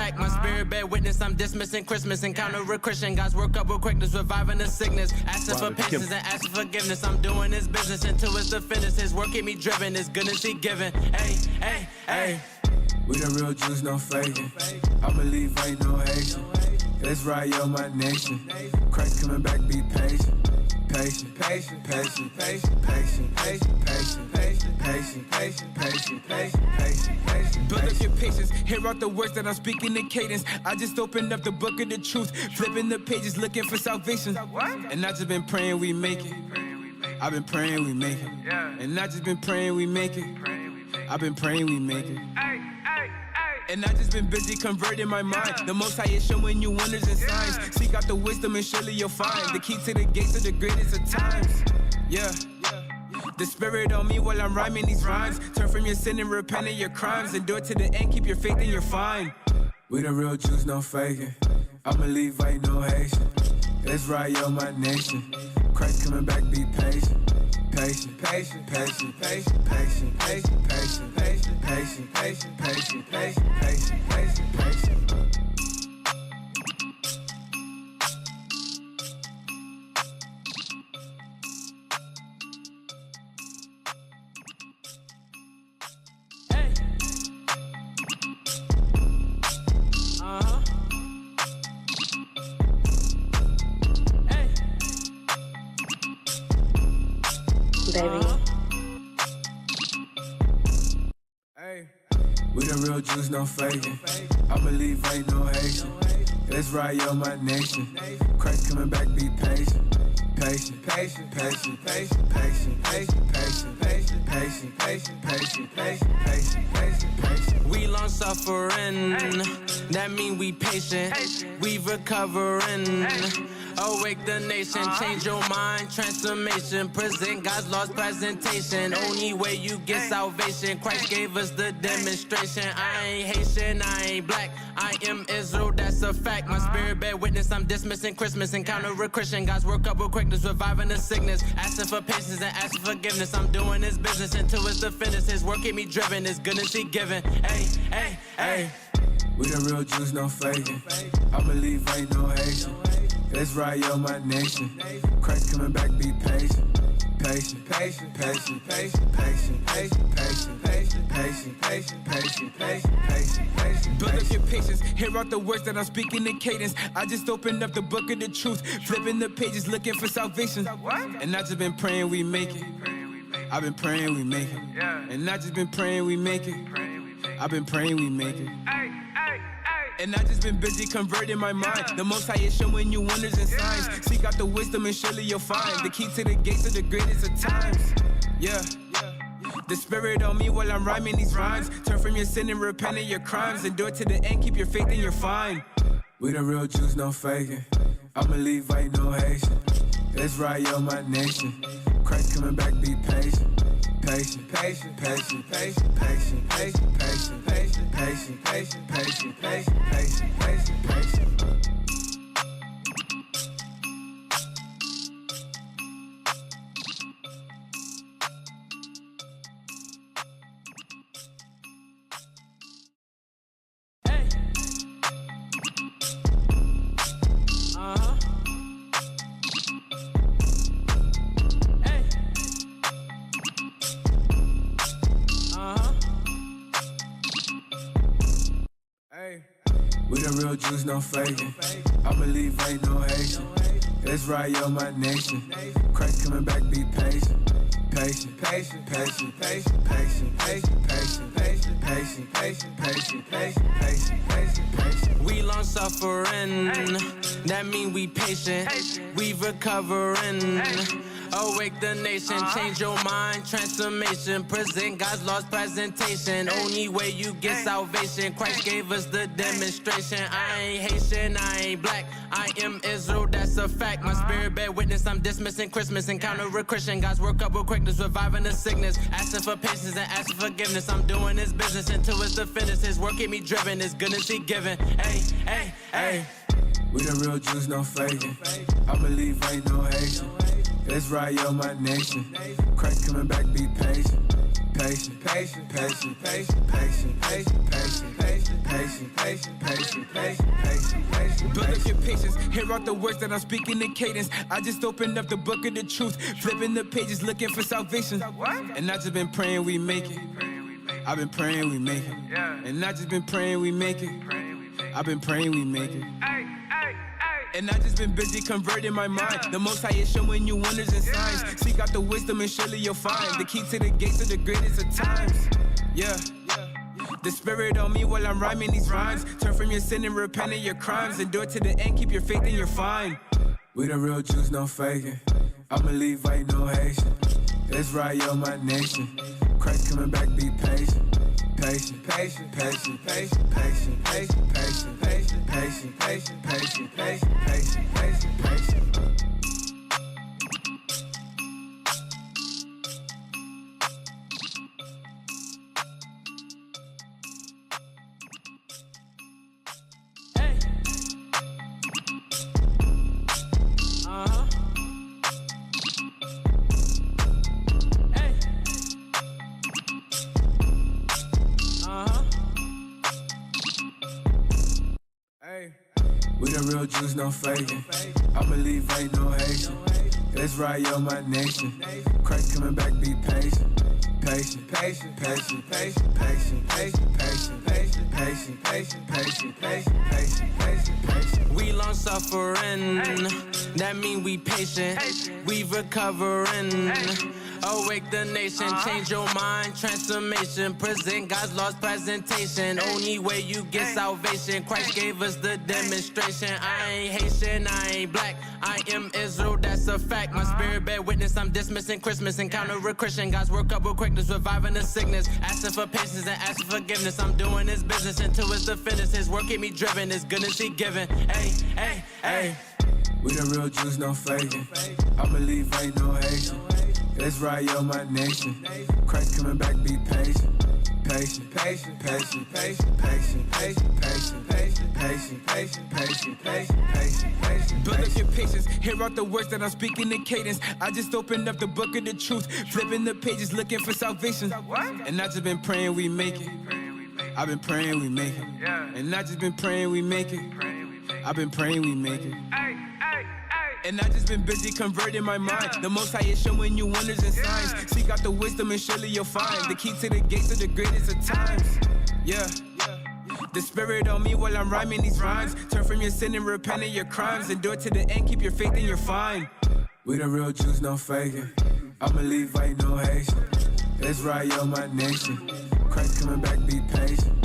fact. My spirit bear witness, I'm dismissing Christmas. Encounter a Christian, God's work up with quickness, reviving the sickness. Asking for patience and asking forgiveness. I'm doing his business until it's the finish. His work keep me driven, his goodness he given. Hey, hey, hey. We the real Jews, no faking. I believe ain't no Haitian. That's right, yo, my nation. Christ coming back, be patient. Patient, patient, patient, patient, patient, patient, patient, patient, patient, patient, patient, patient, patient, patient. Build up your patience, hear out the words that I'm speaking in cadence. I just opened up the book of the truth, flipping the pages, looking for salvation. And I just been praying we make it. I've been praying we make it. And I just been praying we make it. I've been praying we make it. And I just been busy converting my mind. The Most High is showing you wonders and signs. Seek out the wisdom and surely you'll find the key to the gates of the greatest of times. Yeah. The spirit on me while I'm rhyming these rhymes. Turn from your sin and repent of your crimes. Endure to the end, keep your faith and you're fine. We the real Jews, no faking. I believe ain't no Haitian. That's right, yo, my nation. Christ coming back, be patient. Patient, patient, patient, patient, patient, patient, patient, patient, patient, patient, patient, patient, patient, patient, patient. Hey. Hey. Baby. Hey, we the real Jews, no faking. I believe ain't no Haitian. That's right, yo, my nation. Christ coming back, be patient. Patient, patient, patient, patient, patient, patient, patient, patient, patient, patient, patient, patient, patient, patient, patient. We long suffering, that mean we patient. We recovering. Awake the nation, change your mind, transformation. Present God's lost presentation. Only way you get salvation. Christ gave us the demonstration. I ain't Haitian, I ain't black. I am Israel, that's a fact. My spirit bear witness, I'm dismissing Christmas. Encounter a Christian, God's work up with quickness, reviving the sickness. Asking for patience and asking forgiveness. I'm doing his business until it's the finish. His work keep me driven, his goodness he given. Hey, hey, hey. We the real Jews, no faking. I believe ain't no Haitian. That's right, yo, my nation. Christ coming back, be patient. Patient, patient, patient, patient, patient, patient, patient, patient, patient, patient, patient, patient, patient, patient. Build up your patience, hear out the words that I'm speaking in cadence. I just opened up the book of the truth, flipping the pages, looking for salvation. And I just been praying we make it. I've been praying we make it. And I just been praying we make it. I've been praying we make it. And I just been busy converting my mind. The Most High is showing you wonders and signs. Seek out the wisdom and surely you'll find the key to the gates of the greatest of times. Yeah. The spirit on me while I'm rhyming these rhymes. Turn from your sin and repent of your crimes. Endure to the end, keep your faith and you're fine. We the real Jews, no faking. I believe ain't no Haitian. That's right, yo, my nation. Christ coming back, be patient. Patient, patient, patient, patient, patient, patient, patient, patient, patient, patient, patient, patient, patient, patient, patient. Hey. Hey. We the real Jews, no faking. I believe ain't no Haitian. That's right, yo, my nation. Christ coming back, be patient. Patient, patient, patient, patient, patient, patient, patient, patient, patient, patient, patient, patient, patient, patient, patient. We long suffering, that mean we patient. We recovering. Awake the nation, change your mind, transformation. Present God's lost presentation. Only way you get salvation. Christ gave us the demonstration. I ain't Haitian, I ain't black. I am Israel, that's a fact. My spirit bear witness, I'm dismissing Christmas. Encounter a Christian, God's work up with quickness, reviving the sickness. Asking for patience and asking forgiveness. I'm doing his business until it's the finish. His work keep me driven, his goodness he given. Hey, hey, hey. We the real Jews, no faking. I believe ain't no Haitian. That's right, yo, my nation. Christ coming back, be patient. patient, patient, patient, patient, patient, patient, patient, patient, patient, patient, patient, patient, patient, patient. Build up your patience, hear out the words that I'm speaking in cadence. I just opened up the book of the truth, flipping the pages, looking for salvation. And I just been praying we make it. I've been praying we make it. And I just been praying we make it. I've been praying we make it. And I just been busy converting my mind. The Most High is showing you wonders and signs. Seek out the wisdom and surely you'll find the key to the gates of the greatest of times. Yeah. The Spirit on me while I'm rhyming these rhymes. Turn from your sin and repent of your crimes. Endure to the end, keep your faith and you're fine. We the real Jews, no faking. I'm a Levite, no Haitian. Israel, my nation. Christ coming back, be patient. Patient, patient, patient, patient, patient, patient, patient, patient, patient, patient, patient, patient, patient, patient, patient. Hey. We the real Jews, no faking. I believe ain't no Haitian. Israel, my nation. Christ coming back, be patient. Patient, patient, patient, patient, patient, patient, patient, patient, patient, patient, patient, patient, patient, patient, patient. We long suffering, that mean we patient. We recovering. Awake the nation, change your mind, transformation. Present God's lost presentation. Only way you get salvation. Christ gave us the demonstration. I ain't Haitian, I ain't black. I am Israel, that's a fact. My spirit bear witness, I'm dismissing Christmas. Encounter a Christian, God's work up with quickness, reviving the sickness. Asking for patience and asking forgiveness. I'm doing His business until it's the finish. His work keep me driven, His goodness He given. Hey, hey, hey. We the real Jews, no faking. I believe ain't no Haitian. Israel, my nation. Christ coming back, be patient. Patient, patient, patient, patient, patient, patient, patient, patient, patient, patient, patient, patient, patient, patient. Build up your patience, hear out the words that I'm speaking in cadence. I just opened up the book of the truth, flipping the pages, looking for salvation. And I just been praying we make it. I've been praying we make it. And I just been praying we make it. I've been praying we make it. And I just been busy converting my mind. The Most High is showing you wonders and signs. Seek out the wisdom and surely you'll find the key to the gates of the greatest of times. Yeah. The Spirit on me while I'm rhyming these rhymes. Turn from your sin and repent of your crimes. Endure to the end, keep your faith and you're fine. We the real Jews, no faking. I believe ain't no Haitian. Israel, my nation. Christ coming back, be patient.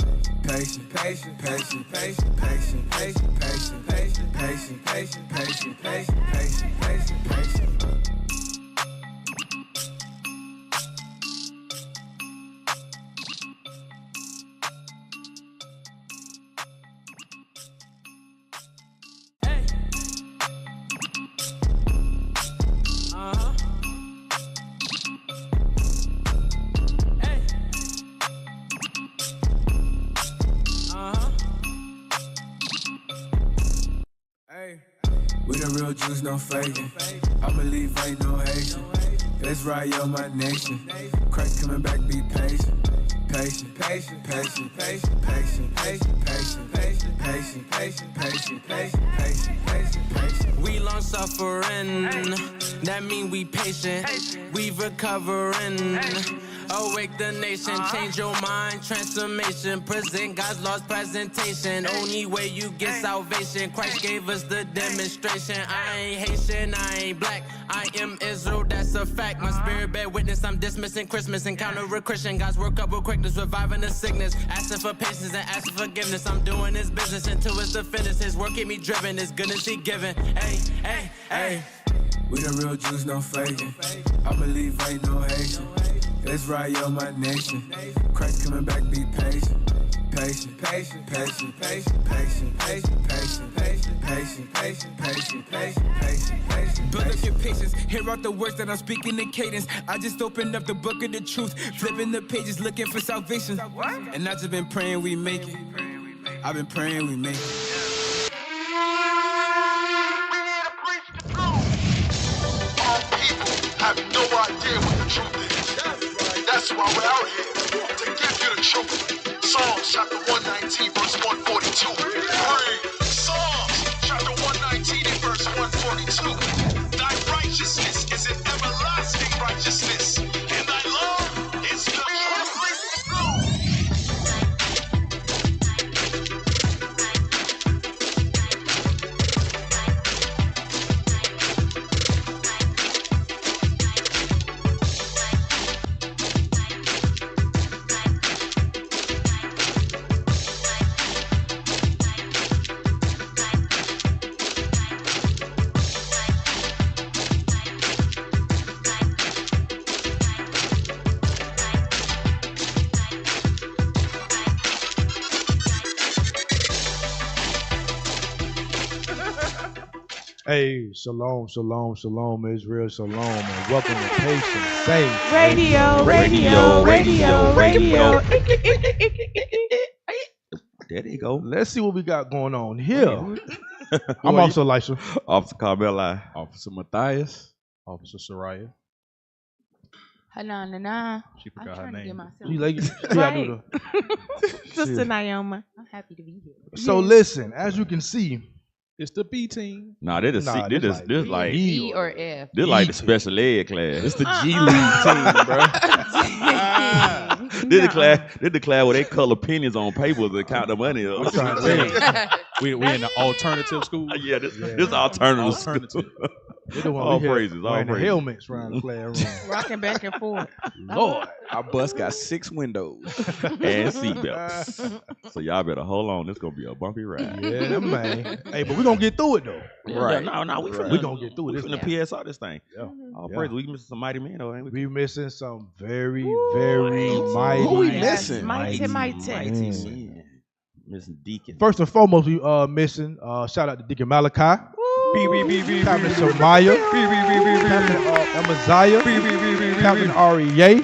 Patient, patient, patient, patient, patient, patient, patient, patient, patient, patient, patient, patient, patient, patient, patient. We the real Jews, no faking. I believe ain't no Haitian. Israel, my nation. Christ coming back, be patient. Patient, patient, patient, patient, patient, patient, patient, patient, patient, patient, patient, patient, patient, patient, patient. We long suffering, that mean we patient. We recovering. Awake the nation, change your mind, transformation. Present God's lost presentation. Only way you get salvation. Christ gave us the demonstration. I ain't Haitian, I ain't black. I am Israel, that's a fact. My spirit bear witness, I'm dismissing Christmas. Encounter a Christian, God's work up with quickness, reviving the sickness. Asking for patience and asking forgiveness. I'm doing His business until it's the finish. His work keep me driven, His goodness He given. Hey, hey, hey. We the real Jews, no faking. I believe ain't no Haitian. Israel, my nation. Christ coming back, be patient. Patient, patient, patient, patient, patient, patient, patient, patient, patient, patient, patient, patient, patient, patient. Build up your patience, hear out the words that I'm speaking in cadence. I just opened up the book of the truth, flipping the pages, looking for salvation. And I just been praying we make it. I've been praying we make it. Our people have no idea what the truth is. That's That's why we're out here, to give you the truth. Psalms chapter 119, verse 142. Read. Psalms chapter 119 and verse 142. Thy righteousness is an everlasting righteousness, and thy law is the Hey, shalom, shalom, shalom, Israel, shalom, and welcome to Patient Safe Radio. There they go. Let's see what we got going on here. I'm Officer Elisha. Officer Carmella. Officer Matthias. Officer Soraya. Hanana. She forgot her name. You like Right. Sister Naoma. I'm happy to be here. So listen, as you can see, It's the B team. Nah, this like E or F. this like the special ed class. It's the G League team, bro. This the class where they color pennies on papers and count the money up. I'm trying to tell you. We in the alternative school. Yeah, this alternative. They're the one All we had praises, all wearing the praises. helmets around the classroom. Rocking back and forth. Lord. Our bus got 6 windows. And seatbelts. So y'all better hold on. This gonna be a bumpy ride. Yeah, man. Hey, but we're going to get through it, though. Right. No, we We're going to get through we it. finna PSR this thing. Yeah. All Yeah. praises. We missing some mighty men though, ain't we? We missing some very, very mighty. Who we Yes, missing? mighty. men. Missing Deacon. First and foremost, we missing, shout out to Deacon Malachi. Captain Shemaiah, Captain Amaziah, Captain R.E.A.,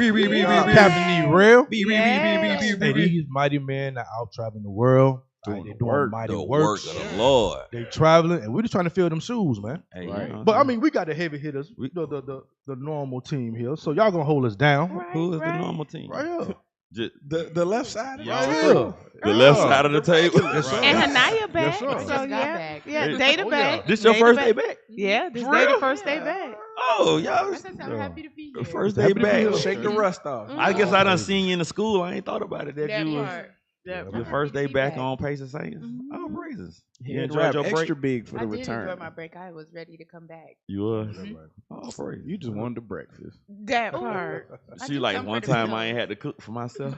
Captain E-Rail. Hey, these mighty men are out traveling the world. They're doing mighty The works. work of the Lord. They traveling, and we're just trying to fill them shoes, man. Hey, Right. you know, But I mean, we got the heavy hitters, the normal team here. So y'all gonna hold us down who is the normal team? right here. Just The left side. Y'all Right three. here. The left side of the table. Yes, sir. And Hanaya back. Yes, sir. So yeah, Data Oh, back. yeah. This your first day back? Yeah, this For day real? the first day back. Oh, y'all. I'm happy to be The here. first day Happy to be back. here. Shake the rust off. I guess I done seen you in the school. I ain't thought about it. That you was That your first day back on Patient Saints. Oh, praises. He You had enjoyed your extra break? big for I the did return. enjoy my break. I was ready to come back. You was. Mhm. Oh, praise. You just wanted the breakfast. That part. I See, do like come one for the time meal. I ain't had to cook for myself.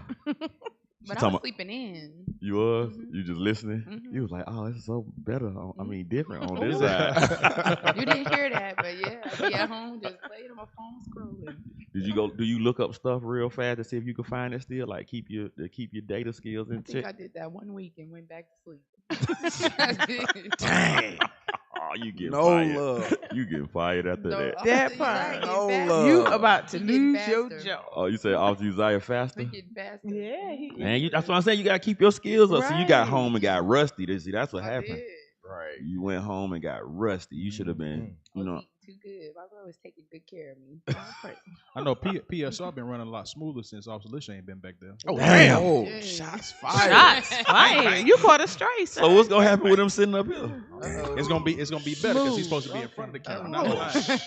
But I talking was about- sleeping in. You was. Mhm. You just listening. Mhm. You was like, oh, this is so better. I mean, different on this Ooh. side. You didn't hear that, but yeah, I'd be at home just playing on my phone scrolling. Did you go? Do you look up stuff real fast to see if you can find it still? Like keep your data skills in I think check. I did that 1 week and went back to sleep. I did. Dang. Oh, you get No fired. love. You get fired after No, that. I'm That saying, part. I get No faster. love. You about to to lose lose your your job. Oh, you said Officer Uzziah faster? We get faster. Yeah, Man, that's what I'm saying. You gotta keep your skills up. So you got Right. home and got rusty. See, that's what I happened. did. Right. You went home and got rusty. You should have been, I you was know. eating too good. My brother was taking good care of me. I know PSR been running a lot smoother since Officer Lisha ain't been back there. Oh, damn. Oh, Dang. shots fired. shots fired. You caught a stray. So what's gonna happen with him sitting up here? It's gonna be better because he's supposed to be in front of the camera, not behind.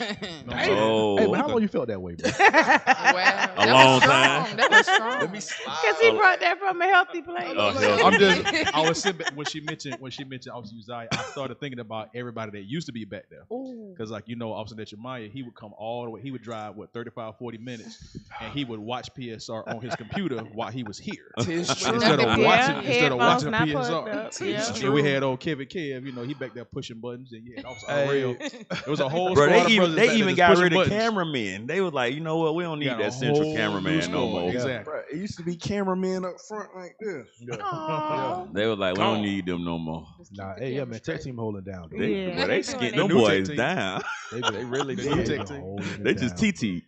Damn. Oh, Hey, but how long you felt that way, bro? Well, A long time. That was strong. Let me slide. Because he brought that from a healthy place. I was sitting back when she mentioned Officer Uzziah, I started thinking about everybody that used to be back there. Ooh. Because Officer Nechemiah, he would come all the way. He would drive 35, 40 minutes, and he would watch PSR on his computer while he was here. Instead of watching PSR. And we had old Kevin Kev, he back there pushing buttons, and yeah, Officer Ariel. It was a whole Bro, squad of they brothers back there even just got pushing rid of buttons. cameramen. They was like, you know what? We don't need Got a that central whole cameraman new no squad. more. Exactly. Bruh, it used to be cameramen up front like this. Aw. They was like, we don't need them no more. Nah, hey, yeah, man, tech team holding down. Dude. They, Yeah. bro, they skint The them new boys tech team. down. They really The did. new tech team. Holding it They just down. TT.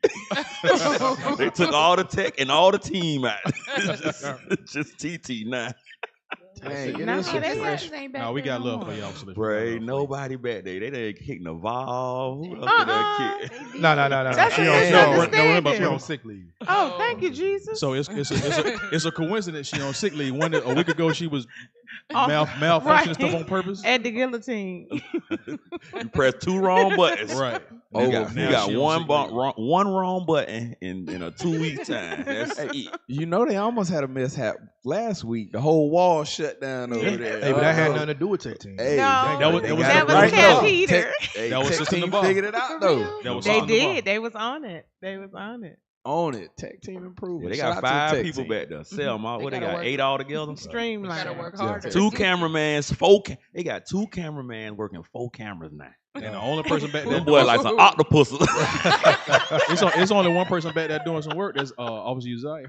They took all the tech and all the team out. It's just TT now. Dang, it No, is some they fresh. ain't No, we got love for y'all. So Bro, ain't nobody back there. They done kicked Naval. Who else did that kick? No. That's She a on misunderstanding. she on sick leave. Oh, thank you, Jesus. So it's a coincidence she on sick leave. A week ago she was Oh, malfunctioning right. stuff on purpose. At the guillotine. You pressed 2 wrong buttons. Right. You Now got she one on sick leave. one wrong button in a 2 week time. That's it. You know they almost had a mishap last week. The whole wall shut down over there. Hey, but that had nothing to do with Tech Team. Hey, No, that was Camp though. Peter. That was was Sister team Navarre. figured it out though. That was They Sister Navarre. did. They was on it. They was on it. On it. Tech team improvement. Yeah, they Shout got out to the 5 tech people team. back there. Selma, what they gotta got? work. 8 altogether? Streamline. Gotta work harder. 2 cameramans, they got 2 cameramans working 4 cameras now. And the only person back there That boy like some octopus. it's only one person back there doing some work. That's Officer Uzziah.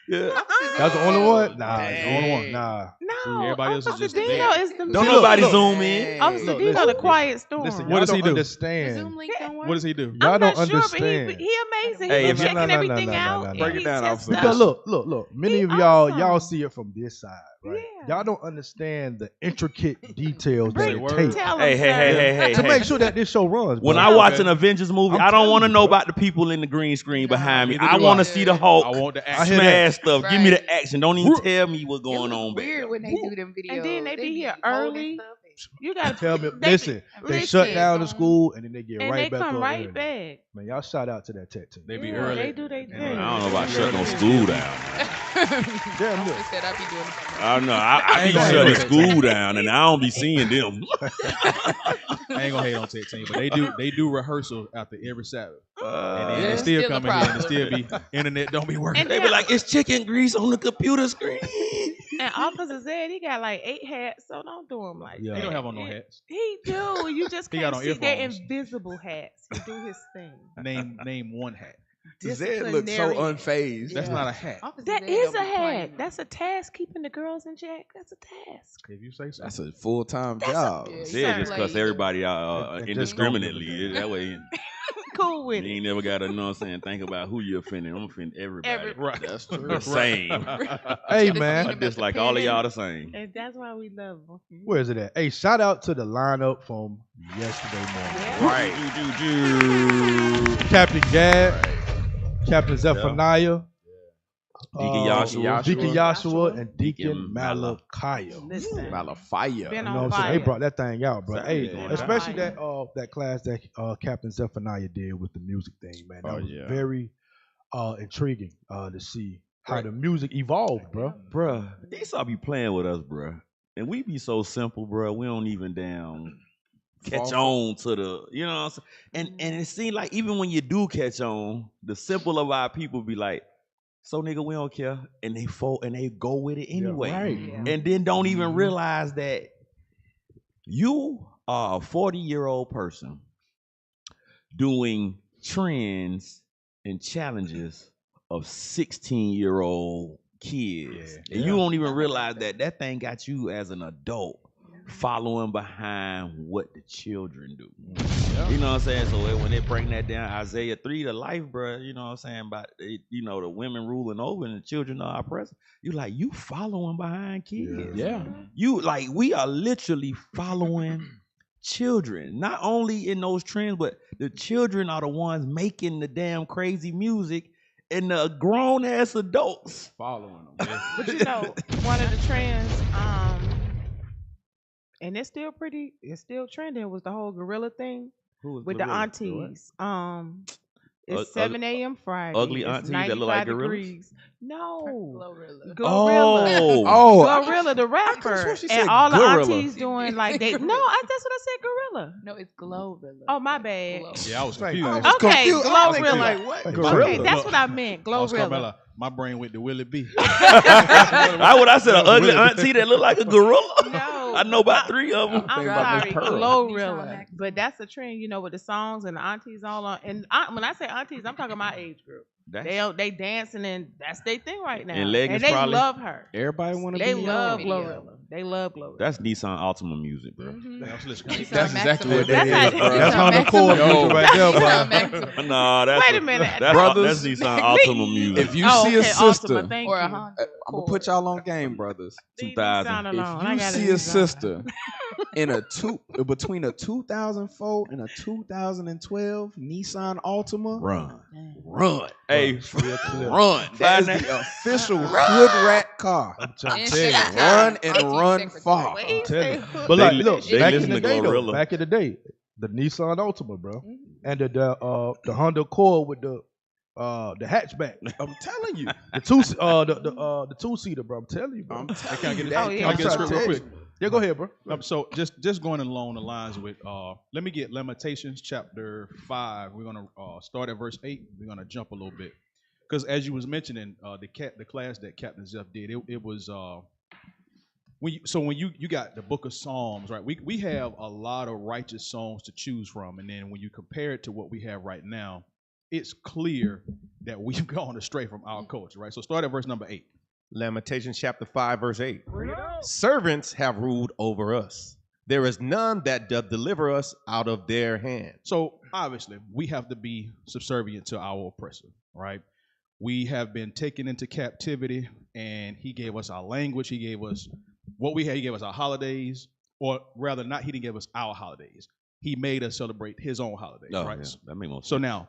Yeah. That's the only one? Nah, The only one. Nah. No, Everybody else is Officer just Dino there. is the Don't nobody zoom in. Officer Look, Dino, listen. the quiet storm. Listen, What y'all does he don't do? understand. Zoom link don't work. What does he do? Y'all I'm don't not sure, understand. but he amazing. Hey, He if be you- checking No. everything out. Break it down, officer. Because look. Many of He y'all awesome. see it from this side, right? Yeah. Y'all don't understand the intricate details that Say it word. takes Tell Hey, him, hey. to make sure that this show runs. When bro. I watch Okay. an Avengers movie, I'm I don't telling want to you, know bro. about the people in the green screen behind me. Neither I do want I. to see the Hulk I want the I action. hear smash stuff. Give me Right. the action. Don't even tell me what's going on back Weird there. when they do them videos. And then they be here holding early. stuff. You gotta Tell me, they- listen, they shut down the school and then they get and right they back come up. right early. back. Man, y'all shout out to that tech team. They be Yeah, early. They do their And thing. I don't know about shutting no school down. Damn, look. Officer said I be doing it. I don't know. I be ain't gonna shutting hate on school down and I don't be seeing them. I ain't gonna hate on Tech Team, but they do rehearsal after every Sabbath. And then Yeah. they still Still a come in here and it problem. still be internet don't be working. And They be like, it's chicken grease on the computer screen. And Officer said he got like 8 hats, so don't do him like Yeah. that. He don't have on no hats. He do. You just He can't got on see. They're earphones. invisible hats. He do his thing. Name one hat. Zed looks so Disciplinary. unfazed. That's not a hat. Officer That said is they'll a be playing. hat. That's a task. Keeping the girls in check. That's a task. If you say so. That's a full-time That's a- job. Yeah, They just cuss Play. everybody out And just don't give a indiscriminately. damn. That way Cool with you it. ain't never got to, you know what I'm saying, think about who you're offending. I'm offending everybody. Right. That's true. The same. Hey, I man. just like all of y'all the same. And that's why we love them. Where is it at? Hey, shout out to the lineup from yesterday morning. Yeah. Captain Gad, Captain Zephaniah, Deacon Joshua. Deacon Joshua, and Deacon Deacon Malachiah. Listen. Malafire. Been You on know what I'm saying? fire. They brought that thing out, bro. Saturday Hey, going especially down. that class that Captain Zephaniah did with the music thing, man. That Oh, was yeah. very intriguing to see how the music evolved, bro. Bruh, they stop be playing with us, bruh. And we be so simple, bruh. We don't even damn catch on to the, you know what I'm saying? And it seems like even when you do catch on, the simple of our people be like, so nigga, we don't care. And they go with it anyway. right. Yeah. And then don't even realize that you are a 40-year-old person doing trends and challenges of 16-year-old kids. And you don't even realize that thing got you as an adult following behind what the children do. You know what I'm saying? So when they bring that down, Isaiah 3 to life, bro, you know what I'm saying? About, you know, the women ruling over and the children are oppressed. You like, you following behind kids. Yeah. You like, we are literally following children, not only in those trends, but the children are the ones making the damn crazy music and the grown ass adults Following them. But you know, one of the trends, and it's still trending, was the whole gorilla thing with the aunties. It's 7 a.m. Friday. ugly It's aunties that look like 95 gorillas? degrees. No. Glorilla. Gorilla. Oh, Gorilla, the rapper. swear she said And all the gorilla. aunties doing like they. No, that's what I said, gorilla. No, it's Glorilla. Oh, my bad. Yeah, I was Thank confused. you. Okay, confused. I was Glorilla. like, what? Okay, that's what I meant. I was Glorilla. Carmella. My brain went to Willie B. I said an ugly auntie that look like a gorilla. No. I know about 3 of them. I'm Think about sorry, Miss Pearl. Glorilla. But that's a trend, you know, with the songs and the aunties all on. And when I say aunties, I'm talking my age group. They dancing and that's their thing right now. And leggings they probably. love her. Everybody want to They be love young. Glorilla. They love Glorilla. That's Nissan Altima music, bro. That's exactly what that That's is, how- bro. That's Honda Accord music right there, bro. Nah, that's Wait a minute. That's Brothers, that's Nissan Altima music. If you see a sister, Ultima, thank Or a you. Honda. I'm gonna put y'all on game, brothers. Leave 2000. Nissan alone. I If you gotta see use a Nissan. sister in between a 2004 and a 2012 Nissan Altima, run. Hey, Run. That is the official hood rat car. I'm trying to And tell you. Run and run far. Wait, you Tell say you. hood. But like, They look, they back in listen the to day, though, Glorilla. back in the day, the Nissan Altima, bro, and the Honda Accord with the hatchback. I'm telling you. The two-seater, bro. I'm telling you, bro. I'm Can I get it? Oh, yeah. Can I get a script real quick? Yeah, go ahead, bro. So just going along the lines with let me get Lamentations chapter 5. We're gonna start at verse 8. We're gonna jump a little bit because as you was mentioning the class that Captain Zeph did, it was when you got the book of Psalms, right? We have a lot of righteous songs to choose from, and then when you compare it to what we have right now, it's clear that we've gone astray from our culture, right? So start at verse number 8. Lamentations chapter 5, verse 8. Servants have ruled over us. There is none that doth deliver us out of their hand. So obviously, we have to be subservient to our oppressor, right? We have been taken into captivity, and he gave us our language. He gave us what we had. He gave us our holidays, or rather, not. He didn't give us our holidays. He made us celebrate his own holidays, Oh, right? yeah, that makes more sense. So now,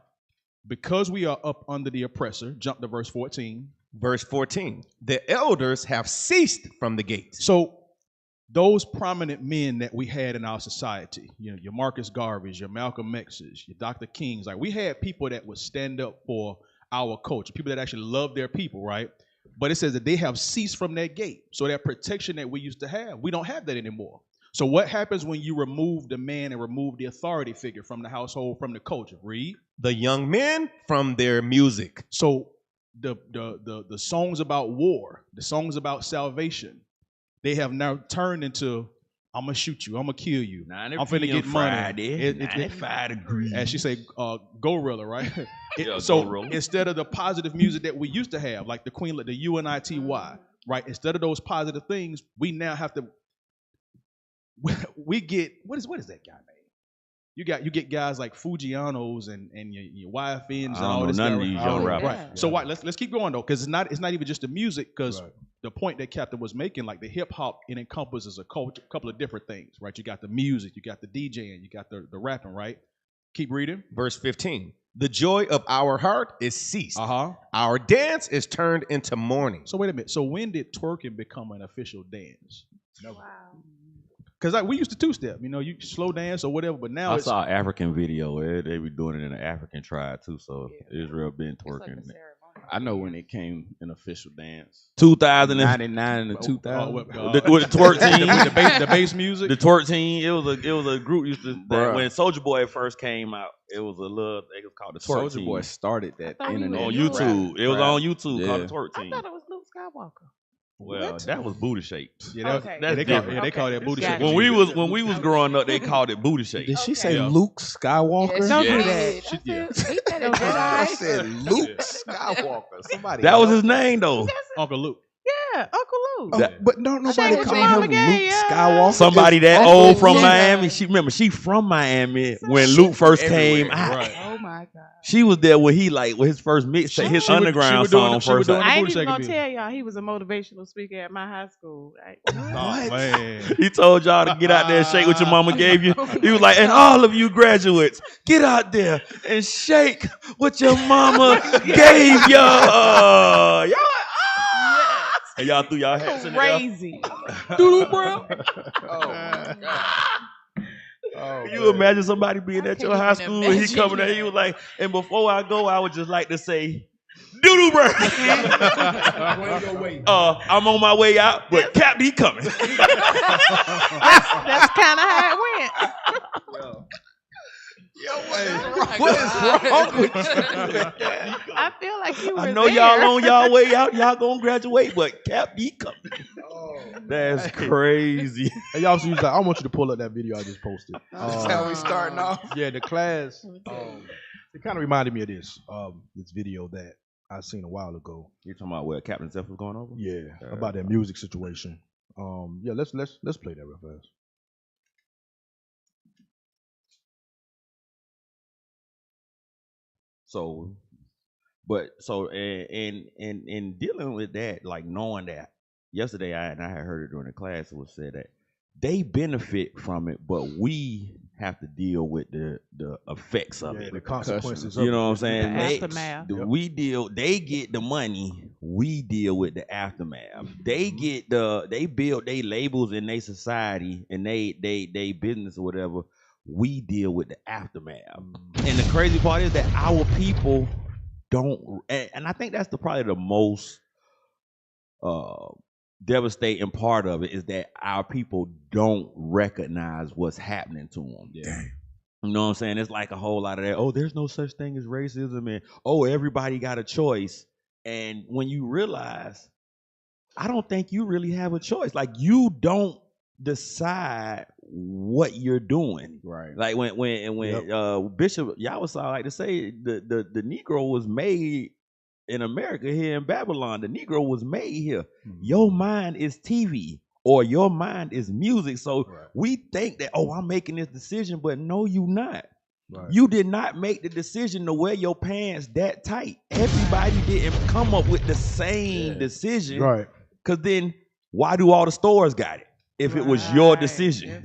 because we are up under the oppressor, jump to verse 14. Verse 14. The elders have ceased from the gates. So those prominent men that we had in our society, you know, your Marcus Garveys, your Malcolm X's, your Dr. Kings, like we had people that would stand up for our culture, people that actually love their people, right? But it says that they have ceased from that gate. So that protection that we used to have, we don't have that anymore. So what happens when you remove the man and remove the authority figure from the household, from the culture? Read. The young men from their music. So the songs about war, the songs about salvation, they have now turned into, I'm gonna shoot you, I'm gonna kill you, I'm finna get money. 95 degrees. As she say, gorilla, right? Yeah, so gorilla. instead of the positive music that we used to have, like the Queen, the UNITY, right? Instead of those positive things, we now have to. We get what is that guy name? You get guys like Fujianos and your YFNs and all this. None of these young rappers. Right. So let's keep going though, because it's not even just the music, because the point that Captain was making, like the hip hop, it encompasses a couple of different things, right? You got the music, you got the DJing, you got the rapping, right? Keep reading. Verse 15. The joy of our heart is ceased. Our dance is turned into mourning. So wait a minute. So when did twerking become an official dance? Wow. Because like we used to two-step, you know, you slow dance or whatever, but now I saw an African video where they be doing it in an African tribe too, so Israel been twerking. I know when it came an official dance. 2099 and 2000. With the twerk team, the bass music. The twerk team. It was a group used to when Soulja Boy first came out. It was a little. It was called the twerk team. Soulja Boy started that internet on YouTube. It was on YouTube called the twerk team. I thought it was Luke Skywalker. Well, that was booty shaped. Yeah, they call that booty shake. When we was growing up, they called it booty shake. Did she say Luke Skywalker? Don't do that. I said Luke Skywalker. Somebody. That was his name though. Uncle Luke. Yeah, Uncle Luke. But don't nobody Shake call what your him mama Luke gave ya. Skywalker. Somebody that Uncle old from Luke. Miami. She from Miami when Luke first came out. Right. Oh my God. She was there when he with his first mixtape, his underground song first. I ain't even gonna tell y'all he was a motivational speaker at my high school. Oh, man. He told y'all to get out there and shake what your mama gave you. He was like, and all of you graduates, get out there and shake what your mama gave y'all. Y'all, and y'all threw y'all hats in the air. Crazy. Doodle, bro. Oh my God. Can you imagine somebody being at your high school and he coming there, he was like, and before I go, I would just like to say, doodle bro. I'm on my way out, but Cap, he coming. That's kind of how it went. What is wrong with you? I feel like you were I know y'all on y'all way out, y'all gonna graduate, but Cap, he coming. That's crazy. And y'all was like, I want you to pull up that video I just posted. That's how we starting off. Yeah, the class. It kind of reminded me of this video that I seen a while ago. You're talking about where Captain Zeph was going over? Yeah, about that music situation. Yeah, let's play that real fast. So, but so in dealing with that, like knowing that yesterday, I had heard it during the class. It was said that they benefit from it, but we have to deal with the effects of it, the consequences. You know what I'm saying? The aftermath. They get the money. We deal with the aftermath. They build their labels in their society and they business or whatever. We deal with the aftermath. And the crazy part is that our people don't, and I think that's probably the most devastating part of it, is that our people don't recognize what's happening to them. Yeah. You know what I'm saying? It's like a whole lot of that, oh, there's no such thing as racism, and oh, everybody got a choice. And when you realize, I don't think you really have a choice. Like, you don't decide what you're doing. Right. Like when Bishop Yahweh like to say the Negro was made in America, here in Babylon. The Negro was made here. Your mind is TV or your mind is music. So we think that, oh, I'm making this decision, but no, you not. Right. You did not make the decision to wear your pants that tight. Everybody didn't come up with the same decision. Right. Because then why do all the stores got it? If it was your decision.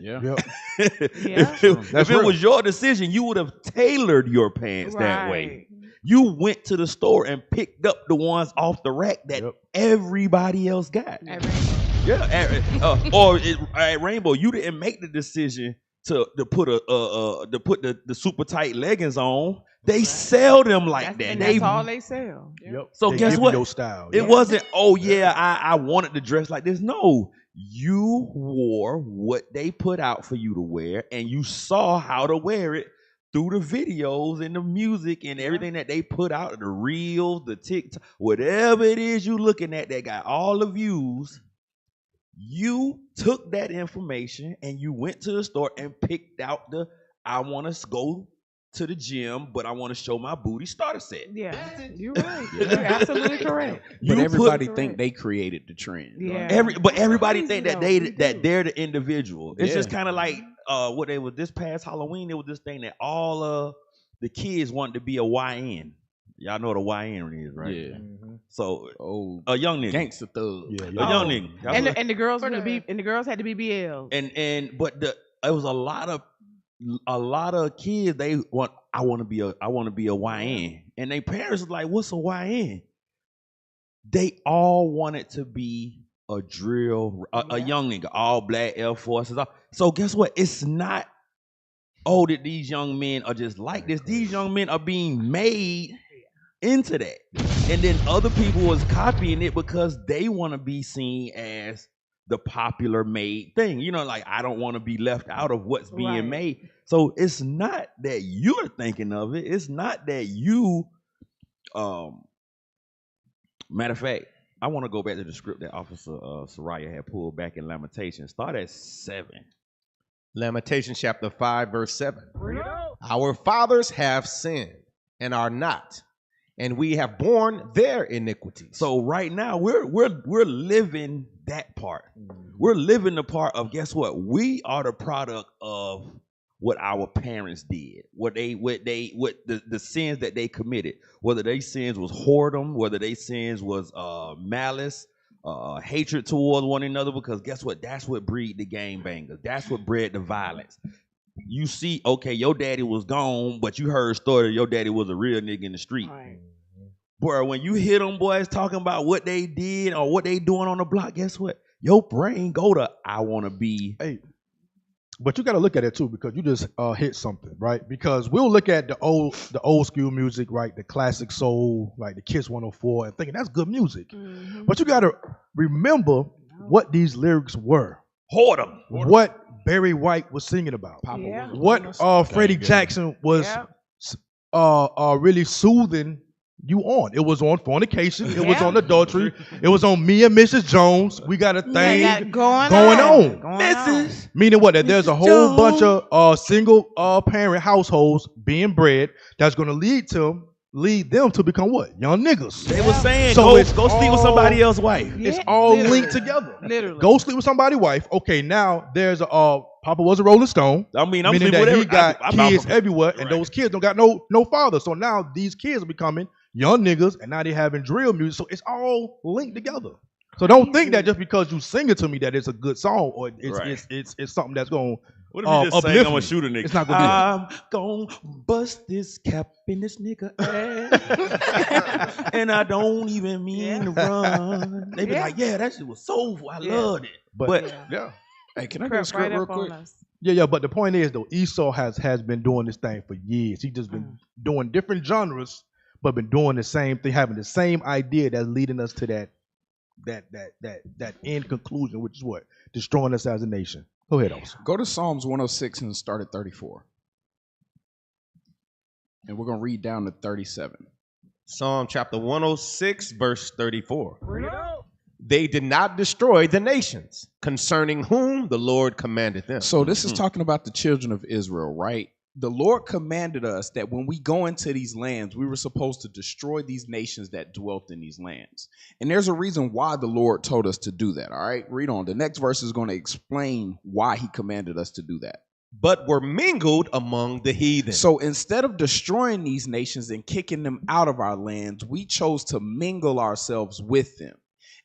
If it was your decision, you would have tailored your pants that way. You went to the store and picked up the ones off the rack that everybody else got. Or at Rainbow, you didn't make the decision to put the super tight leggings on. They sell them like that. And that's all they sell. So they guess what? Your style. It wasn't, oh yeah, I wanted to dress like this. No, you wore what they put out for you to wear, and you saw how to wear it through the videos and the music and everything that they put out, the reels, the TikTok, whatever it is you looking at that got all the views. You took that information and you went to the store and picked out I want to go to the gym, but I want to show my booty starter set. Yeah, you're right. You're absolutely correct. But everybody think they created the trend. Yeah. But everybody think that they're the individual. It's just kind of like what they was this past Halloween. There was this thing that all the kids wanted to be a YN. Y'all know what a YN is, right? Yeah. So a young nigga, gangster thug. Yeah, a young nigga. And the girls had to be BLs. But it was a lot of kids. I want to be a YN, and their parents was like, "What's a YN?" They all wanted to be a drill, a young nigga, all black Air Forces. So guess what? It's not. Oh, that these young men are just like this. These young men are being made into that, and then other people was copying it because they want to be seen as the popular made thing. You know, like, I don't want to be left out of what's being made. So it's not that you're thinking of it. It's not that you, matter of fact, I want to go back to the script that Officer Soraya had pulled back in Lamentations. Start at 7. Lamentations chapter 5, verse 7. Our fathers have sinned and are not, and we have borne their iniquities. So right now we're living that part. We're living the part of, guess what? We are the product of what our parents did, what the sins that they committed, whether they sins was whoredom, whether they sins was malice, hatred towards one another, because guess what? That's what breed the gangbangers. That's what bred the violence. You see, okay, your daddy was gone, but you heard a story your daddy was a real nigga in the street. Right. Bro, when you hear them boys talking about what they did or what they doing on the block, guess what? Your brain go to, I want to be. Hey, but you got to look at it too, because you just hit something, right? Because we'll look at the old school music, right? The classic soul, like the Kiss 104, and thinking that's good music. Mm-hmm. But you got to remember what these lyrics were. Whoredom. What Barry White was singing about. Yeah. What Freddie Jackson was really soothing you on. It was on fornication. It was on adultery. It was on me and Mrs. Jones. We got a thing going on. Mrs. Meaning what? That there's a whole bunch of single parent households being bred that's going to lead to lead them to become what? Young niggas. They were saying, so go sleep with somebody else's wife. It's all linked together. Literally. Go sleep with somebody's wife. Okay, now there's a Papa was a Rolling Stone. I mean, I'm meaning sleeping that with he got I'm kids out. everywhere, and those kids don't got no father. So now these kids are becoming young niggas, and now they having drill music. So it's all linked together. So don't think that just because you sing it to me that it's a good song or it's something that's going what if you just saying I'm gonna shoot a nigga? It's not gonna be I'm gonna bust this cap in this nigga ass, and I don't even mean to run. They be like, yeah, that shit was soulful. I loved it. But hey, can I get a script real quick? Yeah. But the point is though, Esau has been doing this thing for years. He just been doing different genres, but been doing the same thing, having the same idea that's leading us to that end conclusion, which is what? Destroying us as a nation. Go ahead, Austin. Go to Psalms 106 and start at 34. And we're going to read down to 37. Psalm chapter 106, verse 34. They did not destroy the nations, concerning whom the Lord commanded them. So this is talking about the children of Israel, right? The Lord commanded us that when we go into these lands, we were supposed to destroy these nations that dwelt in these lands. And there's a reason why the Lord told us to do that, all right? Read on. The next verse is going to explain why he commanded us to do that. But were mingled among the heathen. So instead of destroying these nations and kicking them out of our lands, we chose to mingle ourselves with them.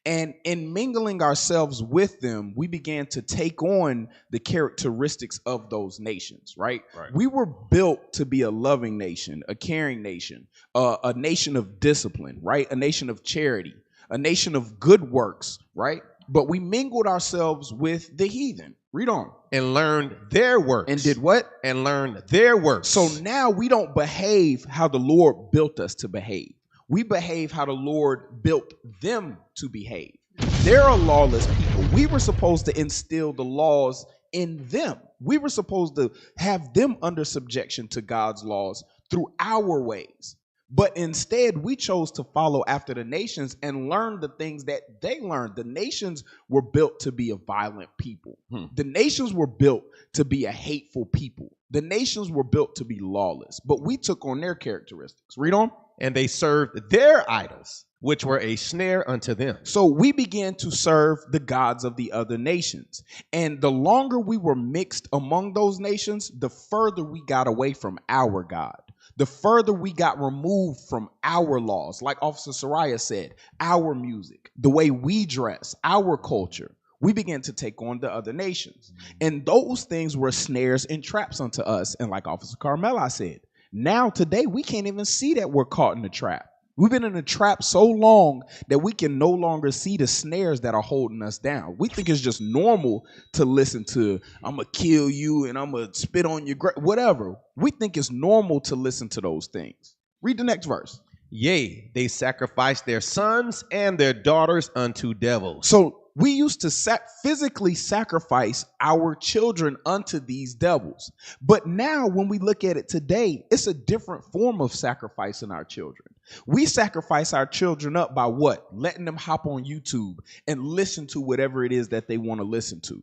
And in mingling ourselves with them, we began to take on the characteristics of those nations, right? We were built to be a loving nation, a caring nation, a nation of discipline, right? A nation of charity, a nation of good works, right? But we mingled ourselves with the heathen. Read on. And learned their works. And did what? And learned their works. So now we don't behave how the Lord built us to behave. We behave how the Lord built them to behave. They're a lawless people. We were supposed to instill the laws in them. We were supposed to have them under subjection to God's laws through our ways. But instead, we chose to follow after the nations and learn the things that they learned. The nations were built to be a violent people. The nations were built to be a hateful people. The nations were built to be lawless. But we took on their characteristics. Read on. And they served their idols, which were a snare unto them. So we began to serve the gods of the other nations. And the longer we were mixed among those nations, the further we got away from our God. The further we got removed from our laws, like Officer Soraya said, our music, the way we dress, our culture. We began to take on the other nations. And those things were snares and traps unto us. And like Officer Carmela said, now today we can't even see that we're caught in a trap. We've been in a trap so long that we can no longer see the snares that are holding us down. We think it's just normal to listen to, I'm going to kill you and I'm going to spit on your whatever. We think it's normal to listen to those things. Read the next verse. Yea, they sacrificed their sons and their daughters unto devils. So we used to physically sacrifice our children unto these devils. But now when we look at it today, it's a different form of sacrificing our children. We sacrifice our children up by what? Letting them hop on YouTube and listen to whatever it is that they want to listen to.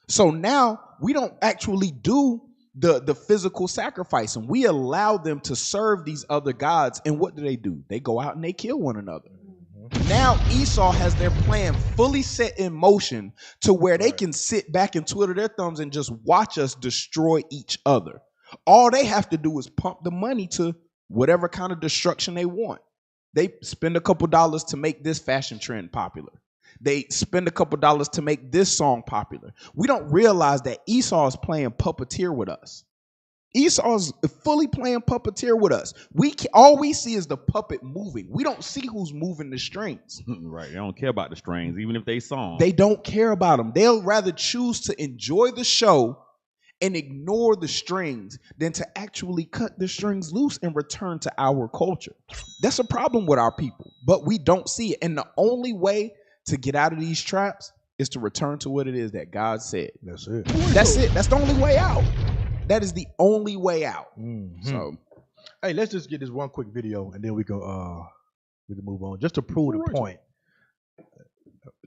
So now we don't actually do the physical sacrifice, and we allow them to serve these other gods. And what do? They go out and they kill one another. Now Esau has their plan fully set in motion to where they can sit back and twiddle their thumbs and just watch us destroy each other. All they have to do is pump the money to whatever kind of destruction they want. They spend a couple dollars to make this fashion trend popular. They spend a couple dollars to make this song popular. We don't realize that Esau is playing puppeteer with us. Esau's fully playing puppeteer with us. All we see is the puppet moving. We don't see who's moving the strings. Right. They don't care about the strings, even if they song. They don't care about them. They'll rather choose to enjoy the show and ignore the strings than to actually cut the strings loose and return to our culture. That's a problem with our people, but we don't see it. And the only way to get out of these traps is to return to what it is that God said. That's it. That's it. That's the only way out. That is the only way out. So, hey, let's just get this one quick video, and then we can move on, just to prove the point.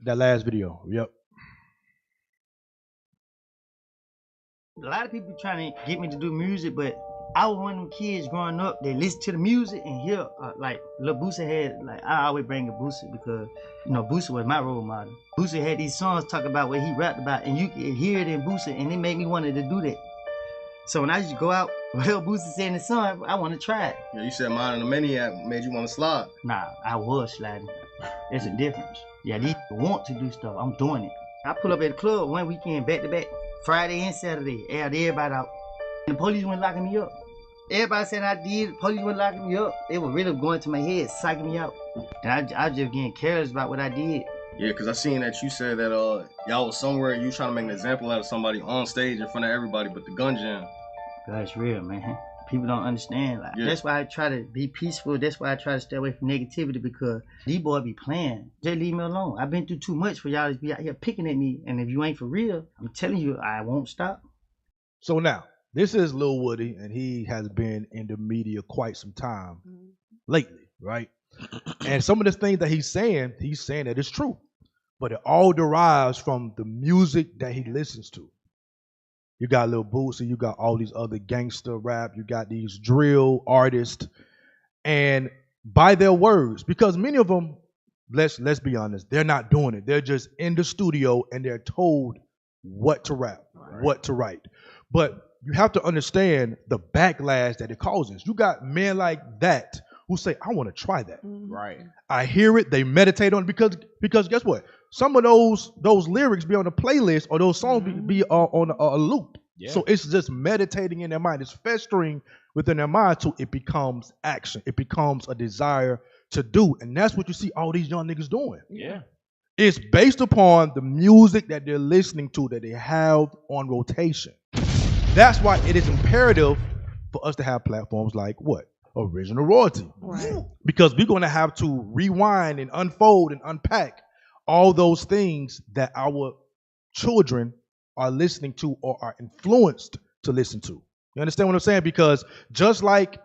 That last video. Yep. A lot of people trying to get me to do music, but I was one of them kids growing up that listen to the music and hear, like, Lil Boosie had, like, I always bring a Boosie because, Boosie was my role model. Boosie had these songs talk about what he rapped about, and you could hear it in Boosie, and it made me wanted to do that. So when I used to go out, Lil Boosie said in the song, I want to try it. Yeah, you said Mine and the Maniac made you want to slide. Nah, I was sliding. There's a difference. Yeah, these people want to do stuff. I'm doing it. I pull up at the club one weekend back to back, Friday and Saturday, aired everybody out. And the police went locking me up. Everybody said I did. The police were locking me up. They were really going to my head, psyching me out. And I was just getting careless about what I did. Yeah, because I seen that you said that y'all was somewhere and you trying to make an example out of somebody on stage in front of everybody, but the gun jam. That's real, man. People don't understand. Like, yeah. That's why I try to be peaceful. That's why I try to stay away from negativity, because these boys be playing. Just leave me alone. I've been through too much for y'all to be out here picking at me. And if you ain't for real, I'm telling you, I won't stop. So now, this is Lil Woody, and he has been in the media quite some time lately, right? And some of the things that he's saying that it's true. But it all derives from the music that he listens to. You got Lil Boosie, you got all these other gangster rap, you got these drill artists, and by their words, because many of them, let's be honest, they're not doing it. They're just in the studio and they're told what to rap, what to write. But you have to understand the backlash that it causes. You got men like that who say, I want to try that. Right. I hear it, they meditate on it, because guess what? Some of those lyrics be on a playlist, or those songs be on a loop. Yeah. So it's just meditating in their mind. It's festering within their mind till it becomes action. It becomes a desire to do. And that's what you see all these young niggas doing. Yeah. It's based upon the music that they're listening to, that they have on rotation. That's why it is imperative for us to have platforms like what? Original royalty. Right. Because we're going to have to rewind and unfold and unpack all those things that our children are listening to or are influenced to listen to. You understand what I'm saying? Because just like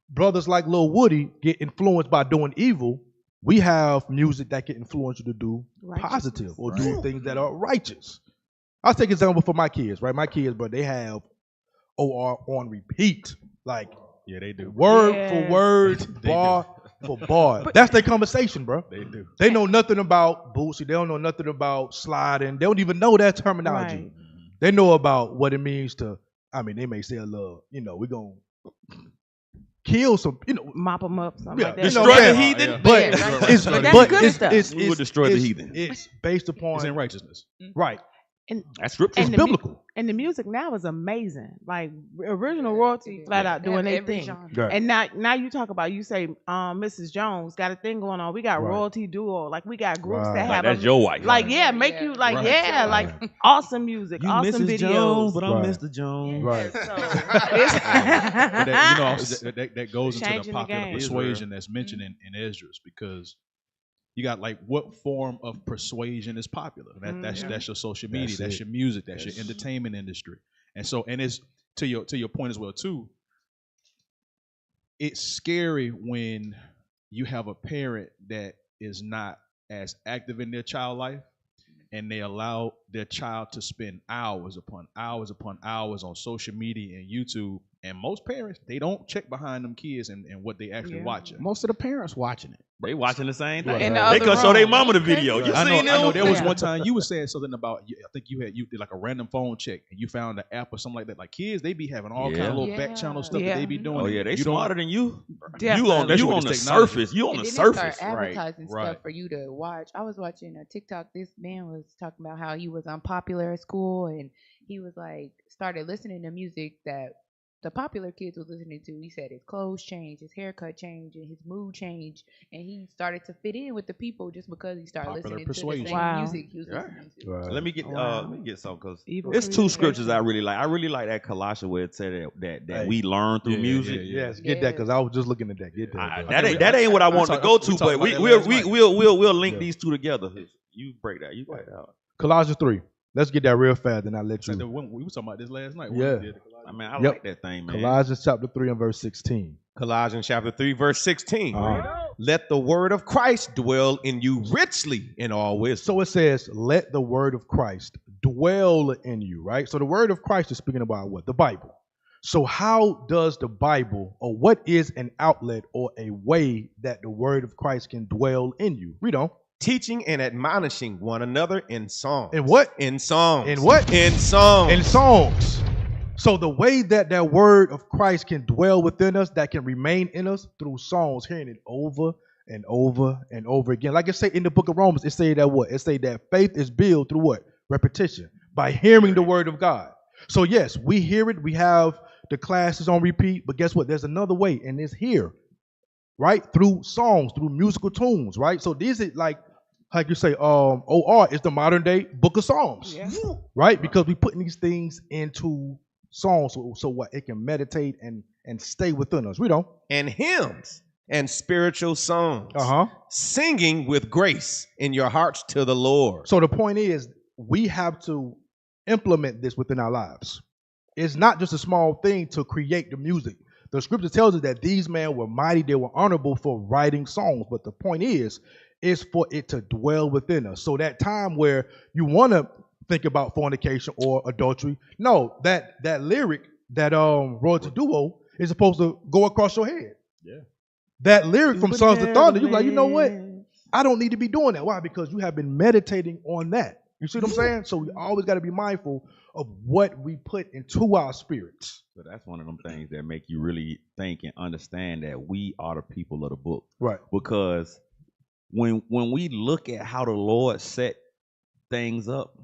brothers like Lil Woody get influenced by doing evil, we have music that can influence you to do positive or do things that are righteous. I'll take an example for my kids, right? My kids, bro, they have OR on repeat. Like, yeah, they do. Word for word, bar for bar. That's their conversation, bro. They do. They know nothing about Boosie. They don't know nothing about sliding. They don't even know that terminology. Right. They know about what it means to, they may say a little, we're going to kill some, mop them up, something like that. Destroy the heathen. Yeah. But we would destroy the heathen. It's based upon. It's in righteousness. Right. And that's scripture. It's biblical. And the music now is amazing. Like original royalty, flat out doing their thing. Right. And now you talk about, you say Mrs. Jones got a thing going on. We got royalty duo. Like we got groups that have that's your wife. Like make you like like awesome music, you awesome Mrs. videos. Jones, but I'm Mr. Jones. Right. So that goes into the pocket of persuasion that's mentioned in Esdras, because you got like what form of persuasion is popular. That's your social media, that's your music, that's your entertainment industry. And so, and it's to your point as well too. It's scary when you have a parent that is not as active in their child life, and they allow their child to spend hours upon hours upon hours on social media and YouTube. And most parents, they don't check behind them kids and what they actually watching. Most of the parents watching it. They watching the same thing. They could show their mama the video. You I seen know. There was one time you were saying something about, I think you did like a random phone check and you found an app or something like that. Like kids, they be having all kind of little back channel stuff that they be doing. Oh yeah, they smarter than you. Definitely. You on the surface. You on the surface. Start advertising stuff for you to watch. I was watching a TikTok. This man was talking about how he was unpopular at school, and he was like started listening to music that the popular kids was listening to. He said his clothes changed, his haircut changed, and his mood changed, and he started to fit in with the people just because he started listening to the same music he was listening to. Right. Let me get some, because it's two scriptures I really like. I really like that Colossians where it said that we learn through music. Yes, get that, because I was just looking at that. Get that. That ain't what I want to go to, but we'll link these two together. You break that. You break that out. Colossians 3. Let's get that real fast, and I'll let you. We were talking about this last night. Yeah. I like that thing, man. Colossians chapter 3 and verse 16. Colossians chapter 3, verse 16. Let the word of Christ dwell in you richly in all wisdom. So it says, let the word of Christ dwell in you, right? So the word of Christ is speaking about what? The Bible. So how does the Bible, or what is an outlet or a way that the word of Christ can dwell in you? Read on. Teaching and admonishing one another in songs. In what? In songs. In what? In songs. In songs. So the way that that word of Christ can dwell within us, that can remain in us through songs, hearing it over and over and over again. Like it say in the book of Romans, it say that what? It say that faith is built through what? Repetition. By hearing the word of God. So yes, we hear it. We have the classes on repeat. But guess what? There's another way, and it's here. Right? Through songs, through musical tunes. Right? So these are like you say, OR is the modern day book of Psalms. Yeah. Right? Because we putting these things into songs so what? It can meditate and stay within us. We don't. And hymns and spiritual songs. Singing with grace in your hearts to the Lord. So the point is, we have to implement this within our lives. It's not just a small thing to create the music. The scripture tells us that these men were mighty, they were honorable for writing songs. But the point is for it to dwell within us. So that time where you want to think about fornication or adultery, no, that lyric, that royalty duo is supposed to go across your head. Yeah. That lyric from Sons of Thunder, you're like, you know what? I don't need to be doing that. Why? Because you have been meditating on that. You see what I'm saying? So we always got to be mindful of what we put into our spirits. So that's one of them things that make you really think and understand that we are the people of the book. Right. Because when we look at how the Lord set things up,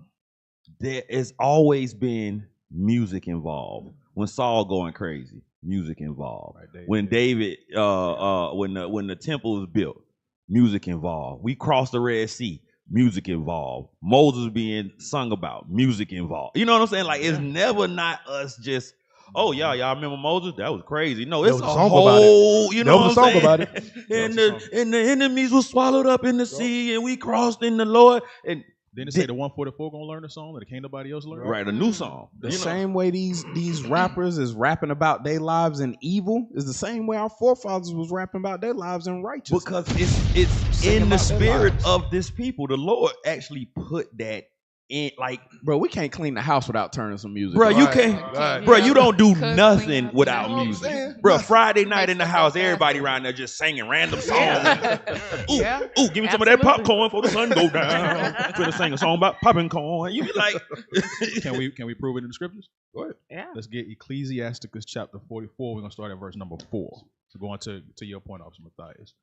there has always been music involved. When Saul going crazy, music involved. Right, when David, when the temple was built, music involved. We crossed the Red Sea. Music involved. Moses being sung about. Music involved. You know what I'm saying? Like, it's never not us just, oh, y'all remember Moses? That was crazy. No, it's a whole, you know what I'm saying? About it. And the enemies were swallowed up in the sea, and we crossed in the Lord. And then they say the 144 gonna learn a song that can't nobody else learn. Right, a new song. The same way these rappers is rapping about their lives in evil is the same way our forefathers was rapping about their lives in righteousness. Because it's in the spirit of this people. The Lord actually put that in, like, bro, we can't clean the house without turning some music. Bro, you can't. Bro, you don't do nothing without music. Bro, Friday night in the house, everybody around there just singing random songs. Ooh, give me some of that popcorn before the sun go down. I'm trying to sing a song about popping corn. You be like, can we prove it in the scriptures? Go ahead. Yeah. Let's get Ecclesiasticus chapter 44. We're gonna start at verse number 4. So going to your point, Officer Matthias.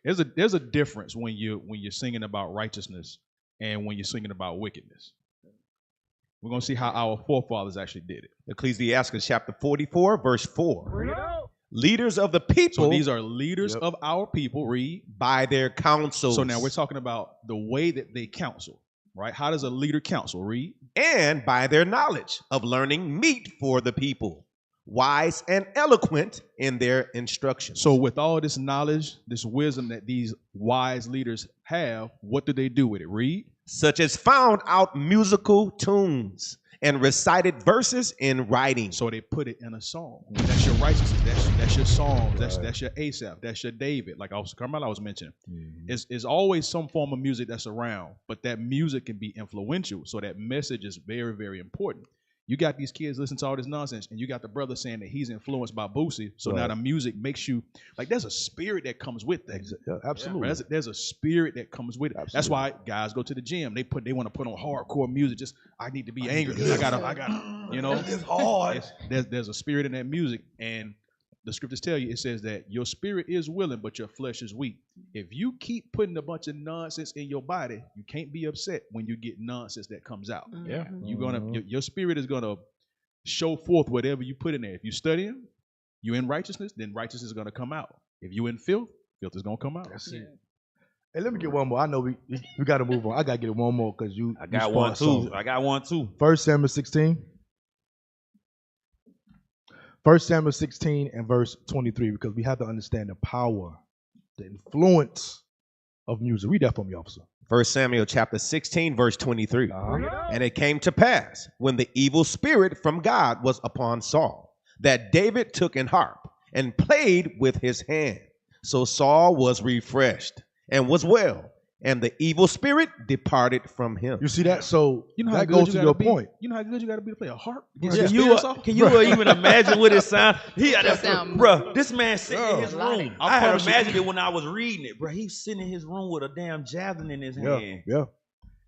There's a difference when you're singing about righteousness and when you're singing about wickedness. We're going to see how our forefathers actually did it. Ecclesiasticus chapter 44, verse 4. Leaders of the people. So these are leaders of our people, read. By their counsels. So now we're talking about the way that they counsel, right? How does a leader counsel, read? And by their knowledge of learning meet for the people. Wise and eloquent in their instructions. So with all this knowledge, this wisdom that these wise leaders have, what do they do with it? Read. Such as found out musical tunes and recited verses in writing. So they put it in a song. That's your righteousness. That's your Psalms. Right. That's your Asaph. That's your David. Like Officer Carmelo was mentioning. Mm-hmm. It's always some form of music that's around, but that music can be influential. So that message is very, very important. You got these kids listening to all this nonsense, and you got the brother saying that he's influenced by Boosie. So now the music makes you, like, there's a spirit that comes with that. Yeah, absolutely. Yeah, there's a spirit that comes with it. Absolutely. That's why guys go to the gym. They want to put on hardcore music. Just, I need to be angry because I gotta, you know. It's hard. There's a spirit in that music, and the scriptures tell you, it says that your spirit is willing, but your flesh is weak. If you keep putting a bunch of nonsense in your body, you can't be upset when you get nonsense that comes out. Yeah. Your spirit is gonna show forth whatever you put in there. If you studying, you in righteousness, then righteousness is gonna come out. If you in filth, filth is gonna come out. That's it. Hey, let me get one more. I know we got to move on. I got to get one more because I got one too. I got one too. 1 Samuel 16. 1 Samuel 16 and verse 23, because we have to understand the power, the influence of music. Read that for me, officer. 1 Samuel chapter 16, verse 23. And it came to pass, when the evil spirit from God was upon Saul, that David took an harp and played with his hand. So Saul was refreshed and was well, and the evil spirit departed from him. You see that? So You know how that good goes you to gotta your be. point. You know how good you got to be to play a harp. Can you even imagine what it sound? He had that, sound bro. This man sitting in his melodic. room. I had imagined it when I was reading it, bro. He's sitting in his room with a damn javelin in his hand. Yeah. And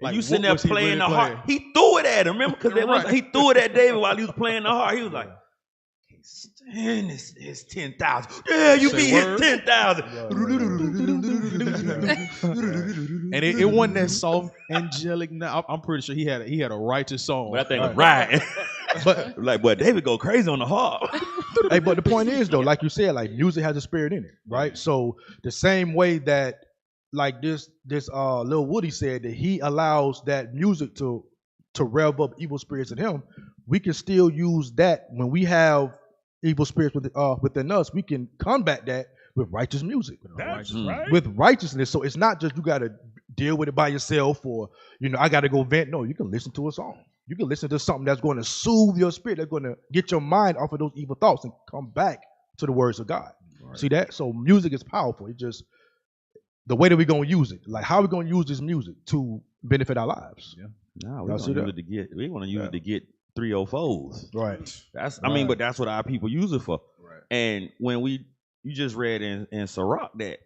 Like, you sitting what there was he playing really the harp. playing? He threw it at him. Remember? Because Right. he threw it at David while he was playing the harp. He was like, "Can't stand this 10,000. Yeah, you Say beat his word. 10,000." And it wasn't that soft, angelic. I'm pretty sure he had a righteous song. But that thing was right. But Like, boy, David go crazy on the harp. hey, but the point is though, like you said, like music has a spirit in it, right? So the same way that like this Lil Woody said that he allows that music to rev up evil spirits in him, we can still use that when we have evil spirits within us. We can combat that with righteous music. That's right. With righteousness. So it's not just you got to deal with it by yourself or, I got to go vent. No, you can listen to a song. You can listen to something that's going to soothe your spirit, that's going to get your mind off of those evil thoughts and come back to the words of God. Right. See that? So music is powerful. It's just the way that we're going to use it. Like, how are we going to use this music to benefit our lives? Yeah. No, we want to use it to get 304s. Right. But that's what our people use it for. Right. And when you just read in Sirach that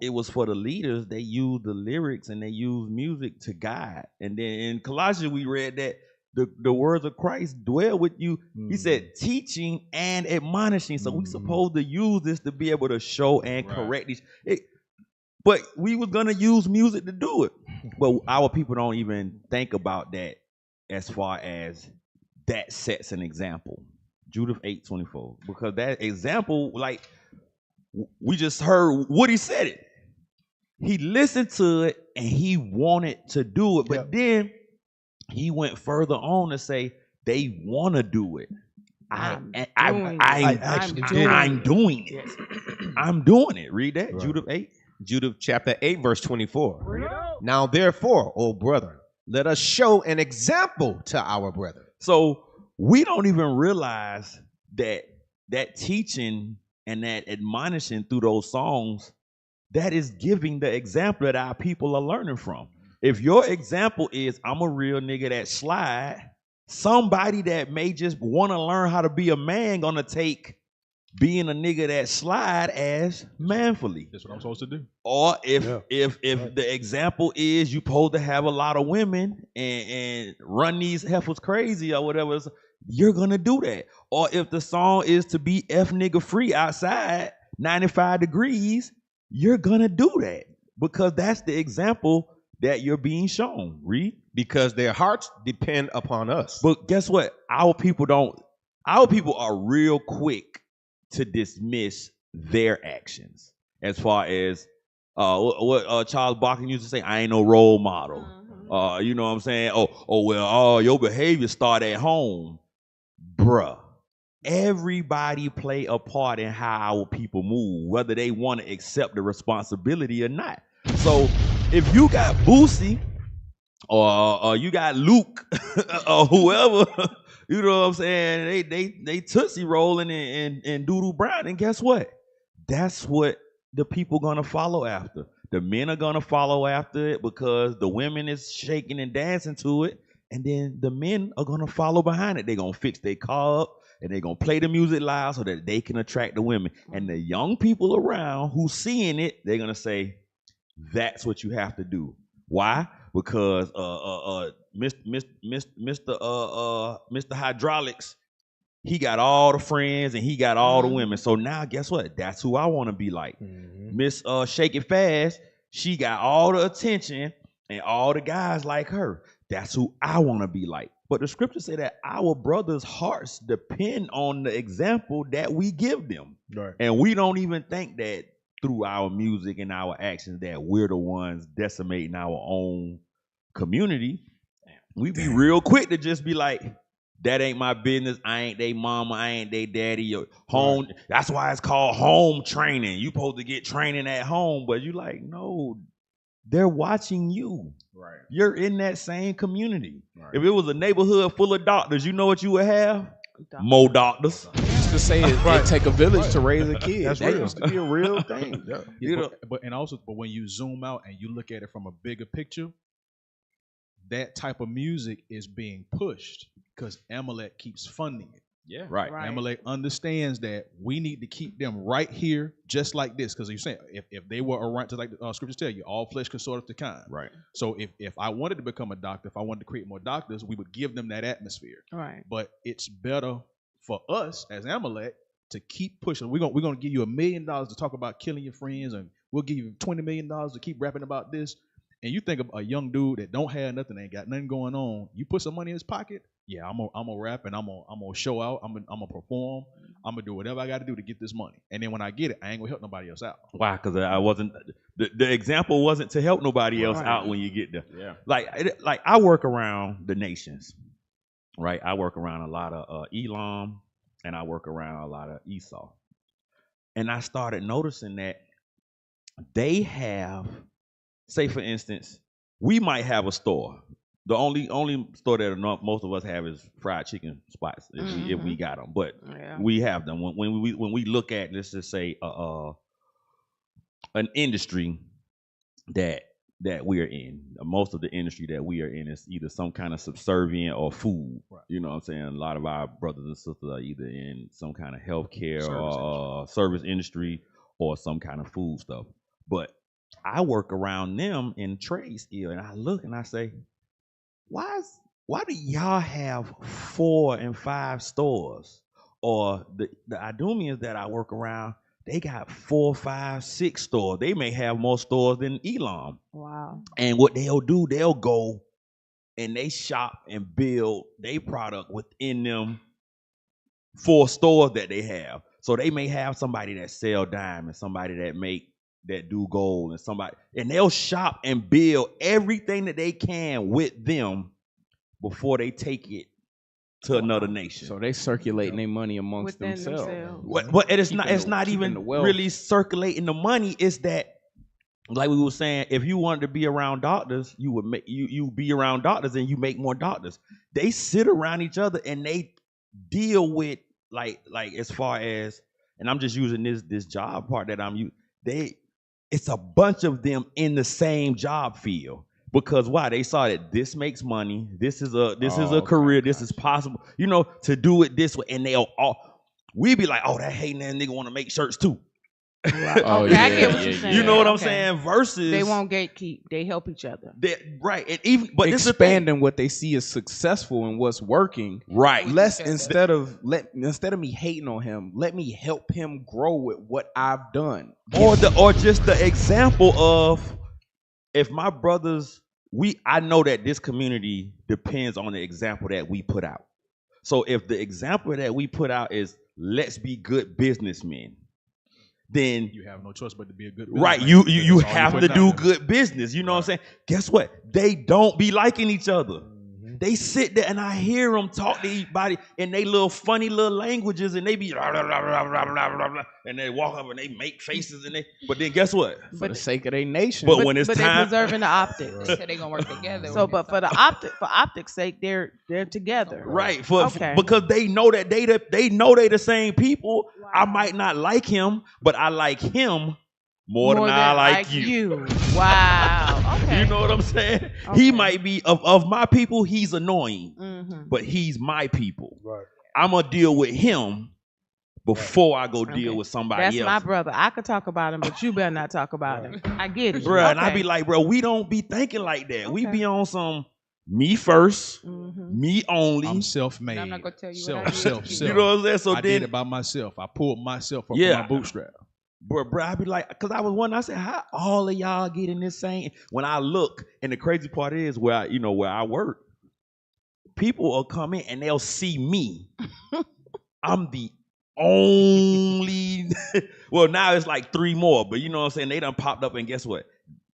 it was for the leaders, they used the lyrics and they used music to guide. And then in Colossians we read that the words of Christ dwell with you. He said teaching and admonishing. So we supposed to use this to be able to show and correct these. But we was gonna use music to do it. But our people don't even think about that as far as that sets an example. Judith 8:24. Because that example, like we just heard Woody said it. He listened to it and he wanted to do it. But then he went further on to say they want to do it. I'm doing it. I'm doing it. Read that. Right. Judith 8. Judith chapter 8, verse 24. Now therefore, O brethren, let us show an example to our brethren. So we don't even realize that teaching and that admonishing through those songs, that is giving the example that our people are learning from. If your example is, I'm a real nigga that slide, somebody that may just want to learn how to be a man gonna take being a nigga that slide as manfully. That's what I'm supposed to do. Or if the example is you supposed to have a lot of women and run these heifers crazy or whatever, you're gonna do that. Or if the song is to be F nigga free outside 95 degrees, you're gonna do that because that's the example that you're being shown. Read. Because their hearts depend upon us. But guess what? Our people are real quick to dismiss their actions. As far as what Charles Barkley used to say, I ain't no role model. You know what I'm saying? Your behavior start at home. Bruh. Everybody play a part in how our people move, whether they want to accept the responsibility or not. So if you got Boosie or you got Luke or whoever, you know what I'm saying, they Tootsie rolling and Doodoo Brown, and guess what? That's what the people gonna follow after. The men are gonna follow after it because the women is shaking and dancing to it, and then the men are gonna follow behind it. They're gonna fix their car up and they're gonna play the music loud so that they can attract the women. And the young people around who seeing it, they're gonna say, that's what you have to do. Why? Because Mr. Hydraulics, he got all the friends and he got all the women. So now guess what? That's who I want to be like. Miss Shake It Fast, she got all the attention and all the guys like her. That's who I want to be like. But the scriptures say that our brothers' hearts depend on the example that we give them. Right. And we don't even think that through our music and our actions that we're the ones decimating our own community. We be real quick to just be like, that ain't my business. I ain't they mama. I ain't they daddy. Your home. Right. That's why it's called home training. You supposed to get training at home, but you like, no, they're watching you. Right. You're in that same community. Right. If it was a neighborhood full of doctors, you know what you would have? More doctors. to say it take a village to raise a kid. That's that real. used to be a real thing. But when you zoom out and you look at it from a bigger picture, that type of music is being pushed because Amalek keeps funding it. Yeah, right. Amalek understands that we need to keep them right here, just like this. Because you're saying if they were around, just like the scriptures tell you, all flesh consorteth to kind. Right. So if I wanted to become a doctor, if I wanted to create more doctors, we would give them that atmosphere. Right. But it's better for us as Amalek to keep pushing. We're gonna give you $1 million to talk about killing your friends, and we'll give you $20 million to keep rapping about this. And you think of a young dude that don't have nothing, ain't got nothing going on. You put some money in his pocket. Yeah, I'm gonna rap and I'm gonna show out. I'm gonna perform. I'm gonna do whatever I got to do to get this money. And then when I get it, I ain't gonna help nobody else out. Why? Because I wasn't. The example wasn't to help nobody else out when you get there. Yeah. Like I work around the nations, right? I work around a lot of Elam, and I work around a lot of Esau, and I started noticing that they have, say for instance, we might have a store. The only store that most of us have is fried chicken spots if we got them, but we have them. When we look at, let's just say an industry that we are in, most of the industry that we are in is either some kind of subservient or food. Right. You know what I'm saying? A lot of our brothers and sisters are either in some kind of healthcare or service industry or some kind of food stuff. But I work around them in trade skill, and I look and I say, why do y'all have 4 and 5 stores? Or the Idumeans that I work around, they got 4, 5, 6 stores. They may have more stores than Elam. Wow. And what they'll do, they'll go and they shop and build their product within them 4 stores that they have. So they may have somebody that sell diamonds, somebody that do gold, and somebody, and they'll shop and build everything that they can with them before they take it to another nation. So they circulating their money amongst themselves. But it's not even really circulating the money. It's that, like we were saying, if you wanted to be around doctors, you would make you be around doctors and you make more doctors. They sit around each other and they deal with like as far as, and I'm just using this job part that I'm using. It's a bunch of them in the same job field, because why? They saw that this makes money. This is a career. This is possible, to do it this way. And we be like, oh, that hating that nigga want to make shirts too. Right. I get what you're saying. You know what I'm saying? Versus they won't gatekeep. They help each other. Right. And even but expanding what they see as successful and what's working. Right. Instead of me hating on him, let me help him grow with what I've done. Or just the example of, if my brothers, I know that this community depends on the example that we put out. So if the example that we put out is let's be good businessmen, then you have no choice but to be a good businessman. Right. You have to do good business. You know what I'm saying? Guess what? They don't be liking each other. They sit there and I hear them talk to everybody in they little funny little languages, and they be blah, blah, blah, blah, blah, blah, blah, and they walk up and they make faces, and but then guess what? For the sake of their nation. But when it's time, they're preserving the optics. They said they gonna work together. So, but for optics' sake, they're together. Right. Because they know that they know they the same people. Wow. I might not like him, but I like him more than I like you. Wow. Okay. You know what I'm saying? Okay. He might be of my people, he's annoying, but he's my people. Right. I'm gonna deal with him before I go deal with somebody else. That's my brother. I could talk about him, but you better not talk about him. I get it, bro. Okay. And I be like, bro, we don't be thinking like that. Okay. We be on some me first, me only. I'm self-made. I'm not gonna tell you self. You know what I'm saying? So I did it by myself. I pulled myself up from my bootstrap. Bro, I be like, because I was wondering, I said, how all of y'all get in this same? When I look, and the crazy part is where I work, people will come in and they'll see me. I'm the only, well, now it's like 3 more, but you know what I'm saying? They done popped up, and guess what?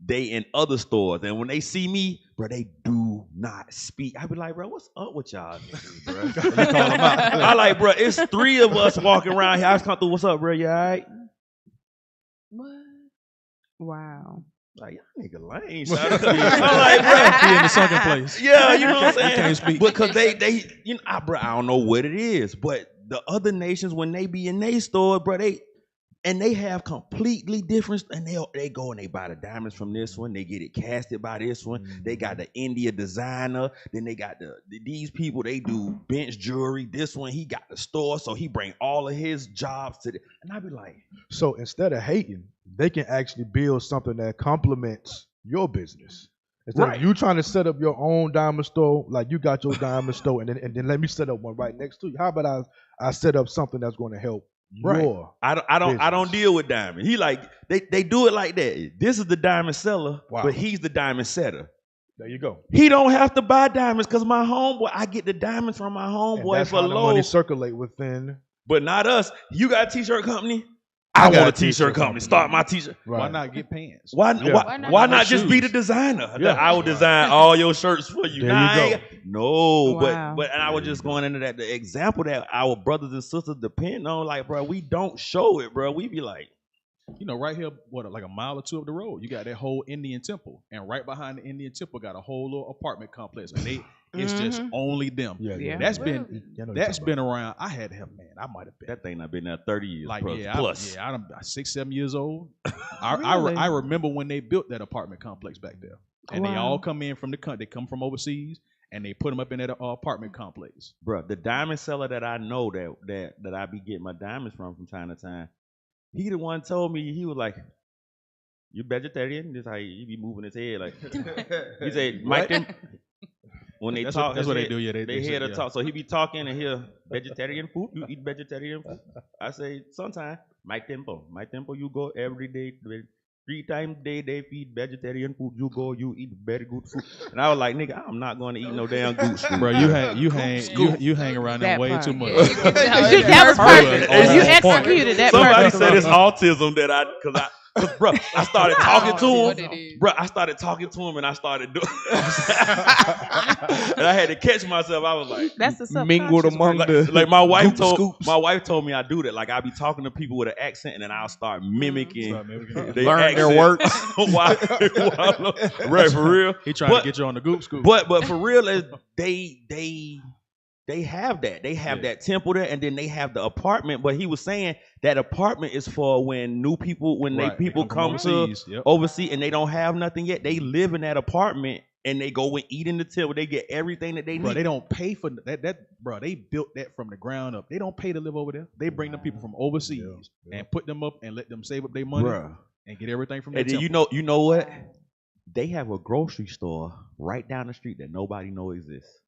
They in other stores, and when they see me, bro, they do not speak. I be like, bro, what's up with y'all niggas, bro? I like, bro, it's 3 of us walking around here. I just come through, what's up, bro? You all right? What? Wow. Like, y'all nigga lame. I'm like, bro, be in the sunken place. Yeah, you know what I'm saying? Can't speak. Because they, bro, I don't know what it is, but the other nations, when they be in their store, bro, they have completely different, and they go and they buy the diamonds from this one. They get it casted by this one. They got the India designer. Then they got these people. They do bench jewelry. This one, he got the store, so he bring all of his jobs to the. And I be like, so instead of hating, they can actually build something that complements your business. Instead of you trying to set up your own diamond store, like you got your diamond store, and then let me set up one right next to you. How about I set up something that's going to help. Your I don't deal with diamond. He like they do it like that. This is the diamond seller, but he's the diamond setter. There you go. He don't have to buy diamonds because my homeboy, I get the diamonds from my homeboy for low. Money circulate within. But not us. You got a t-shirt company? I want a t-shirt company. Start my t-shirt. Right. Why not get pants? Why not just be the designer? Yeah. I will design all your shirts for you. There you go. No, but and I was just going into that. The example that our brothers and sisters depend on, like, bro, we don't show it, bro. We be like, right here, like a mile or two up the road, you got that whole Indian temple, and right behind the Indian temple got a whole little apartment complex, and it's just only them. Yeah. That's been around. I had him, man. I might have been. That thing I've been there 30 years plus. I'm 6-7 years old. I remember when they built that apartment complex back there, and they all come in from the country. They come from overseas, and they put them up in that apartment complex. Bro, the diamond seller that I know that I be getting my diamonds from time to time, he the one told me, he was like, "You vegetarian?" This how he be moving his head like. He said, "Mike, them." When they talk, that's what they do. Yeah, they hear the talk. So he be talking and hear vegetarian food. You eat vegetarian food? I say sometimes. My temple, you go every day. 3 times a day they feed vegetarian food. You go, you eat very good food. And I was like, nigga, I'm not going to eat no damn goose. Bro, you hang around them way too much. That was perfect. You executed that. Somebody said it's autism that because bro, I started talking to him. Bro, I started talking to him and I started doing and I had to catch myself. I was like, that's the mingled among like my wife told me I do that. Like I be talking to people with an accent and then I'll start mimicking learn their words. Right, for real. He trying to get you on the goop scoop. But for real, they have that. They have that temple there, and then they have the apartment. But he was saying that apartment is for when people come overseas, to overseas and they don't have nothing yet. They live in that apartment and they go and eat in the temple. They get everything that they need. They don't pay for that. Bro, they built that from the ground up. They don't pay to live over there. They bring them people from overseas and put them up and let them save up their money and get everything from that temple. You know what? They have a grocery store right down the street that nobody knows exists.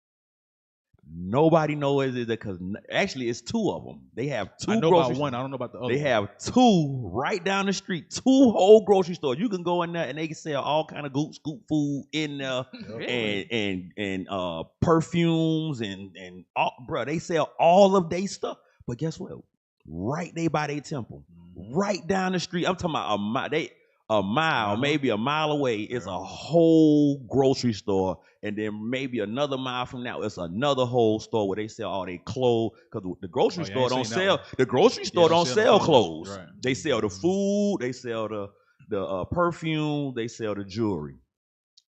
Nobody knows it because actually it's 2 of them. They have 2. I know about one. I don't know about the other. They have 2 right down the street. 2 whole grocery stores. You can go in there and they can sell all kind of scoop food in there, and perfumes and all, bro. They sell all of their stuff. But guess what? Right there by their temple, right down the street. I'm talking about a mile, maybe a mile away is a whole grocery store, and then maybe another mile from now it's another whole store where they sell all their clothes. Because the grocery store don't sell. The grocery store don't sell clothes. Right. They sell the food. They sell the perfume. They sell the jewelry.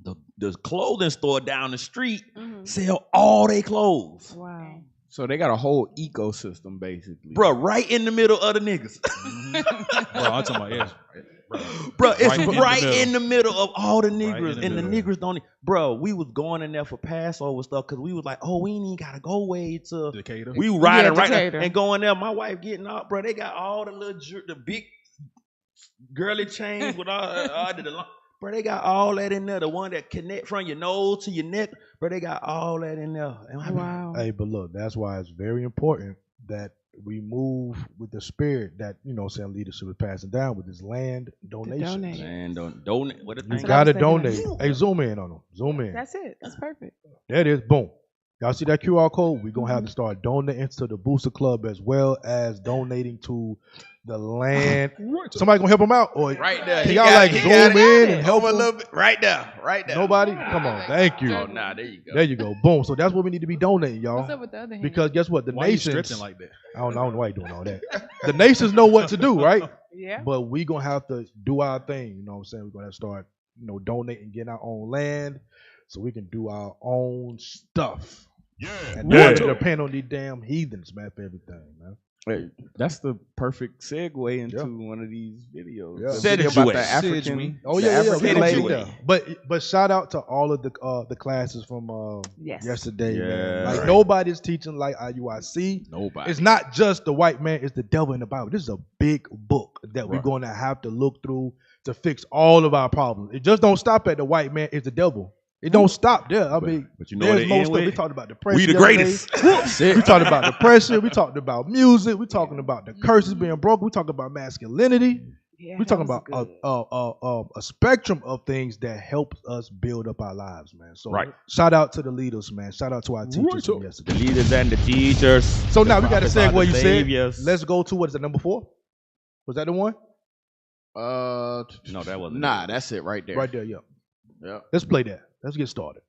The clothing store down the street sell all their clothes. Wow. So they got a whole ecosystem basically, bro. Right in the middle of the niggas. Bro, I'm talking about Bro, it's right in the middle of all the niggers, and the niggers don't. Bro, we was going in there for Passover stuff because we was like, oh, we ain't even gotta go way to Decatur. We riding right there and going there. My wife getting out, bro. They got all the big girly chains with all bro. They got all that in there. The one that connect from your nose to your neck, bro. They got all that in there. Wow. Hey, but look, that's why it's very important that we move with the spirit that, leadership is passing down with this land donation. Land donate. What you gotta donate. Hey, zoom in on them. Zoom in. That's it. That's perfect. There it is. Boom. Y'all see that QR code? We're gonna have to start donating to the Booster Club as well as donating to the land. Somebody gonna help them out? Or right there. Can y'all zoom in and help a little bit? Right there. Nobody? Come on. Thank you. Oh, nah, there you go. There you go. Boom. So that's what we need to be donating, y'all. What's up with the other hand? Because guess what? The why nations. You stretching like that? I don't know why you doing all that. The nations know what to do, right? Yeah. But we gonna have to do our thing. You know what I'm saying? We're gonna have to start, donating, getting our own land, so we can do our own stuff. And they're depend on these damn heathens, man, for everything, man. Hey, that's the perfect segue into one of these videos. Yeah. Video about the African. Oh yeah. But shout out to all of the classes from yesterday. Man. Like nobody's teaching like IUIC. Nobody. It's not just the white man. It's the devil in the Bible. This is a big book that we're going to have to look through to fix all of our problems. It just don't stop at the white man is the devil. It don't stop there. I mean, but you know there's most stuff. We talked about depression. We the greatest. We talked about depression. We talked about music. We talking about the curses being broken. We talking about masculinity. We talking about a spectrum of things that help us build up our lives, man. So shout out to the leaders, man. Shout out to our teachers from yesterday. The leaders and the teachers. So now we got to say what you said. Let's go to what is it, number 4? Was that the one? No, that wasn't. Nah, that's it right there. Right there, yeah. Let's play that. Let's get started.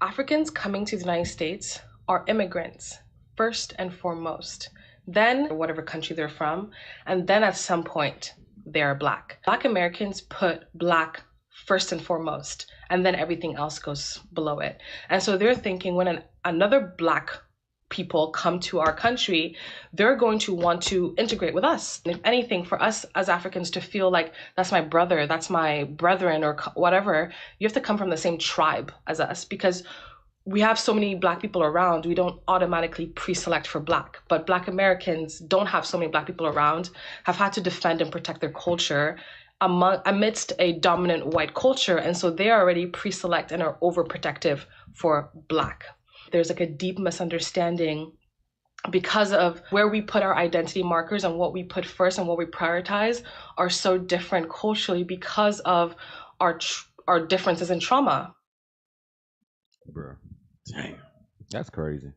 Africans coming to the United States are immigrants, first and foremost. Then, whatever country they're from, and then at some point, they are Black. Black Americans put Black first and foremost, and then everything else goes below it. And so they're thinking when another Black people come to our country, they're going to want to integrate with us. If anything, for us as Africans to feel like that's my brother, that's my brethren, or whatever, you have to come from the same tribe as us, because we have so many Black people around, we don't automatically pre-select for Black. But Black Americans don't have so many Black people around, have had to defend and protect their culture amidst a dominant white culture. And so they are already pre-select and are overprotective for Black. There's like a deep misunderstanding because of where we put our identity markers and what we put first and what we prioritize are so different culturally because of our differences in trauma. Bro, damn, that's crazy.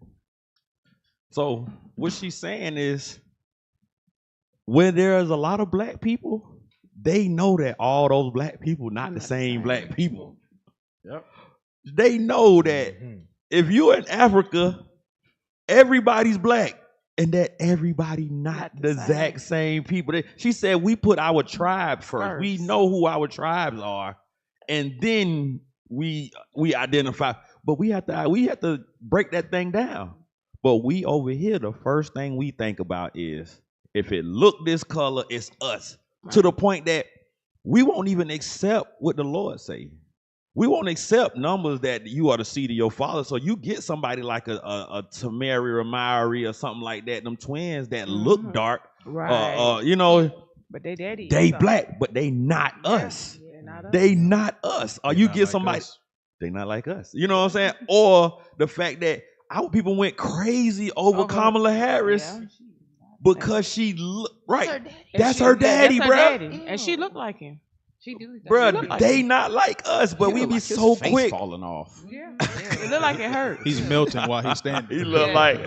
So what she's saying is, when there's a lot of Black people, they know that all those Black people not the same Black people. Yep. They know that. If you're in Africa, everybody's Black, and that everybody not the exact same people. She said we put our tribe first. We know who our tribes are, and then we identify. But we have to break that thing down. But we over here, the first thing we think about is if it look this color, it's us. Right. To the point that we won't even accept what the Lord say. We won't accept numbers that you are the seed of your father. So you get somebody like a Tamari or Mari or something like that, them twins that look dark, right? But they daddy. They Black, but they not us. Yeah, not us. They not us. Or you get somebody, they not like us. You know what I'm saying? Or the fact that our people went crazy over Kamala Harris because she that's her daddy, bro. And she looked like him. Bro, they not like us, but we be so quick falling off. Yeah, it look like it hurt. He's melting while he's standing. He look like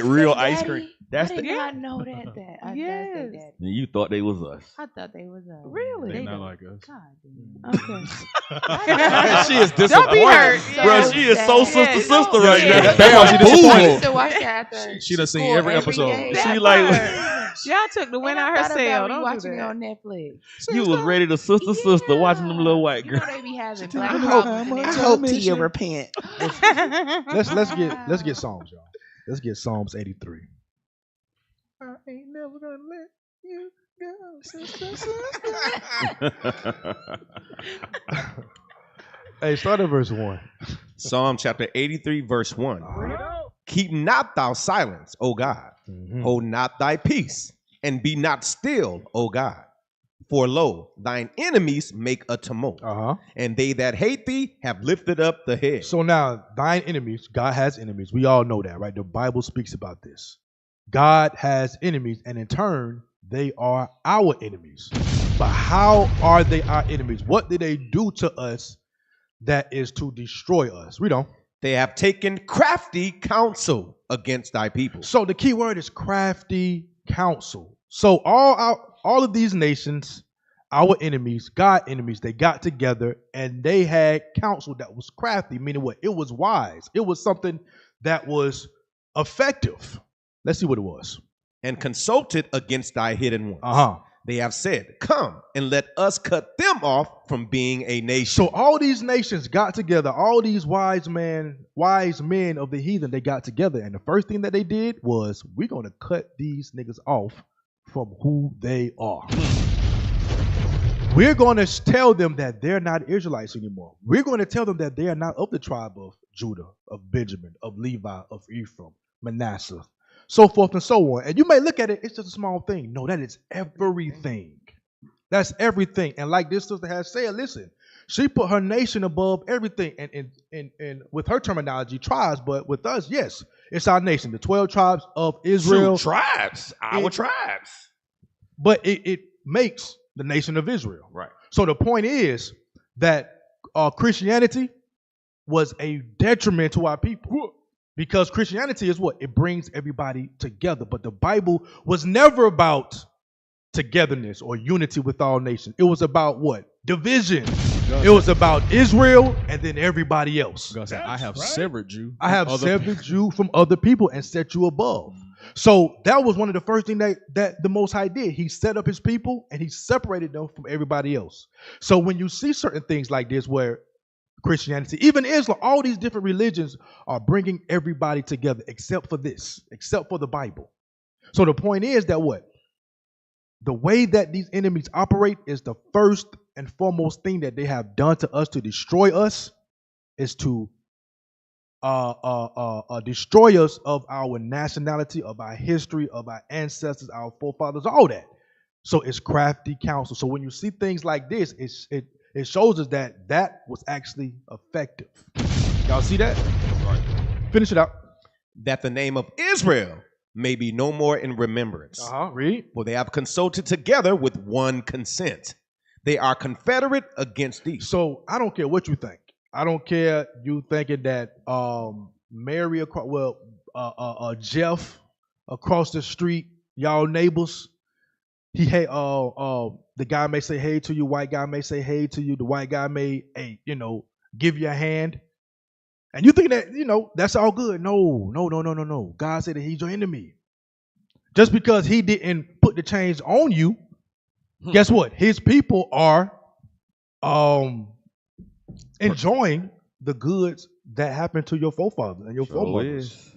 real ice cream. That's I did not know that. Yes. You thought they was us. I thought they was us. Really? They not like us. God damn. Okay. She is disappointed. Don't be hurt. Bro, she is so sister right now. That's why she disappointed. To watch that after She done seen every episode. She like y'all took the win out her cell. Don't watching do it that. on Netflix. you was ready to sister watching them little white girls. You know they be having Black I hope Tia repent. Let's get Psalms, y'all. Let's get Psalms 83. I ain't never gonna let you go, sister. Hey, start at verse 1. Psalm chapter 83, verse 1. Keep not thou silence, O God. Hold not thy peace, and be not still, O God. For lo, thine enemies make a tumult, and they that hate thee have lifted up the head. So now, thine enemies, God has enemies. We all know that, right? The Bible speaks about this. God has enemies, and in turn, they are our enemies. But how are they our enemies? What did they do to us that is to destroy us? We don't. They have taken crafty counsel against thy people. So the key word is crafty counsel. So all of these nations, our enemies, God enemies, they got together and they had counsel that was crafty, meaning what? It was wise. It was something that was effective. Let's see what it was. And consulted against thy hidden ones. They have said, come and let us cut them off from being a nation. So all these nations got together, all these wise men of the heathen, they got together. And the first thing that they did was, we're going to cut these niggas off from who they are. We're going to tell them that they're not Israelites anymore. We're going to tell them that they are not of the tribe of Judah, of Benjamin, of Levi, of Ephraim, Manasseh, so forth and so on. And you may look at it, it's just a small thing. No, that is everything. That's everything. And like this sister has said, listen, she put her nation above everything. And with her terminology, tribes, but with us, yes, it's our nation, the 12 tribes of Israel. Tribes, our tribes. But it makes the nation of Israel. Right. So the point is that Christianity was a detriment to our people. Because Christianity is what? It brings everybody together. But the Bible was never about togetherness or unity with all nations. It was about what? Division. It was about Israel and then everybody else. I have severed you. I have severed you from other people and set you above. So that was one of the first things that the Most High did. He set up his people and he separated them from everybody else. So when you see certain things like this where Christianity, even Islam, all these different religions are bringing everybody together except for this, except for the Bible. So the point is that what? The way that these enemies operate is the first and foremost thing that they have done to us to destroy us is to destroy us of our nationality, of our history, of our ancestors, our forefathers, all that. So it's crafty counsel. So when you see things like this, it shows us that that was actually effective. Y'all see that? Right. Finish it out. That the name of Israel may be no more in remembrance. Read. For they have consulted together with one consent. They are confederate against thee. So I don't care what you think. I don't care you thinking that Mary, Jeff across the street, y'all neighbors, the guy may say hey to you, white guy may say hey to you, the white guy may, give you a hand. And you think that, that's all good. No. God said that he's your enemy. Just because he didn't put the chains on you, guess what? His people are enjoying the goods that happened to your forefathers and your foremothers.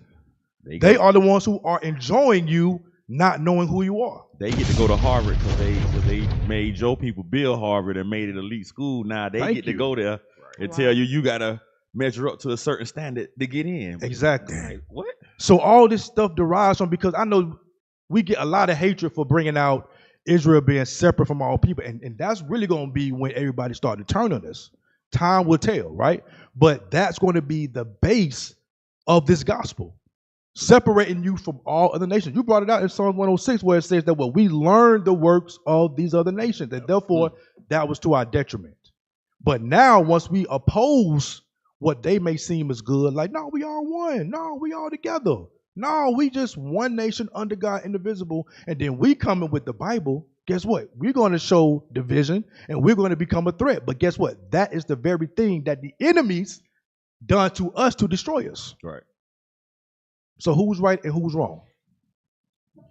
They are the ones who are enjoying you not knowing who you are. They get to go to Harvard because they made your people build Harvard and made it elite school. Now they get to go there and tell you got to measure up to a certain standard to get in. Exactly. Like, what? So all this stuff derives from, because I know we get a lot of hatred for bringing out Israel being separate from all people. And that's really going to be when everybody start to turn on us. Time will tell, right? But that's going to be the base of this gospel. Separating you from all other nations. You brought it out in Psalms 106 where it says that we learned the works of these other nations, and therefore that was to our detriment. But now once we oppose what they may seem as good, like, no, we all one. No, we all together. No, we just one nation under God, indivisible. And then we come in with the Bible. Guess what? We're going to show division and we're going to become a threat. But guess what? That is the very thing that the enemies done to us to destroy us. Right. So who's right and who's wrong?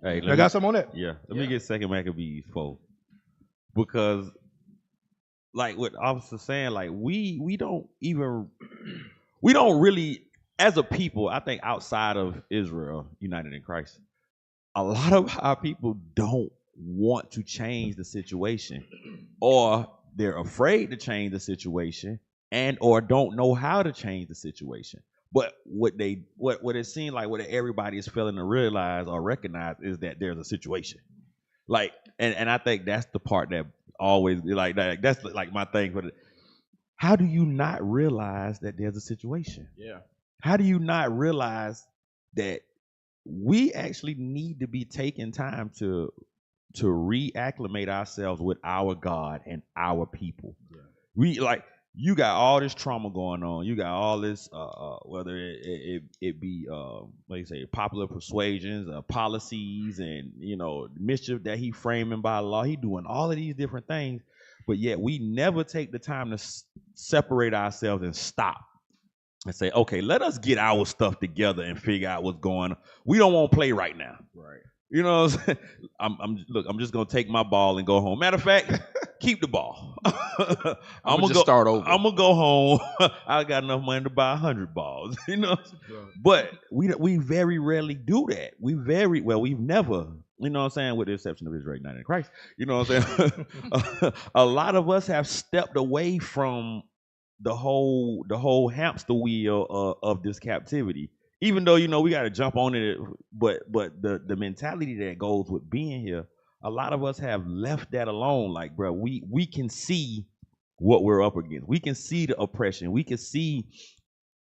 Hey, I got something on that. Yeah. Let me get Second Maccabees 4. Because like what Officer's saying, like we don't really, as a people, I think outside of Israel, united in Christ, a lot of our people don't want to change the situation, or they're afraid to change the situation, and or don't know how to change the situation. But what it seems like what everybody is failing to realize or recognize is that there's a situation. Like, and I think that's the part that always like that. That's like my thing. But how do you not realize that there's a situation? Yeah. How do you not realize that we actually need to be taking time to re-acclimate ourselves with our God and our people? Yeah. We like. You got all this trauma going on. You got all this, whether it be, like you say, popular persuasions, policies, and mischief that he framing by law. He doing all of these different things, but yet we never take the time to separate ourselves and stop and say, okay, let us get our stuff together and figure out what's going on. We don't want to play right now. Right. You know what I'm saying? I'm just gonna take my ball and go home. Matter of fact, keep the ball. I'm gonna start over. I'm gonna go home. I got enough money to buy 100 balls. You know, but we very rarely do that. We've never. You know what I'm saying? With the exception of Israel United in Christ. You know what I'm saying? A lot of us have stepped away from the whole hamster wheel of this captivity. Even though, you know, we got to jump on it, but the mentality that goes with being here, a lot of us have left that alone. Like, bro, we can see what we're up against. We can see the oppression. We can see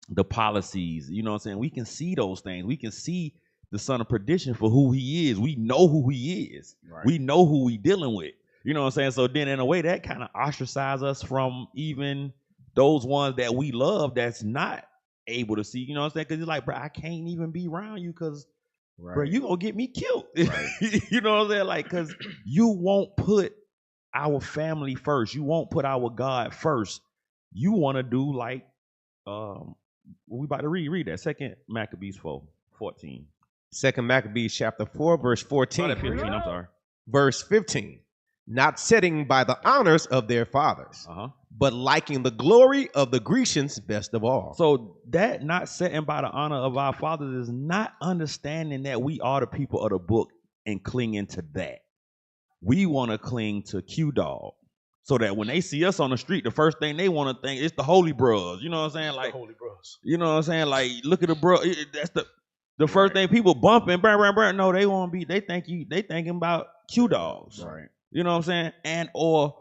the policies. You know what I'm saying? We can see those things. We can see the son of perdition for who he is. We know who he is. Right. We know who we dealing with. You know what I'm saying? So then in a way that kind of ostracizes us from even those ones that we love that's not able to see, you know what I'm saying? Because you're like, bro, I can't even be around you because, bro, you gonna get me killed. Right. You know what I'm saying? Like, because you won't put our family first. You won't put our God first. You want to do like, we about to read that. 2 Maccabees 4:14. 2 Maccabees chapter 4, verse 14. 15, I'm sorry. Verse 15. Not setting by the honors of their fathers, but liking the glory of the Grecians best of all. So that not setting by the honor of our fathers is not understanding that we are the people of the book and clinging to that. We want to cling to Q-Dog so that when they see us on the street, the first thing they want to think is the Holy Bros. You know what I'm saying? Like, Holy Bros. You know what I'm saying? Like, look at the bro. That's the first thing people bumping. No, they won't be. They thinking about Q-Dogs. Right. You know what I'm saying? And or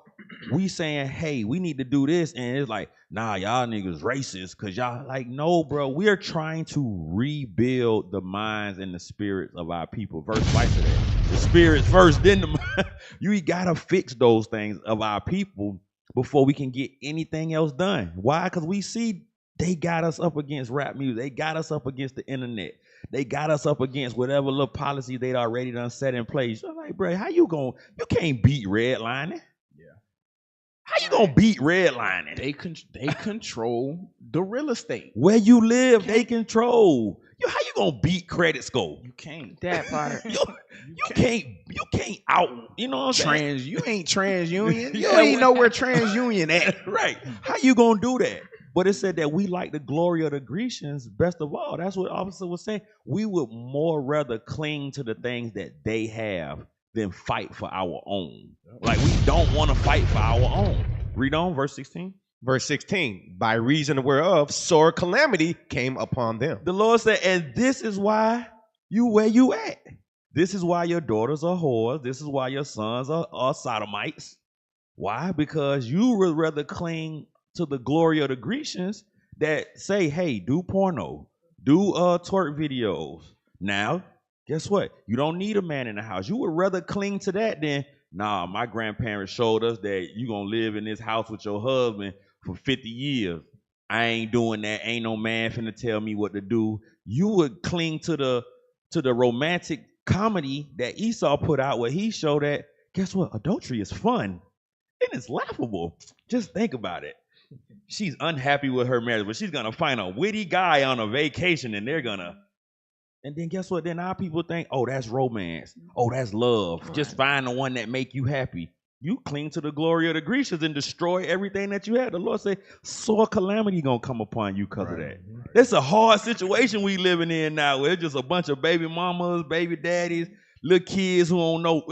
we saying, hey, we need to do this, and it's like, nah, y'all niggas racist, cause y'all like, no, bro, we are trying to rebuild the minds and the spirits of our people. Verse vice of that. The spirits first, then the mind. You gotta fix those things of our people before we can get anything else done. Why? Because we see they got us up against rap music, they got us up against the internet. They got us up against whatever little policy they'd already done set in place. I'm like, bro, how you can't beat redlining. Yeah. How you gonna beat redlining? They control the real estate. Where you live, they control. How you gonna beat credit score? You can't. That part. You can't out, you know what I'm saying? You ain't TransUnion. You ain't know where TransUnion at. Right. How you gonna do that? But it said that we like the glory of the Grecians best of all. That's what officer was saying. We would more rather cling to the things that they have than fight for our own. Like, we don't want to fight for our own. Read on, verse 16. Verse 16, by reason whereof sore calamity came upon them. The Lord said, and this is why you where you at. This is why your daughters are whores. This is why your sons are sodomites. Why? Because you would rather cling to the glory of the Grecians that say, hey, do porno, do twerk videos. Now, guess what? You don't need a man in the house. You would rather cling to that than, nah, my grandparents showed us that you gonna live in this house with your husband for 50 years. I ain't doing that. Ain't no man finna tell me what to do. You would cling to the romantic comedy that Esau put out where he showed that, guess what? Adultery is fun and it's laughable. Just think about it. She's unhappy with her marriage, but she's gonna find a witty guy on a vacation, and and then guess what? Then our people think, oh, that's romance. Oh, that's love. Right. Just find the one that make you happy. You cling to the glory of the Grecians and destroy everything that you had. The Lord say, sore calamity gonna come upon you because of that. Right. It's a hard situation we living in now, where it's just a bunch of baby mamas, baby daddies, little kids who don't know,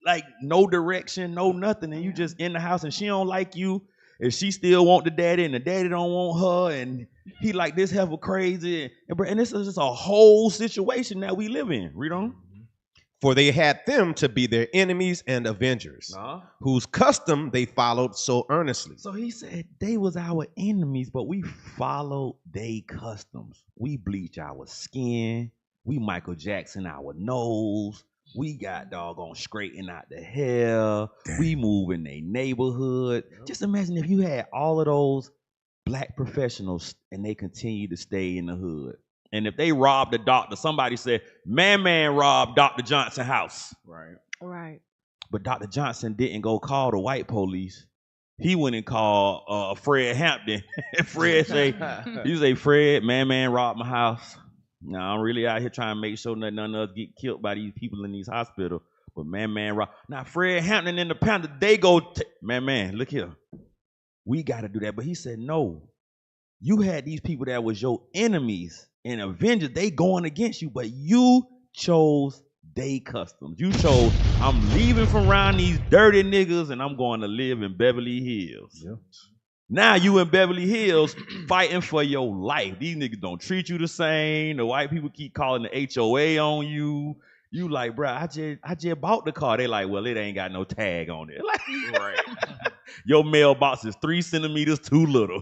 like, no direction, no nothing, and you just in the house, and she don't like you. If she still want the daddy and the daddy don't want her, and he like this heifer crazy, and this is just a whole situation that we live in. Read on. For they had them to be their enemies and avengers, whose custom they followed so earnestly. So he said they was our enemies, but we followed their customs. We bleach our skin. We Michael Jackson our nose. We got doggone straighten out the hair. Damn. We move in their neighborhood. Yep. Just imagine if you had all of those black professionals and they continue to stay in the hood. And if they robbed the doctor, somebody said, man robbed Dr. Johnson's house. Right. But Dr. Johnson didn't go call the white police. He went and called Fred Hampton. Fred say, you say, Fred, man robbed my house. Now I'm really out here trying to make sure that none of us get killed by these people in these hospitals. But man, now Fred Hampton and the Panther, they go, man, look here. We got to do that. But he said, no. You had these people that was your enemies and Avengers. They going against you, but you chose they customs. You chose, I'm leaving from around these dirty niggas and I'm going to live in Beverly Hills. Yeah. Now you in Beverly Hills fighting for your life. These niggas don't treat you the same. The white people keep calling the HOA on you. You like, bro, I just bought the car. They like, well, it ain't got no tag on it. Like, right. Your mailbox is 3 centimeters too little.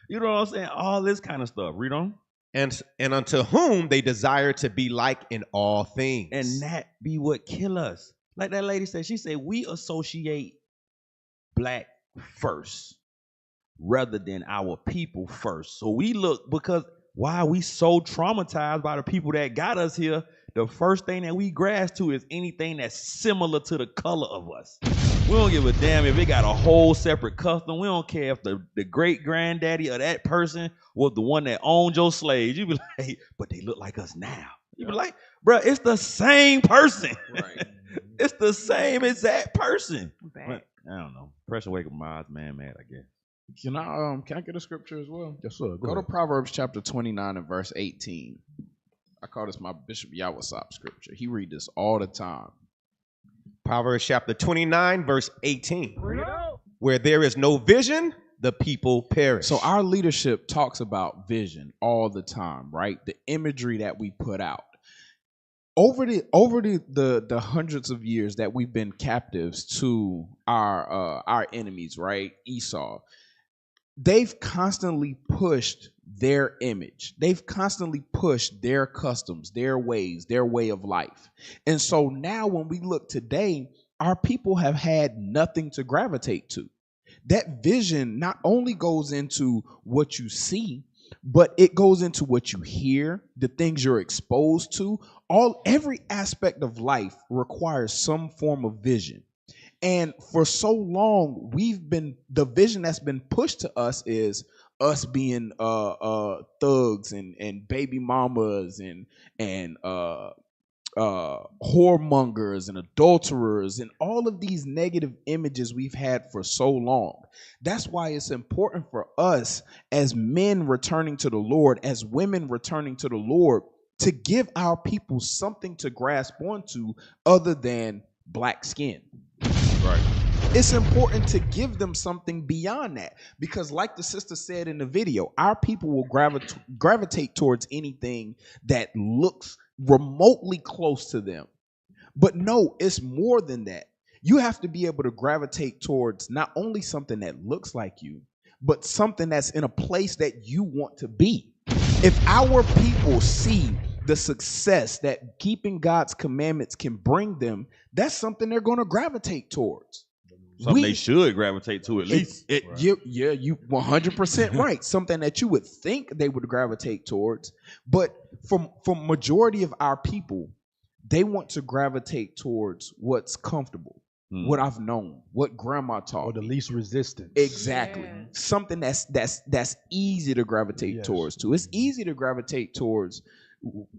You know what I'm saying? All this kind of stuff. Read on. And unto whom they desire to be like in all things. And that be what kill us. Like that lady said, she said, we associate black first rather than our people first. So we look, because why are we so traumatized by the people that got us here? The first thing that we grasp to is anything that's similar to the color of us. We don't give a damn if it got a whole separate custom. We don't care if the great-granddaddy of that person was the one that owned your slaves. You be like, but they look like us now. You be like, bro, it's the same person. Right. It's the same exact person. But, I don't know. Pressure wake up my eyes, man, I guess. Can I get a scripture as well? Yes, sir. Go to Proverbs chapter 29 and verse 18. I call this my Bishop Yawasop scripture. He read this all the time. Proverbs chapter 29, verse 18. Where there is no vision, the people perish. So our leadership talks about vision all the time, right? The imagery that we put out. Over the hundreds of years that we've been captives to our enemies, right? Esau. They've constantly pushed their image. They've constantly pushed their customs, their ways, their way of life. And so now when we look today, our people have had nothing to gravitate to. That vision not only goes into what you see, but it goes into what you hear, the things you're exposed to. Every aspect of life requires some form of vision. And for so long, the vision that's been pushed to us is us being thugs and baby mamas and whoremongers and adulterers and all of these negative images we've had for so long. That's why it's important for us as men returning to the Lord, as women returning to the Lord, to give our people something to grasp onto other than black skin. Right. It's important to give them something beyond that, because like the sister said in the video, our people will gravitate towards anything that looks remotely close to them. But no, it's more than that. You have to be able to gravitate towards not only something that looks like you, but something that's in a place that you want to be. If our people see the success that keeping God's commandments can bring them, that's something they're going to gravitate towards. Something they should gravitate to at least. Right. You 100% right. Something that you would think they would gravitate towards. But for majority of our people, they want to gravitate towards what's comfortable, what I've known, what grandma taught, or the least resistance. Exactly. Yeah. Something that's easy to gravitate towards. It's easy to gravitate towards.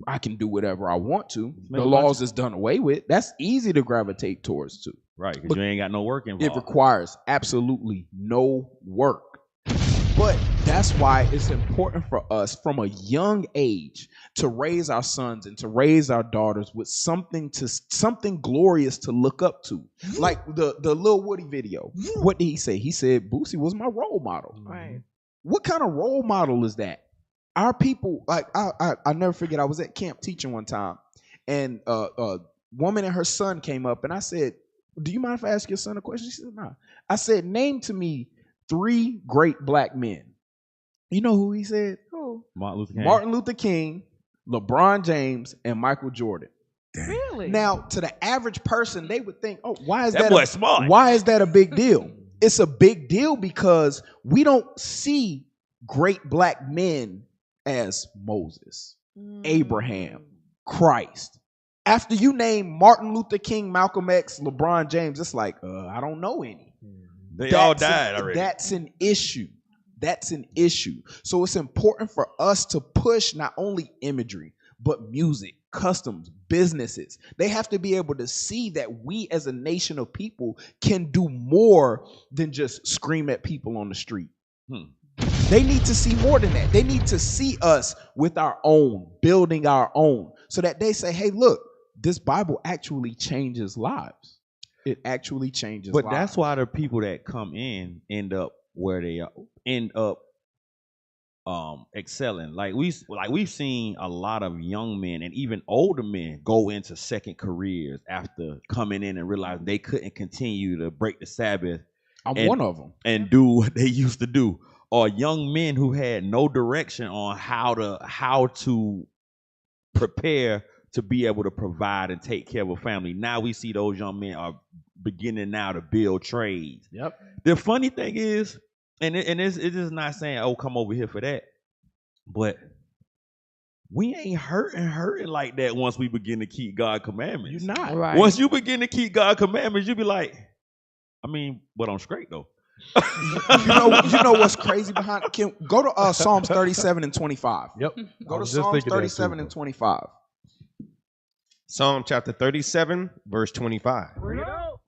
I can do whatever I want to. The laws is done away with. That's easy to gravitate towards too. Right, because you ain't got no work involved. It requires absolutely no work. But that's why it's important for us from a young age to raise our sons and to raise our daughters with something glorious to look up to. Like the Lil Woody video. What did he say? He said Boosie was my role model. Right. What kind of role model is that? Our people, like I never forget, I was at camp teaching one time, and a woman and her son came up, and I said, do you mind if I ask your son a question? She said, nah. I said, name to me 3 great black men. You know who he said? Who? Martin Luther King, LeBron James, and Michael Jordan. Really? Now, to the average person, they would think, oh, why is that smart? Why is that a big deal? It's a big deal because we don't see great black men as Moses, Abraham, Christ. After you name Martin Luther King, Malcolm X, LeBron James, it's like, I don't know any. They all died already. That's an issue. That's an issue. So it's important for us to push not only imagery, but music, customs, businesses. They have to be able to see that we as a nation of people can do more than just scream at people on the street. They need to see more than that. They need to see us with our own, building our own, so that they say, hey, look, this Bible actually changes lives. It actually changes lives. But that's why the people that come in end up where they are, end up excelling. Like we've seen a lot of young men and even older men go into second careers after coming in and realizing they couldn't continue to break the Sabbath. I'm one of them. And do what they used to do. Or young men who had no direction on how to prepare to be able to provide and take care of a family. Now we see those young men are beginning now to build trades. Yep. The funny thing is, it's just not saying, oh, come over here for that. But we ain't hurting like that once we begin to keep God's commandments. You're not. Right. Once you begin to keep God's commandments, you be like, I mean, but I'm straight though. you know what's crazy behind it? Go to Psalms 37 and 25. Yep. Go to Psalms 37 and 25. Psalm chapter 37, verse 25.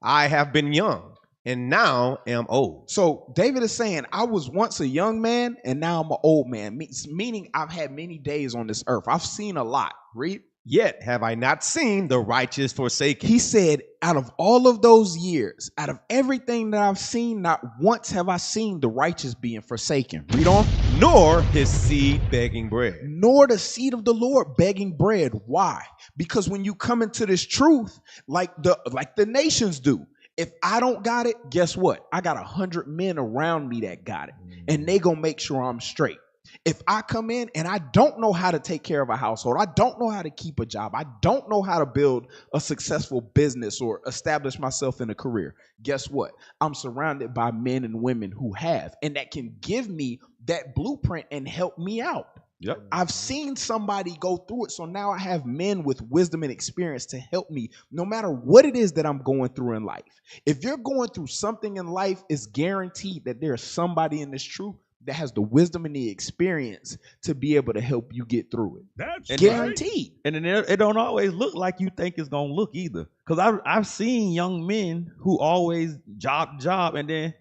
I have been young and now am old. So David is saying, I was once a young man and now I'm an old man. Meaning I've had many days on this earth. I've seen a lot. Read. Yet have I not seen the righteous forsaken. He said, out of all of those years, out of everything that I've seen, not once have I seen the righteous being forsaken. Read on. Nor his seed begging bread. Nor the seed of the Lord begging bread. Why? Because when you come into this truth, like the nations do, if I don't got it, guess what? I got 100 men around me that got it. And they gonna make sure I'm straight. If I come in and I don't know how to take care of a household, I don't know how to keep a job, I don't know how to build a successful business or establish myself in a career, guess what? I'm surrounded by men and women who have, and that can give me that blueprint and help me out. Yep. I've seen somebody go through it, so now I have men with wisdom and experience to help me no matter what it is that I'm going through in life. If you're going through something in life, it's guaranteed that there's somebody in this truth that has the wisdom and the experience to be able to help you get through it. That's guaranteed. And then it don't always look like you think it's gonna look either. Because I've seen young men who always job, and then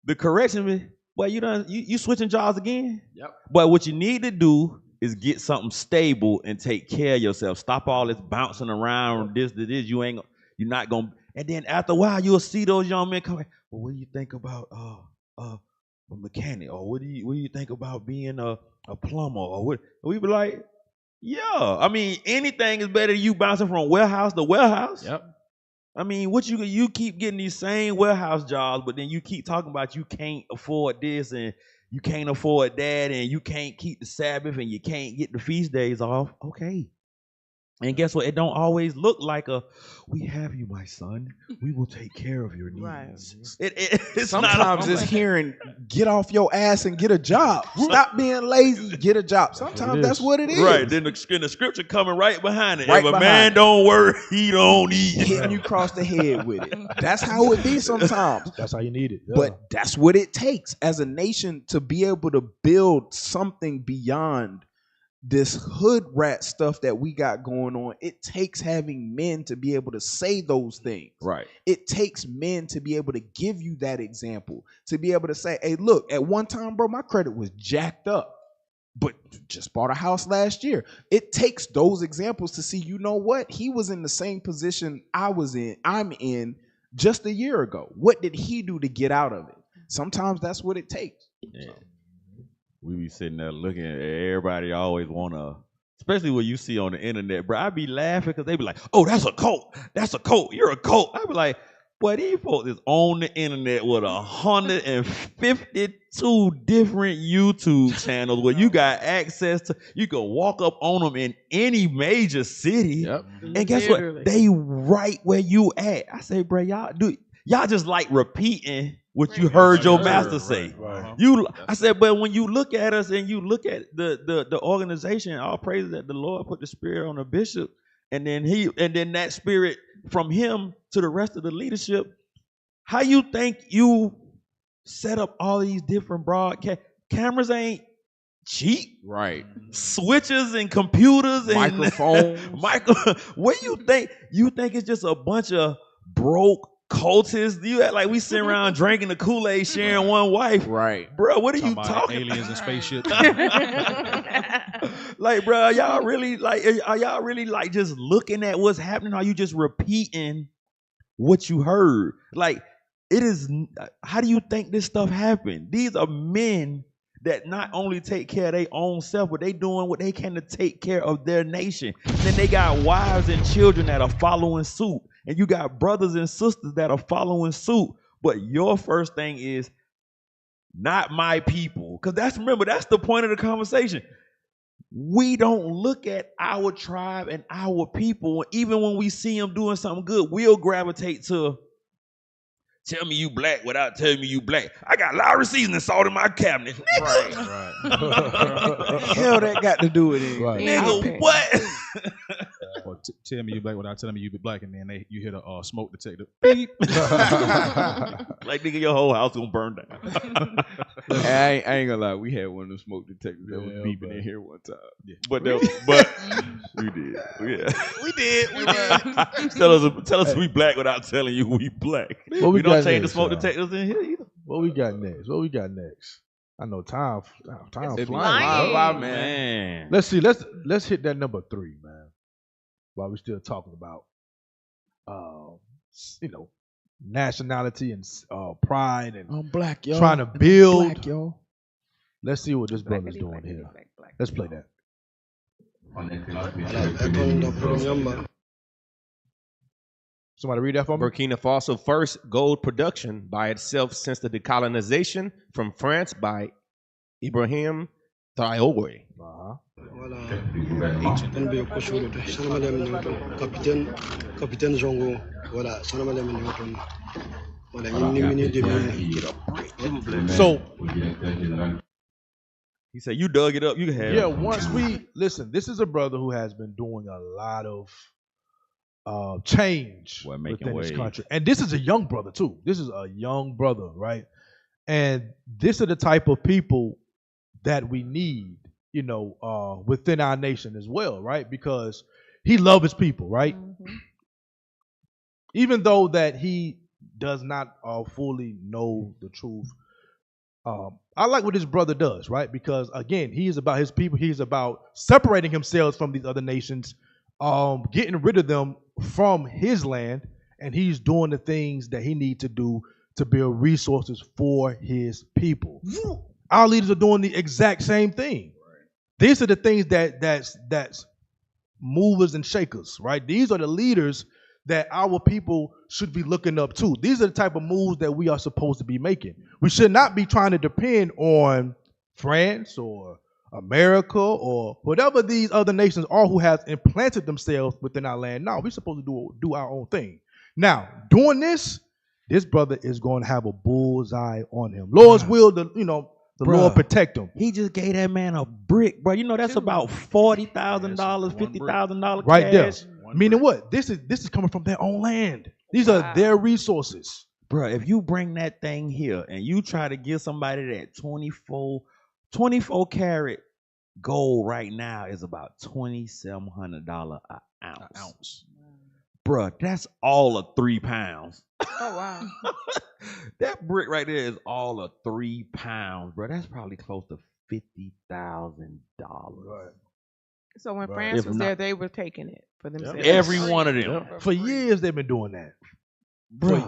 the correction is, well, you switching jobs again. Yep. But what you need to do is get something stable and take care of yourself. Stop all this bouncing around, this to this. You're not gonna. And then after a while, you'll see those young men coming. Well, what do you think about a mechanic, or what do you think about being a plumber, or what? We be like, yeah. I mean, anything is better than you bouncing from warehouse to warehouse. Yep. I mean, what you keep getting these same warehouse jobs, but then you keep talking about you can't afford this and you can't afford that, and you can't keep the Sabbath and you can't get the feast days off. Okay. And guess what? It don't always look like we have you, my son. We will take care of your needs. Right. It's sometimes not it's hearing, get off your ass and get a job. Stop being lazy, get a job. Sometimes that's what it is. Right. Then the scripture coming right behind it. Right if a man don't work, he don't eat. Hitting you across the head with it. That's how it be sometimes. That's how you need it. Yeah. But that's what it takes as a nation to be able to build something beyond this hood rat stuff that we got going on. It takes having men to be able to say those things. Right. It takes men to be able to give you that example, to be able to say, hey, look, at one time, bro, my credit was jacked up, but just bought a house last year. It takes those examples to see, you know what? He was in the same position I'm in just a year ago. What did he do to get out of it? Sometimes that's what it takes. Yeah. We be sitting there looking at everybody always want to, especially what you see on the internet, bro. I be laughing because they be like, oh, that's a cult. That's a cult. You're a cult. I be like, boy, these folks is on the internet with 152 different YouTube channels where you got access to, you can walk up on them in any major city. Yep. And guess what? They right where you at. I say, bro, y'all just like repeating what you heard your master say. Right. I said, but when you look at us and you look at the organization, all praise that the Lord put the spirit on the bishop, and then that spirit from him to the rest of the leadership. How you think you set up all these different broadcast cameras? Ain't cheap. Right. Switches and computers and microphones. What do you think? You think it's just a bunch of broke cultists? You act like we sit around drinking the Kool-Aid, sharing one wife. Right. Bro, what are you about talking aliens and spaceships? Like, bro, are y'all really like just looking at what's happening? Or are you just repeating what you heard? Like, it is. How do you think this stuff happened? These are men that not only take care of their own self, but they doing what they can to take care of their nation. And then they got wives and children that are following suit. And you got brothers and sisters that are following suit. But your first thing is not my people. Because that's the point of the conversation. We don't look at our tribe and our people. Even when we see them doing something good, we'll gravitate to tell me you black without telling me you black. I got Lowry seasoning salt in my cabinet. Right. Hell, that got to do with it. Right. Nigga, what? Or tell me you black without telling me you be black, and then you hit a smoke detector. Beep. Like, nigga, your whole house gonna burn down. I ain't gonna lie, we had one of them smoke detectors that was beeping in here one time. Yeah. But we did. Yeah. We did. Tell us we black without telling you we black. We don't change the smoke detectors in here either. What we got next? I know time flying. Fly, man. Let's see. Let's hit that number 3, man. While we're still talking about, nationality and pride and I'm black, yo. Trying to build. Black, yo. Let's see what this brother's doing here. Let's play that. Somebody read that for me. Burkina Faso first gold production by itself since the decolonization from France by Ibrahim Traoré. So he said, "You dug it up. You can have." Yeah. Once we listen, this is a brother who has been doing a lot of change within this country, and this is a young brother too. This is a young brother, right? And this are the type of people that we need, within our nation as well, right? Because he loves his people, right? Mm-hmm. Even though that he does not fully know the truth. I like what his brother does, right? Because again, he is about his people. He's about separating himself from these other nations, getting rid of them from his land, and he's doing the things that he needs to do to build resources for his people. Our leaders are doing the exact same thing. Right. These are the things that's movers and shakers, right? These are the leaders that our people should be looking up to. These are the type of moves that we are supposed to be making. We should not be trying to depend on France or America or whatever these other nations are who have implanted themselves within our land. No, we're supposed to do our own thing. Now, doing this brother is going to have a bullseye on him. Lord's will, the Lord protect him. He just gave that man a brick, bro. That's about $40,000, $50,000 right cash. There. Meaning what? This is coming from their own land. These are their resources. Bro, if you bring that thing here and you try to give somebody that 24 karat gold right now is about $2,700 an ounce. Bruh, that's all of 3 pounds. Oh, wow. That brick right there is all of 3 pounds, bro. That's probably close to $50,000. Right. So when France was there, they were taking it for themselves. Every one of them. For years, they've been doing that.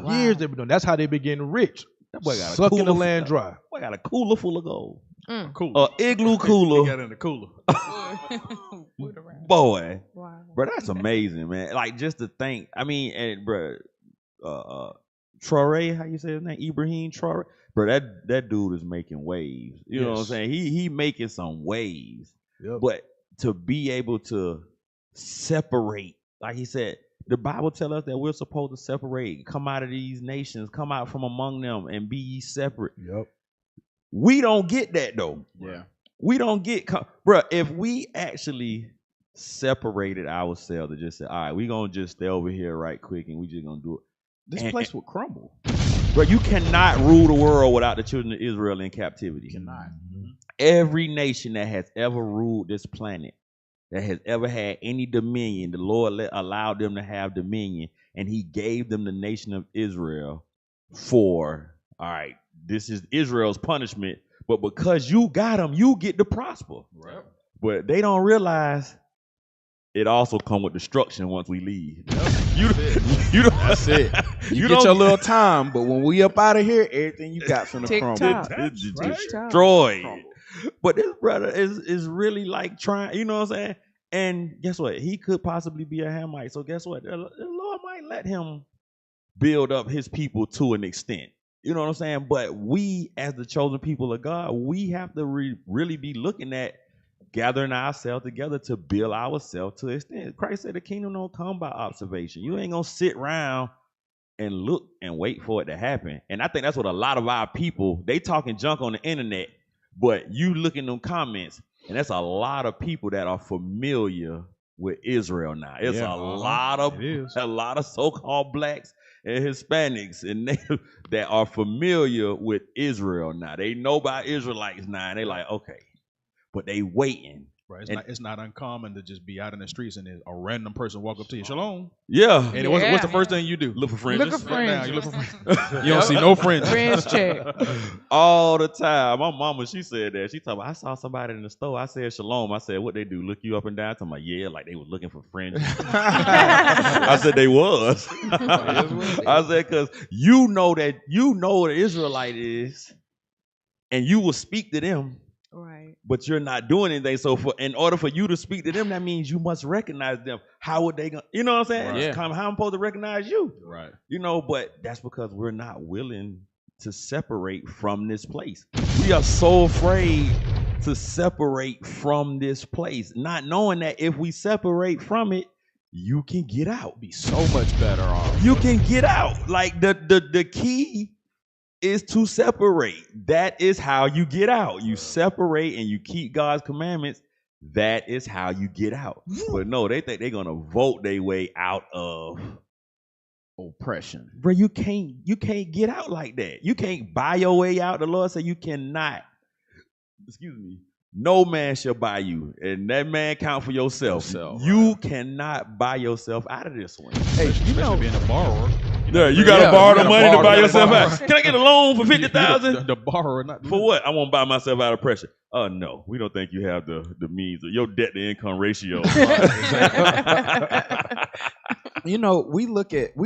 Years, they've been doing. That's how they've been getting rich. That boy got sucking the land dry. Boy got a cooler full of gold. Cooler. Igloo cooler. He got in the cooler. Boy. Wow. Bro, that's amazing, man. Like, just to think. I mean, and bro, Traoré, how you say his name? Ibrahim Traoré. Bro, that dude is making waves. You know what I'm saying? He making some waves. Yep. But to be able to separate, like he said, the Bible tells us that we're supposed to separate, come out of these nations, come out from among them, and be ye separate. Yep. We don't get that though. Yeah. We don't get, bro. If we actually separated ourselves and just said, all right, we're gonna just stay over here right quick, and we just gonna do it. This place will crumble. Bro, you cannot rule the world without the children of Israel in captivity. You cannot. every nation that has ever ruled this planet, that has ever had any dominion, the Lord allowed them to have dominion, and he gave them the nation of Israel for, all right, this is Israel's punishment, but because you got them, you get to prosper. Right. But they don't realize it also come with destruction once we leave. That's it. You get your little time, but when we up out of here, everything you got finna crumble. Destroyed. But this brother is really like trying, you know what I'm saying? And guess what? He could possibly be a Hamite. So guess what? The Lord might let him build up his people to an extent. You know what I'm saying? But we, as the chosen people of God, we have to really be looking at gathering ourselves together to build ourselves to an extent. Christ said the kingdom don't come by observation. You ain't gonna sit around and look and wait for it to happen. And I think that's what a lot of our people, they talking junk on the internet, but you look in them comments, and that's a lot of people that are familiar with Israel now. It's a lot of so-called blacks and Hispanics and that are familiar with Israel now. They know about Israelites now, and they like, okay, but they waiting. Right. It's not uncommon to just be out in the streets and a random person walk up to you, shalom. Yeah. And what's the first thing you do? Look for friends. Look for friends. You look for friends. You don't see no friends. Friends check. All the time. My mama, she said that. She told me, I saw somebody in the store. I said, shalom. I said, what they do? Look you up and down? I'm like, yeah, like they was looking for friends. I said, they was. I said, because you know what an Israelite is, and you will speak to them. Right. But you're not doing anything. So in order for you to speak to them, that means you must recognize them. How would they go? You know what I'm saying? Right. Yeah. How I'm supposed to recognize you? Right. You know, but that's because we're not willing to separate from this place. We are so afraid to separate from this place, not knowing that if we separate from it, you can get out. Be so much better off. You can get out. Like the key is to separate. That is how you get out. You separate and you keep God's commandments. That is how you get out. But no, they think they're gonna vote their way out of oppression. Bro, you can't get out like that. You can't buy your way out. The Lord said you cannot. Excuse me. No man shall buy you, and that man count for yourself. You cannot buy yourself out of this one. Hey, you know, being a borrower. Yeah, you gotta borrow the money to buy yourself out. Can I get a loan for $50,000? The borrower, not for what? I won't buy myself out of pressure. Oh no, we don't think you have the means. Your debt to income ratio. You know, we look at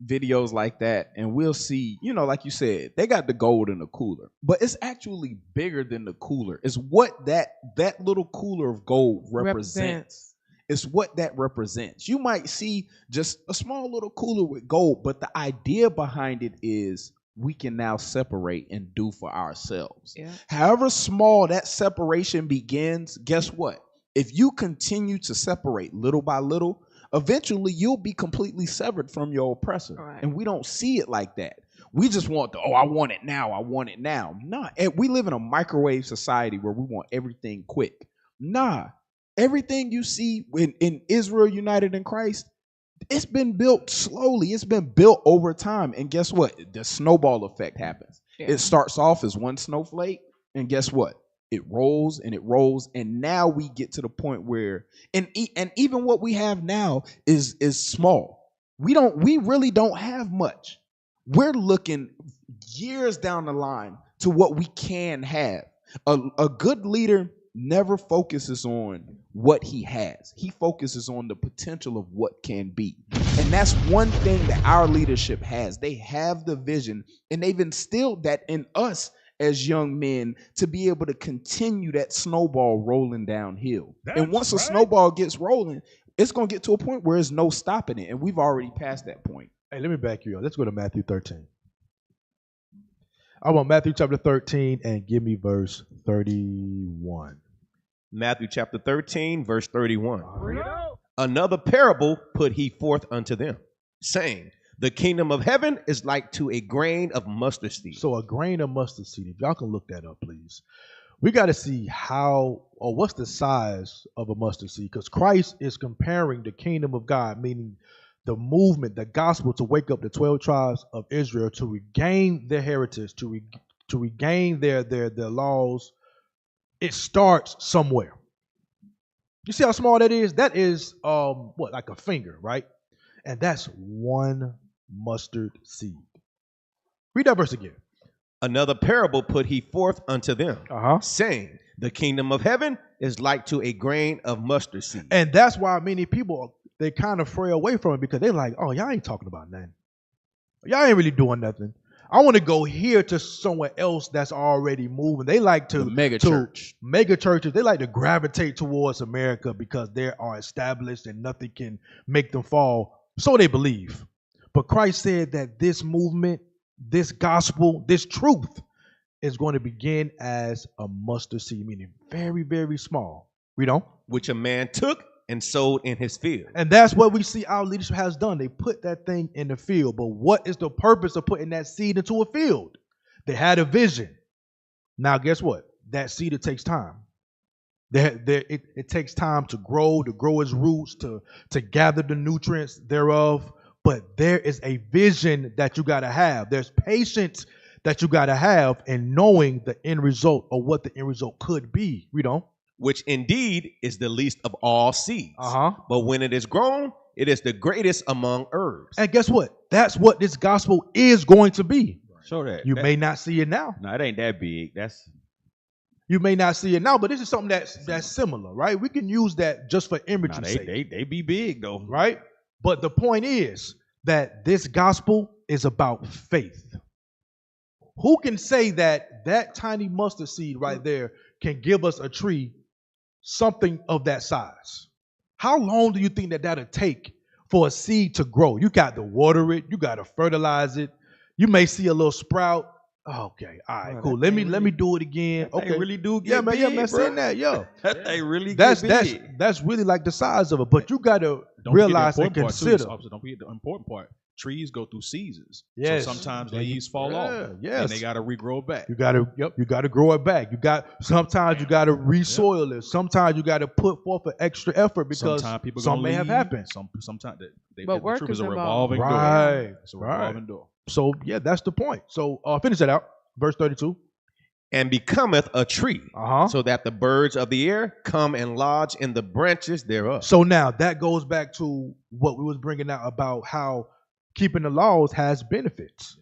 videos like that, and we'll see, you know, like you said, they got the gold in the cooler, but it's actually bigger than the cooler. It's what that little cooler of gold represents. It's what that represents. You might see just a small little cooler with gold, but the idea behind it is we can now separate and do for ourselves. Yeah. However small that separation begins, guess what? If you continue to separate little by little, eventually you'll be completely severed from your oppressor. Right. And we don't see it like that. We just want I want it now. I want it now. Nah, we live in a microwave society where we want everything quick. Nah, everything you see in Israel United in Christ, it's been built slowly. It's been built over time. And guess what? The snowball effect happens. Yeah. It starts off as one snowflake, and guess what? It rolls and it rolls, and now we get to the point where, and even what we have now is small. We really don't have much. We're looking years down the line to what we can have. A good leader never focuses on what he has. He focuses on the potential of what can be. And that's one thing that our leadership has. They have the vision, and they've instilled that in us as young men to be able to continue that snowball rolling downhill. And once a snowball gets rolling, it's going to get to a point where there's no stopping it. And we've already passed that point. Hey, let me back you up. Let's go to Matthew 13. I want Matthew chapter 13 and give me verse 31. Matthew chapter 13, verse 31. Another parable put he forth unto them, saying, the kingdom of heaven is like to a grain of mustard seed. So a grain of mustard seed, if y'all can look that up, please. We got to see what's the size of a mustard seed, because Christ is comparing the kingdom of God, meaning the movement, the gospel, to wake up the 12 tribes of Israel to regain their heritage, to regain their laws, it starts somewhere. You see how small that is? That is like a finger, right? And that's one mustard seed. Read that verse again. Another parable put he forth unto them, saying, the kingdom of heaven is like to a grain of mustard seed. And that's why many people, they kind of fray away from it because they're like, oh, y'all ain't talking about nothing. Y'all ain't really doing nothing. I want to go here to somewhere else that's already moving. They like to mega churches. They like to gravitate towards America because they are established and nothing can make them fall. So they believe. But Christ said that this movement, this gospel, this truth is going to begin as a mustard seed, meaning very, very small. Read on. Which a man took and sowed in his field. And that's what we see our leadership has done. They put that thing in the field. But what is the purpose of putting that seed into a field? They had a vision. Now, guess what? That seed, it takes time. It takes time to grow its roots, to gather the nutrients thereof. But there is a vision that you got to have. There's patience that you got to have in knowing the end result or what the end result could be. Read on. Which indeed is the least of all seeds. But when it is grown, it is the greatest among herbs. And guess what? That's what this gospel is going to be. Show that. You may not see it now. No, it ain't that big. You may not see it now, but this is something that's similar, right? We can use that just for imagery's sake. They be big though. Right? But the point is that this gospel is about faith. Who can say that tiny mustard seed right there can give us a tree something of that size? How long do you think that'll take for a seed to grow? You got to water it. You got to fertilize it. You may see a little sprout. Okay, all right, cool. Let me do it again. Okay, they really do get big, man, saying that, yo. That they really get big. That's really like the size of it. But you got to realize and consider. Don't forget the important part. Trees go through seasons. Yes. So sometimes leaves fall off. Yes. And they got to regrow back. You got to grow it back. Sometimes you got to re-soil it. Sometimes you got to put forth an extra effort because some may have happened. Sometimes but work truth is a involved. revolving door. It's a revolving door. So yeah, that's the point. So finish that out. Verse 32. And becometh a tree, so that the birds of the air come and lodge in the branches thereof. So now that goes back to what we was bringing out about how keeping the laws has benefits.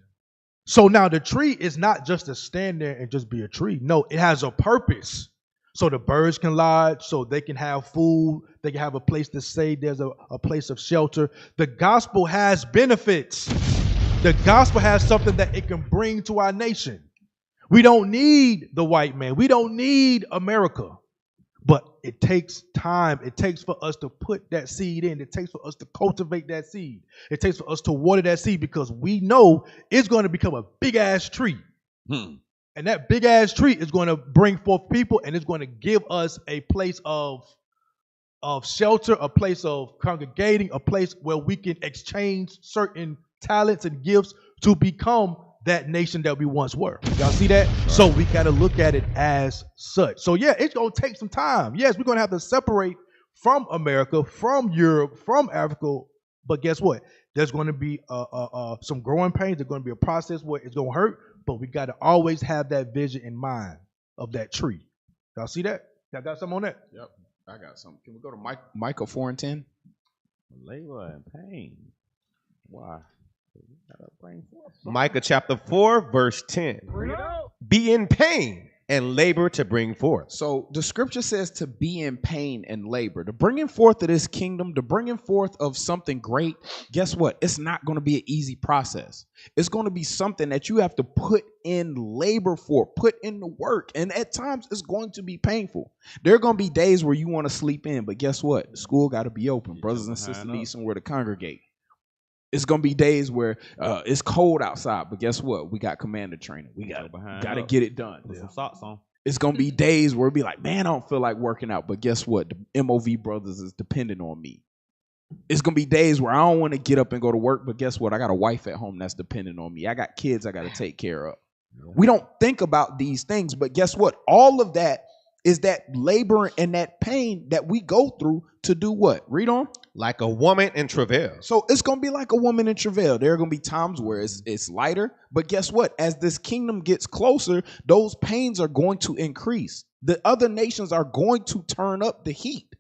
So now the tree is not just to stand there and just be a tree. No, it has a purpose. So the birds can lodge, so they can have food, they can have a place to stay, there's a place of shelter. The gospel has benefits. The gospel has something that it can bring to our nation. We don't need the white man. We don't need America. But it takes time. It takes for us to put that seed in. It takes for us to cultivate that seed. It takes for us to water that seed because we know it's going to become a big-ass tree. And that big-ass tree is going to bring forth people, and it's going to give us a place of shelter, a place of congregating, a place where we can exchange certain talents and gifts to become that nation that we once were. Y'all see that? Right. So we got to look at it as such. So yeah, it's going to take some time. Yes, we're going to have to separate from America, from Europe, from Africa. But guess what? There's going to be some growing pains. There's going to be a process where it's going to hurt. But we got to always have that vision in mind of that tree. Y'all see that? Y'all got something on that? Yep, I got something. Can we go to Micah 4:10? Labor and pain. Why? Micah chapter 4, verse 10. Be in pain and labor to bring forth. So the scripture says to be in pain and labor. The bringing forth of this kingdom, the bringing forth of something great, guess what? It's not going to be an easy process. It's going to be something that you have to put in labor for, put in the work. And at times it's going to be painful. There are going to be days where you want to sleep in, but guess what? School got to be open. Brothers and sisters need somewhere to congregate. It's going to be days where it's cold outside, but guess what? We got commander training. We got to get it done. Put some socks on. It's going to be days where it'll be like, man, I don't feel like working out, but guess what? The MOV brothers is dependent on me. It's going to be days where I don't want to get up and go to work, but guess what? I got a wife at home that's dependent on me. I got kids I got to take care of. We don't think about these things, but guess what? All of that is that labor and that pain that we go through to do what? Read on. Like a woman in travail. So it's going to be like a woman in travail. There are going to be times where it's lighter. But guess what? As this kingdom gets closer, those pains are going to increase. The other nations are going to turn up the heat.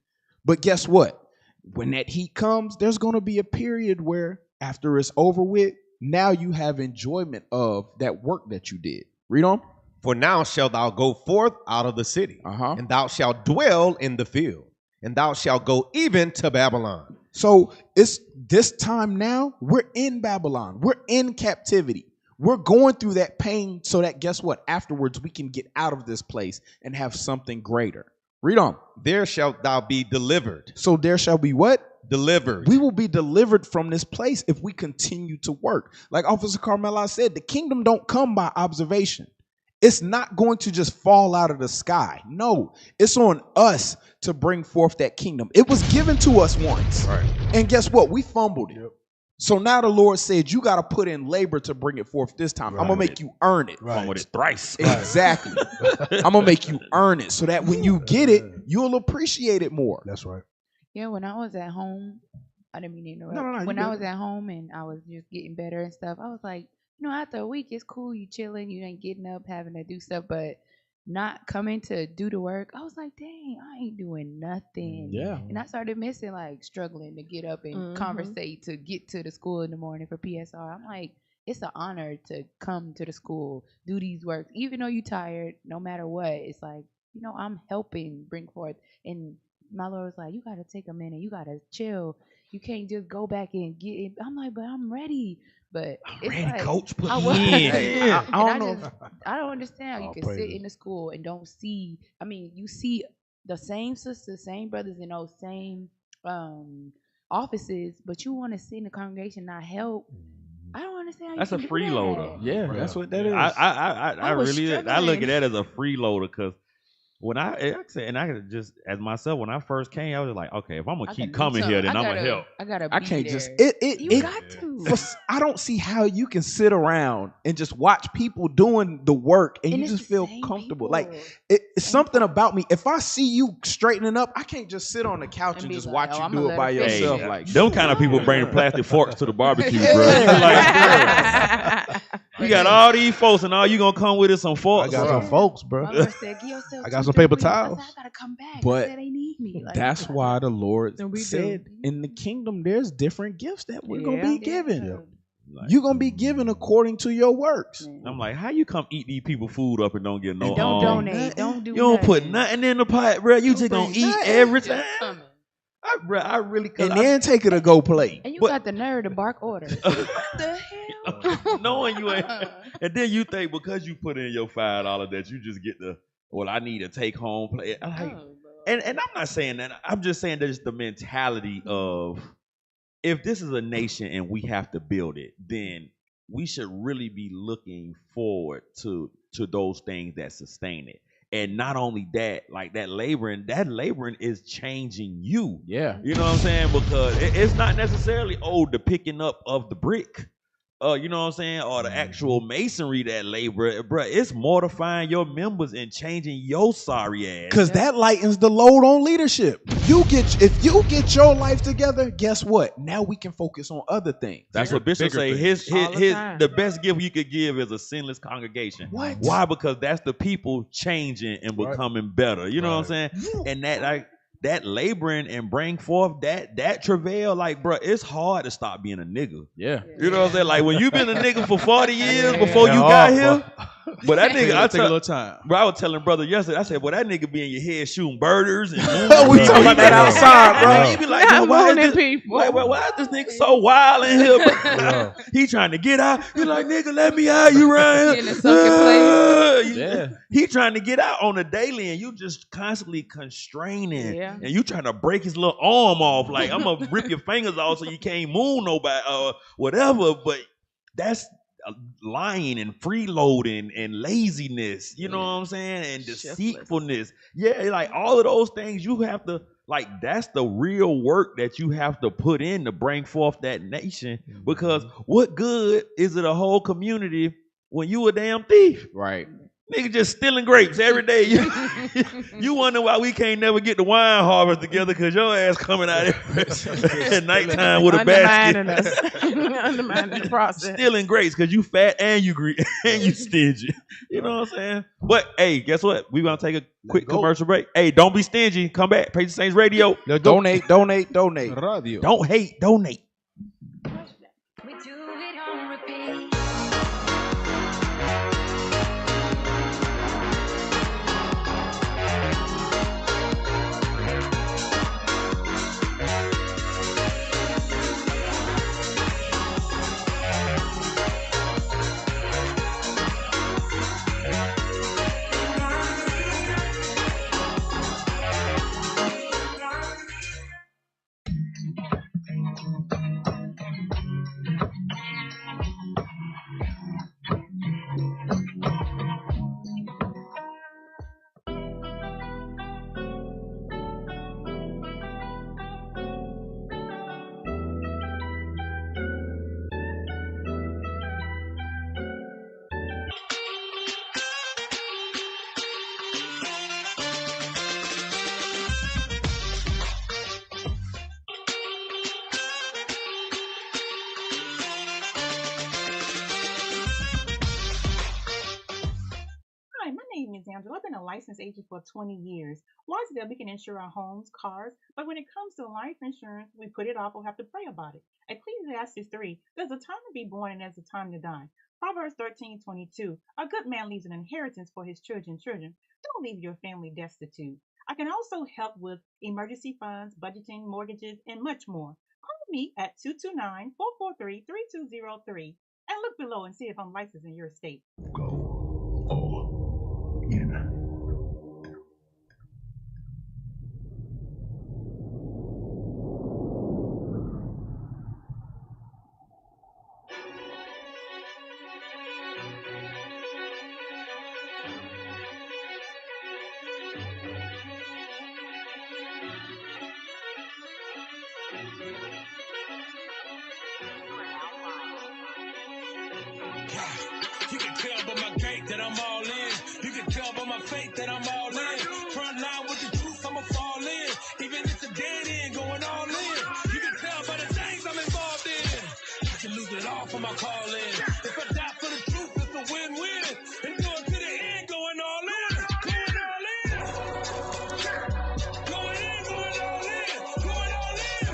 But guess what? When that heat comes, there's going to be a period where after it's over with, now you have enjoyment of that work that you did. Read on. For now shalt thou go forth out of the city, and thou shalt dwell in the field, and thou shalt go even to Babylon. So it's this time now, we're in Babylon. We're in captivity. We're going through that pain so that, guess what? Afterwards, we can get out of this place and have something greater. Read on. There shalt thou be delivered. So there shall be what? Delivered. We will be delivered from this place if we continue to work. Like Officer Carmela said, the kingdom don't come by observation. It's not going to just fall out of the sky. No, it's on us to bring forth that kingdom. It was given to us once. Right. And guess what? We fumbled it. Yep. So now the Lord said, you got to put in labor to bring it forth this time. Right. I'm going to make you earn it. Fumbled it thrice. Exactly. I'm going to make you earn it so that when you get it, you'll appreciate it more. That's right. Yeah, when I was at home, I didn't mean to interrupt. No, when I was at home and I was just getting better and stuff, I was like, after a week, it's cool. You chilling. You ain't getting up, having to do stuff, but not coming to do the work. I was like, dang, I ain't doing nothing. Yeah. And I started missing, like, struggling to get up and conversate to get to the school in the morning for PSR. I'm like, it's an honor to come to the school, do these works. Even though you're tired, no matter what, it's like, I'm helping bring forth. And my Lord was like, you got to take a minute. You got to chill. You can't just go back and get it. I'm like, but I'm ready. But I'm ready, like, coach. Put me in. I don't understand how you can sit in the school and don't see. I mean, you see the same sisters, same brothers in those same offices, but you want to sit in the congregation, not help. I don't understand. How that's you a can freeloader. Yeah, that's what that is. I look at that as a freeloader because when I could just as myself when I first came, I was like, okay, if I'm gonna keep coming here, then I'm gonna help. I can't there. just You got to. I don't see how you can sit around and just watch people doing the work and you just feel comfortable. People. Like it's something about me. If I see you straightening up, I can't just sit on the couch and just watch you do it by yourself. Like them kind of people bring plastic forks to the barbecue, bro. You got all these folks, and all you gonna come with is some forks. I got some folks, bro. I got some paper towels. I gotta come back. But they need me. Like, that's why the Lord And we said do. in the kingdom there's different gifts that we're gonna be given. Yeah. Like, You're gonna be given according to your works. I'm like, how you come eat these people food up and don't get no? Don't donate. Don't do. You don't put nothing. nothing in the pot, bro. You just gonna eat every time. I really And then take it a go plate. And you got the nerve to bark orders. What the hell? Knowing you ain't, and then you think because you put in your $5 that you just get the. Well, I need a take home plate. And I'm not saying that. I'm just saying that it's the mentality of if this is a nation and we have to build it, then we should really be looking forward to those things that sustain it. And not only that, like that laboring is changing you. Yeah. You know what I'm saying? Because it's not necessarily, the picking up of the brick. You know what I'm saying? Or the actual masonry that labor, bro. It's mortifying your members and changing your sorry ass. Because that lightens the load on leadership. If you get your life together, guess what? Now we can focus on other things. That's what Bishop say. The best gift you could give is a sinless congregation. What? Why? Because that's the people changing and becoming better. You know what I'm saying? And that laboring and bring forth that travail, like, bro, it's hard to stop being a nigga. Yeah. You know what I'm saying? Like, when you been a nigga for 40 years before you got here, but that nigga, I take a little time. Bro, I was telling brother yesterday, I said, well, that nigga be in your head shooting birders. And we talking about that outside, bro. He be like, why is this nigga so wild in here, bro? He trying to get out. He like, nigga, let me out. You right here. He trying to get out on a daily, and you just constantly constraining. Yeah. And you trying to break his little arm off. Like, I'm going to rip your fingers off so you can't move nobody or whatever. But that's lying and freeloading and laziness, you know what I'm saying? And deceitfulness. Yeah, like all of those things you have to, like, that's the real work that you have to put in to bring forth that nation. Because what good is it a whole community when you a damn thief? Right. Nigga just stealing grapes every day. You wonder why we can't never get the wine harvest together because your ass coming out at nighttime with a basket. Undermining the process. Stealing grapes because you fat and you and you stingy. You know what I'm saying? But hey, guess what? We gonna take a quick commercial break. Hey, don't be stingy. Come back. Patient Saints Radio. Donate. Radio. Don't hate, donate. We do it on repeat. Hi, my name is Angela. I've been a licensed agent for 20 years. Why is it that we can insure our homes, cars, but when it comes to life insurance, we put it off or have to pray about it? Ecclesiastes 3, there's a time to be born and there's a time to die. Proverbs 13:22, a good man leaves an inheritance for his children. Don't leave your family destitute. I can also help with emergency funds, budgeting, mortgages, and much more. Call me at 229-443-3203 and look below and see if I'm licensed in your state. You can tell by my gait that I'm all in. You can tell by my faith that I'm all in. Front line with the truth, I'ma fall in. Even if it's a dead end, going all in. You can tell by the things I'm involved in. I can lose it all for my calling. If I die for the truth, it's a win-win. And going to the end, going all in. Going all in. Going in, going all in. Going all in.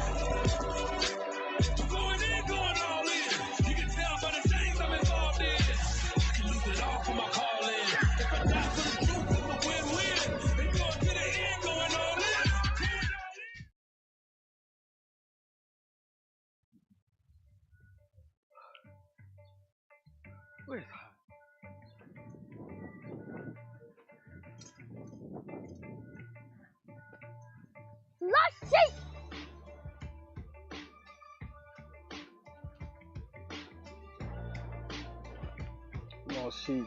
Going in, going all in. You can tell by the things I'm involved in. For my calling. If I die for the truth, it's a win-win. And going to the end, going all in. Where's Lost sheep! Lost sheep.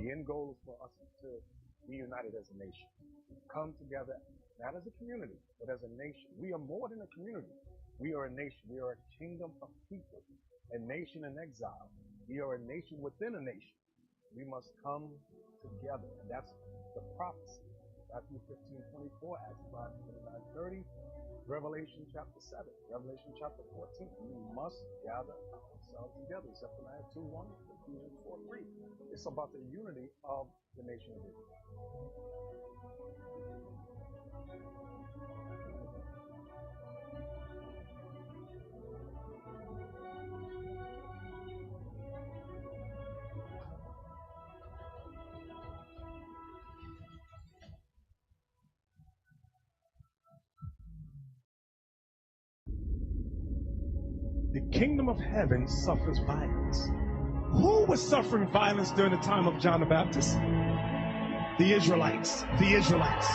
The end goal is for us to be united as a nation. Come together, not as a community, but as a nation. We are more than a community. We are a nation. We are a kingdom of people, a nation in exile. We are a nation within a nation. We must come together, and that's the prophecy. Matthew 15:24, Acts 5:29-30, Revelation chapter 7, Revelation chapter 14. We must gather ourselves together. Zephaniah 2:1, Ephesians 4:3. It's about the unity of the nation of Israel. The kingdom of heaven suffers violence. Who was suffering violence during the time of John the Baptist? The Israelites. The Israelites.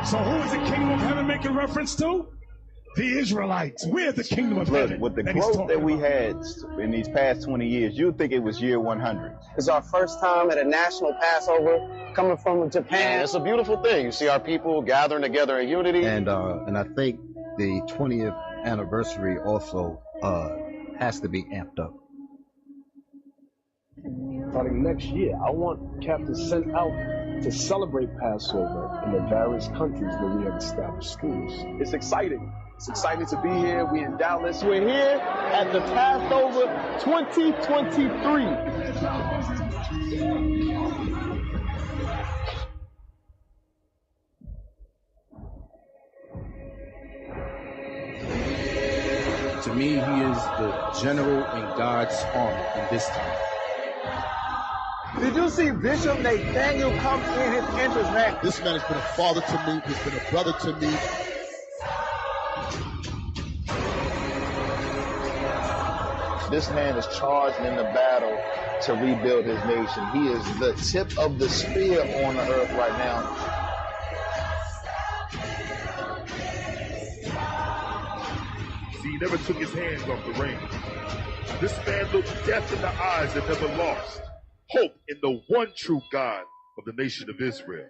So who is the kingdom of heaven making reference to? The Israelites. We're the kingdom of heaven. With the growth that we had in these past 20 years, you'd think it was year 100. It's our first time at a national Passover coming from Japan. It's a beautiful thing. You see our people gathering together in unity. And I think the 20th anniversary also has to be amped up. Starting next year, I want captains sent out to celebrate Passover in the various countries where we have established schools. It's exciting. It's exciting to be here. We in Dallas. We're here at the Passover 2023. To me, he is the general in God's army in this time. Did you see Bishop Nathaniel come in his entrance, man? This man has been a father to me. He's been a brother to me. This man is charged in the battle to rebuild his nation. He is the tip of the spear on the earth right now. He never took his hands off the reins. This man looked death in the eyes and never lost hope in the one true God of the nation of Israel.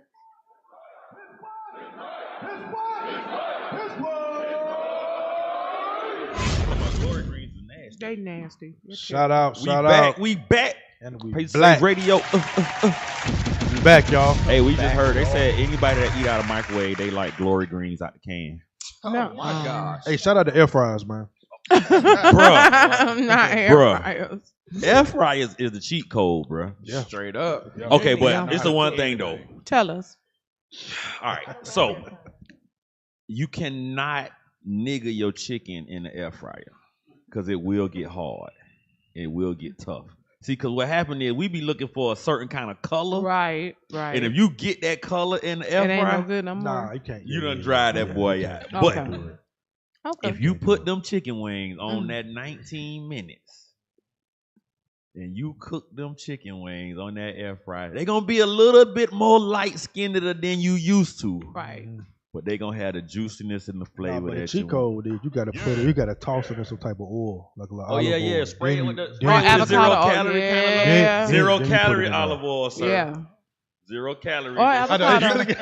They nasty. Shout out. We back. And we Pace black. Radio. We back, y'all. Hey, we just heard. They said anybody that eat out of microwave, they like glory greens out the can. Oh my gosh. Hey, shout out to air fryers, man. Bruh. Not air Bruh. fryers. Air fryers is the cheat code, bruh. Yeah. Straight up. Okay, but it's the one thing though. Tell us. All right, so you cannot nigger your chicken in the air fryer because it will get hard. It will get tough. See, because what happened is we be looking for a certain kind of color. Right. And if you get that color in the air It ain't fryer, no good no more. Nah, you can't. you done dry that boy out. Okay. But if you put them chicken wings on that 19 minutes and you cook them chicken wings on that air fryer, they gonna be a little bit more light skinned than you used to. Right. But they gonna have the juiciness and the flavor But the that cheat you want. code is you gotta put it, you gotta toss it in some type of oil, like Oh yeah, olive yeah. oil. Spray it Then with you- the then you- zero avocado oil, calorie kind of yeah. zero Then you put it calorie in olive there. oil, sir. Yeah. 0 calorie. Or avocado.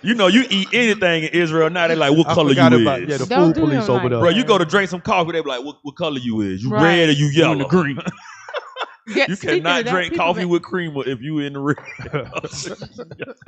You know, you eat anything in Israel now. They like, what I color forgot you about is? the Don't food do police him over like there. Bro, you go to drink some coffee, they be like, what color you is? You Right. red or you yellow? the green. You cannot drink coffee with cream if you in the red.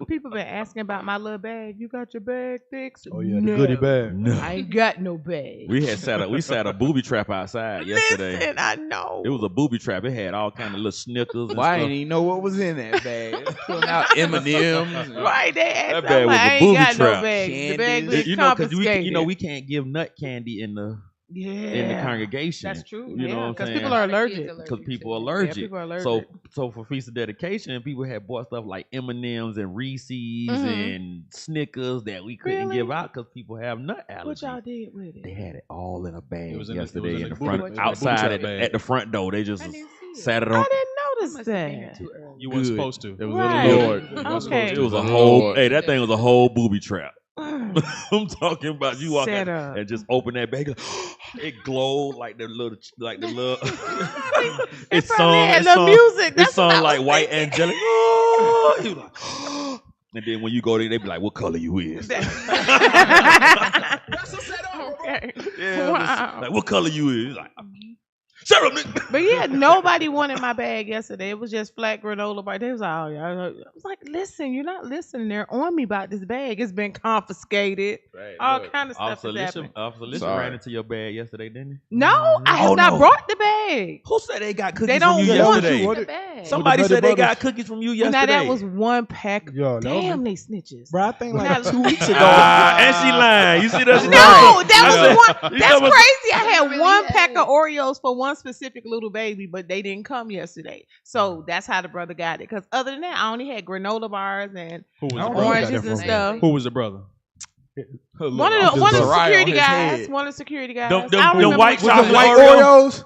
People been asking about my little bag. You got your bag fixed? Oh yeah, the No. goodie bag. No. I ain't got no bag. We sat a booby trap outside yesterday. Listen, I know. It was a booby trap. It had all kind of little Snickers and Well, I stuff. didn't even know what was in that bag. Pulling out M&Ms. Right, they asked. That bag I'm was like, a I booby ain't got trap. no bags. The bag Candies. was You know, because confiscated. we can't give nut candy in the Yeah. congregation. That's true. You know what I'm because saying? people are allergic. Because people are allergic. Yeah, people are allergic. So for Feast of Dedication, people had bought stuff like M&Ms and Reese's and Snickers that we couldn't Really? give out because people have nut allergies. What y'all did with it? They had it all in a bag It was in the- yesterday it was in in the the booby- front, it was in the booby outside trap at, bag. at the front door. They just I didn't see it. sat it I on. didn't notice Must have been here that. too early. You weren't Good. supposed to. It was Right. a little Lord. You weren't Okay. supposed It to. was a Lord. whole. Hey, that thing was a whole booby trap. I'm talking about you walk Set in up. and just open that bag. It glowed like the little. It probably had little music. It That's what I sung was like white thinking. angelic. oh, you like, and then when you go there, they be like, what color you is? Okay. Yeah, Wow. like, what color you is? Like, shut up, nigga. But yeah, nobody wanted my bag yesterday. It was just flat granola bar. They was like, oh, yeah. I was like, listen, you're not listening. They're on me about this bag. It's been confiscated. Right, All look, kind of stuff is happening. Officer Listen ran into your bag yesterday, didn't he? No, I have not brought the bag. Who said they got cookies They from don't you want yesterday? the bag. Somebody said they got cookies from you yesterday. Now that was one pack. Yo, Damn, they snitches. Bro, I think Now- like 2 weeks ago. And she lying. You see that? No, that was one. You That's talking about- crazy. I had one pack of Oreos for one specific little baby, but they didn't come yesterday. So that's how the brother got it. Because other than that, I only had granola bars and Who was the brother? oranges and stuff. Who was the brother? One of the security guys. One of the security guys. Them I don't remember white which chocolate one. Oreos?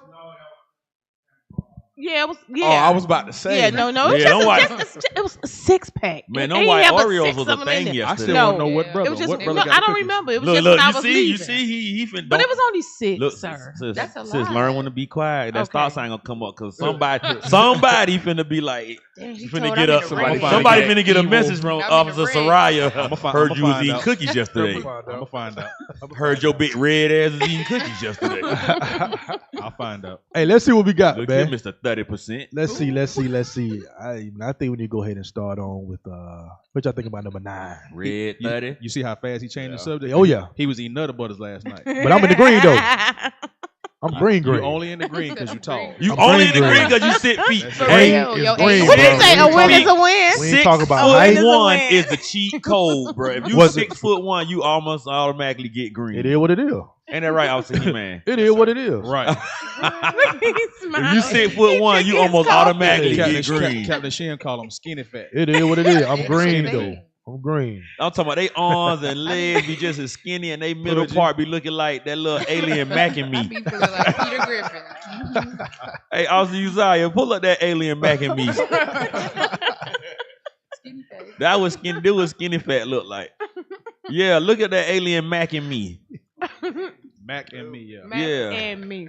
Yeah, it was. Yeah. Oh, I was about to say. Yeah, no. It was, Yeah, them white- it was a 6-pack. Man, It them ain't white have but Oreos 6 was of a them thing in there. yesterday. I still No, want to know what brother. It was just. What brother No, got I the don't cookies? remember. It was Look, just look, when I you was see, leaving. he finna. But it was only 6, Look, sir. sis, That's a sis, lot. learn when to be quiet. That Okay. stop sign gonna come up because somebody finna be like, Damn, he finna told get I up. need to Somebody ring it. finna get a message from Officer Soraya. Heard you was eating cookies yesterday. I'm gonna find out. Heard your big red ass was eating cookies yesterday. I'll find out. Hey, let's see what we got, Look man. here, Mr. 30%. Let's see. I think we need to go ahead and start on with what y'all think about number 9. Red 30. You see how fast he changed the subject? Oh, yeah. He was eating Nutter Butters last night. But I'm in the green though. I'm green. You're only in the green because you tall. You I'm only in the green. green because you sit feet. Hey, real, it's yo, green, What you bro. say? A win is a win. We ain't talking about height. 6'1" is the cheat code, bro. If you Was it- 6'1", you almost automatically get green. It is what it is. Ain't that right, Officer man? It is what it is. Right. If you 6'1", you almost automatically get green. Captain Shin call him skinny fat. It is what it is. I'm green though. I'm green. I'm talking about they arms and legs be just as skinny and they middle part be looking like that little alien Mac and I me. be feeling like Peter Griffin. Hey, Officer Uzziah, pull up that alien Mac and me. That was skinny fat look like. Yeah, look at that alien Mac and me. Mac and me, yeah. Mac Yeah. and me.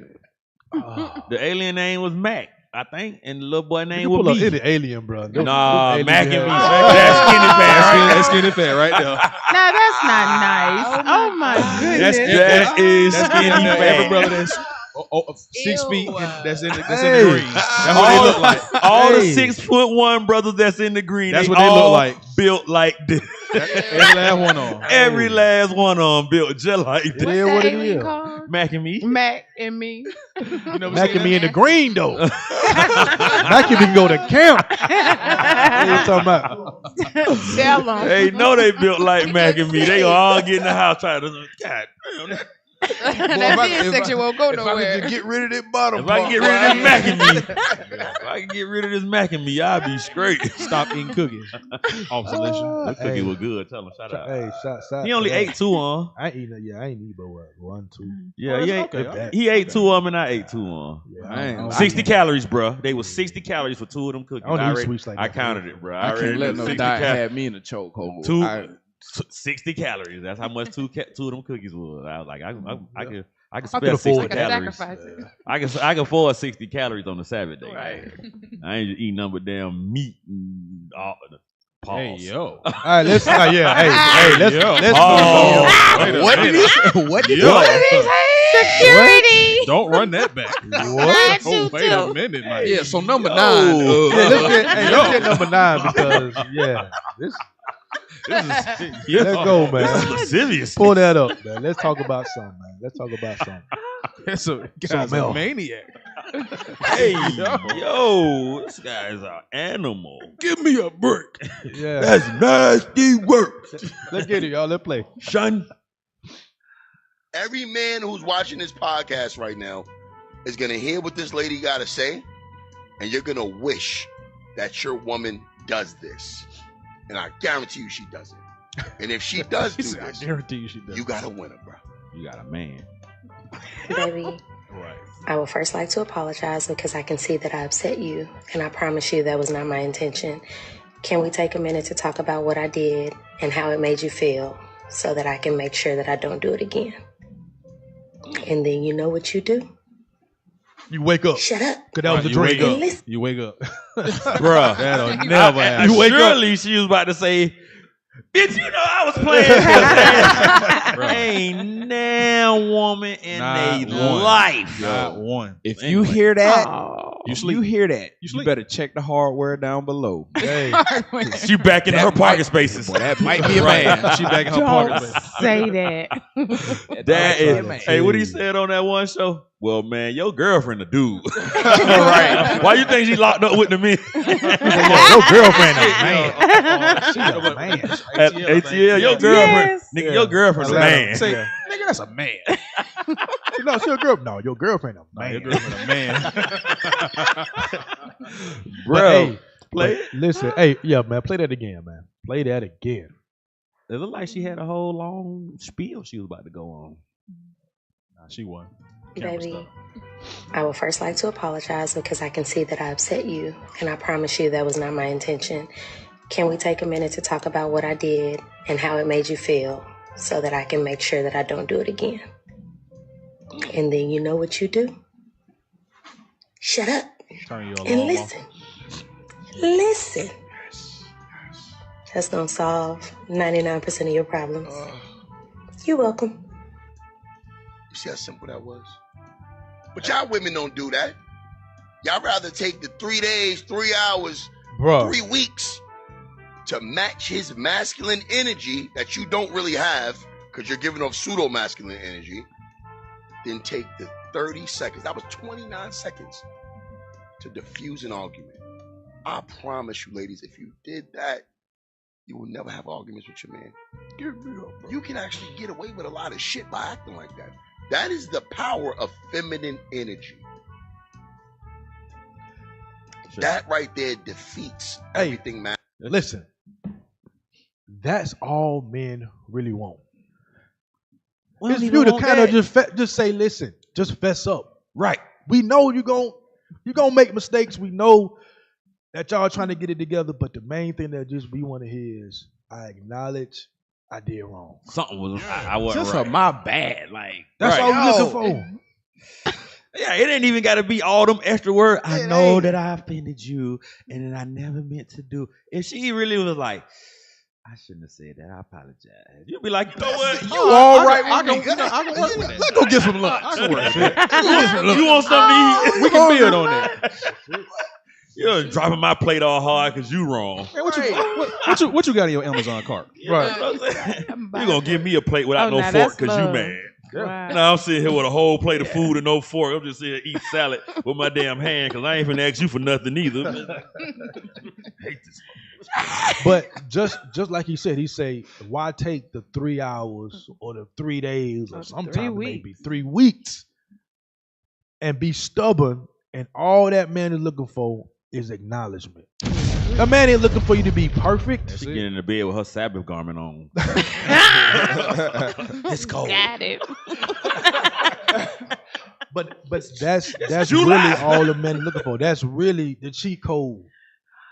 The alien name was Mac, I think, and the little boy You name can was pull up me. any alien, bro. Nah, Mac and me. That's skinny fat right there. Now that's not nice. Oh my goodness. That is skinny fat. Every brother that's 6 feet that's in the Hey. green. That's what they look like. All Hey. the 6'1" brothers that's in the green. That's they what they look all like. Built like this. Every last one on. Every last one of them built just like It this. is what it is. Mac and me. Mac and me. You never Mac seen and me that? in the green though. Mac and me can go to camp. What you talking about? Tell them. They know they built like Mac and me. They gonna all get in the house trying to. God damn. That midsection won't go If I nowhere. could just get rid of that bottom If I can part, get rid of right? this Mac and me, if I can get rid of this Mac and me, I'll be straight. Stop eating cookies. Obsolescence. That cookie was good. Tell him, shout out. Hey, shot. He only ate 2 on. I ain't eating. Yeah, I ain't eat but what 1, 2. Yeah, Oh, he that's ate. okay. He ate 2 of them, and I ate 2 on. Yeah, I ain't- 60 calories, bro. They was 60 calories for 2 of them cookies. I don't eat already- sweets like I that. counted it, bro. I already can't let knew no 60 diet cal- have me in a chokehold. 60 calories. That's how much 2 of them cookies was. I was like, I could I could spare 60 afford that. calories. Sacrifice it. I can afford 60 calories on the Sabbath day. Right. I ain't just eating nothing but damn meat and all. Pause. Hey, yo. All right, let's. Hey, let's. Yo. Let's Oh. What did he say? What did he Yo. say? Security. Don't run that back. What? Oh, wait a minute, man. Yeah, so number 9. Yeah, let's get number 9 because this. Yeah. Let's go, man. This is lascivious. Pull that up, man. Let's talk about something, man. Let's talk about something. That's a guy's Something a else. maniac. Hey, yo, this guy's an animal. Give me a break. Yeah, That's nasty work, let's get it, y'all. Let's play. son. Every man who's watching this podcast right now is going to hear what this lady got to say, and you're going to wish that your woman does this. And I guarantee you she doesn't. And if she does do I this, guarantee you she does. you got a winner, bro. You got a man. Baby, Right. I would first like to apologize because I can see that I upset you, and I promise you that was not my intention. Can we take a minute to talk about what I did and how it made you feel so that I can make sure that I don't do it again? And then you know what you do? You wake up. Shut up. Cause that was a dream. You wake up. Bruh. That'll never happen. You wake up. Surely she was about to say, bitch, you know I was playing. Ain't now woman in a life. Not one. If you hear that, you hear that, you better check the hardware down below. Hey, she back in her parking spaces. Boy, that might be a man. She back in her parking space. Say that. That is. Hey, what he said on that one show? Well, man, your girlfriend a dude. Right. Why you think she locked up with the men? Your girlfriend is a man. She's a man. At ATL, your girlfriend, nigga, your girlfriend's a man. Say, nigga, that's a man. No, she a girl. No, your girlfriend a man. Your girlfriend a man. Bro, hey, play it. Listen, hey, yeah, man, play that again, man. Play that again. It looked like she had a whole long spiel she was about to go on. Nah, she won. Baby, I would first like to apologize because I can see that I upset you, and I promise you that was not my intention. Can we take a minute to talk about what I did and how it made you feel so that I can make sure that I don't do it again? And then you know what you do? Shut up Turn your and alarm listen. Listen. That's going to solve 99% of your problems. You're welcome. You see how simple that was? But y'all women don't do that. Y'all rather take the 3 days, 3 hours, Bruh. 3 weeks to match his masculine energy that you don't really have because you're giving off pseudo masculine energy, then take the 30 seconds. That was 29 seconds to diffuse an argument. I promise you, ladies, if you did that, you will never have arguments with your man. Give me up, bro. You can actually get away with a lot of shit by acting like that. That is the power of feminine energy. That right there defeats everything, man. Listen, that's all men really want. It's you to kind of just say, listen, just fess up. Right. We know you're gonna make mistakes. We know that y'all trying to get it together, but the main thing that just we want to hear is I acknowledge I did wrong. Something was I wasn't Just right. my bad. Like That's all we're looking for. Yeah, it ain't even got to be all them extra words. I know that I offended you, and that I never meant to do. If she really was like, I shouldn't have said that. I apologize. You'd be like, you know what? You all right? I can work with that. Let's go get some lunch. I can work with You want something to eat? We can build on that. You're dropping my plate all hard because you wrong. Man, what you got in your Amazon cart? Right. You're going to give me a plate without no fork because you mad. Wow. Now I'm sitting here with a whole plate of food and no fork. I'm just sitting here eating salad with my damn hand because I ain't finna ask you for nothing either. Hate this. But just like he said, why take the 3 hours or the 3 days or sometimes maybe 3 weeks and be stubborn, and all that man is looking for is acknowledgement. That man ain't looking for you to be perfect. She getting in the bed with her Sabbath garment on. It's cold. Got it. But that's really all the men are looking for. That's really the cheat code.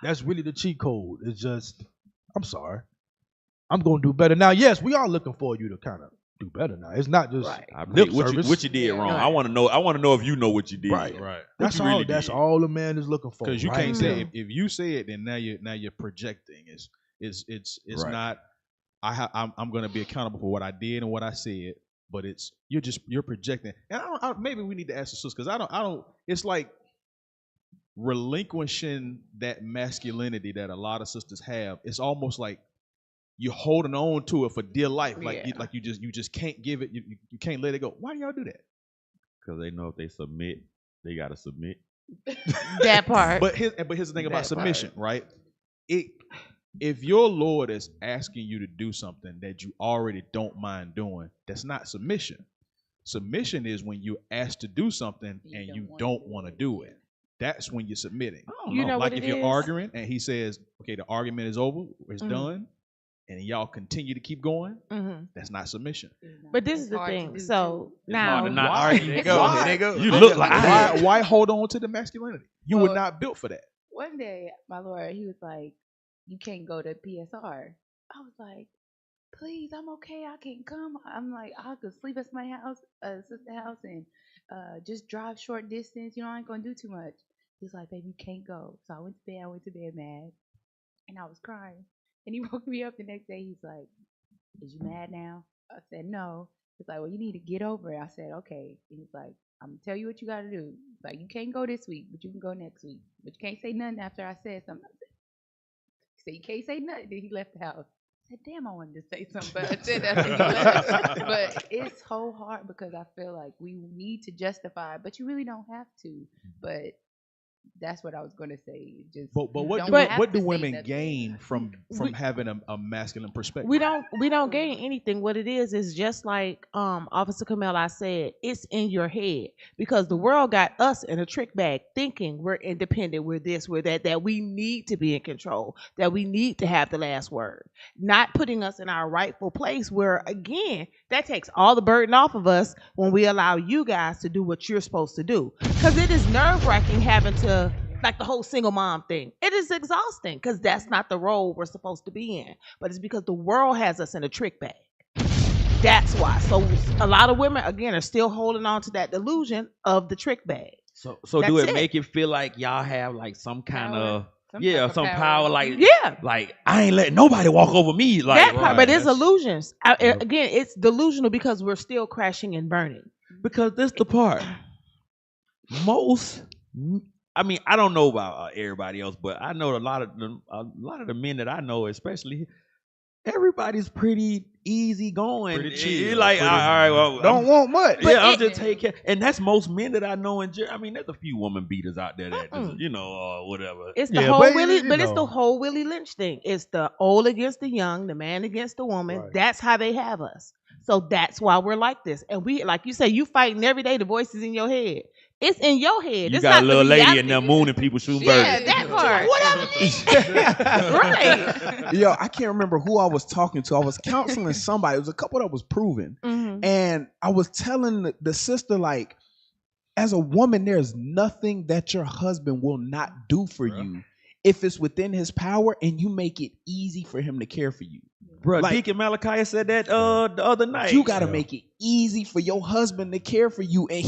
That's really the cheat code. It's just, I'm sorry, I'm gonna do better. Now, yes, we are looking for you to kind of do better. Now, it's not just lip service. What you did wrong. I want to know if you know what you did. Right. That's all. That's all the man is looking for. Because you can't say if you say it, then now you're projecting. It's not. I'm going to be accountable for what I did and what I said, but you're projecting. And maybe we need to ask the sisters because I don't. It's like relinquishing that masculinity that a lot of sisters have. It's almost like you're holding on to it for dear life. Like you just can't give it. You can't let it go. Why do y'all do that? Because they know if they submit, they gotta submit. That part. But here's the thing about submission, right? If your Lord is asking you to do something that you already don't mind doing, that's not submission. Submission is when you're asked to do something and you don't want to do it. That's when you're submitting. You know like what if it you're is? arguing and he says, okay, the argument is over, it's done, and y'all continue to keep going, that's not submission. But this is the thing. So now, You look like why hold on to the masculinity? You were not built for that. One day, my Lord, he was like, you can't go to PSR. I was like, please, I'm okay. I can come. I'm like, I could sleep at my house, sister's house, and just drive short distance. I ain't gonna do too much. He's like, baby, you can't go. So I went to bed mad, and I was crying. And he woke me up the next day. He's like, is you mad now? I said, no. He's like, well, you need to get over it. I said, okay. And he's like, I'm gonna tell you what you gotta do. He's like, you can't go this week, but you can go next week. But you can't say nothing after I said something. He said, you can't say nothing. Then he left the house. I said, damn, I wanted to say something, but I said that. He left. But it's so hard because I feel like we need to justify, but you really don't have to. But that's what I was going to say. Just But what do women gain from having a masculine perspective? We don't gain anything. What it is just like Officer Kamel, I said, it's in your head because the world got us in a trick bag thinking we're independent, we're this, we're that we need to be in control, that we need to have the last word, not putting us in our rightful place where, again, that takes all the burden off of us when we allow you guys to do what you're supposed to do. Because it is nerve-wracking having to, like the whole single mom thing. It is exhausting because that's not the role we're supposed to be in. But it's because the world has us in a trick bag. That's why. So a lot of women, again, are still holding on to that delusion of the trick bag. So do it make it feel like y'all have like some kind of some power, like I ain't letting nobody walk over me, like that part, but it's illusions. Again, it's delusional because we're still crashing and burning. Because this the part. I mean, I don't know about everybody else, but I know a lot of the men that I know, especially, everybody's pretty easy going. Pretty chill. You're like, all right, well, don't want much. I'm just taking, and that's most men that I know. I mean, there's a few woman beaters out there that just, whatever. It's the whole it's the whole Willie Lynch thing. It's the old against the young, the man against the woman. Right. That's how they have us. So that's why we're like this. And we, like you say, you fighting every day. The voices in your head. It's in your head. You got a little lady in there mooning people shooting birds. Yeah, that part. Right. Yo, I can't remember who I was talking to. I was counseling somebody. It was a couple that was proven. Mm-hmm. And I was telling the sister, like, as a woman, there's nothing that your husband will not do for you if it's within his power and you make it easy for him to care for you. Bro, like, Deacon Malachi said that the other night. You gotta make it easy for your husband to care for you, and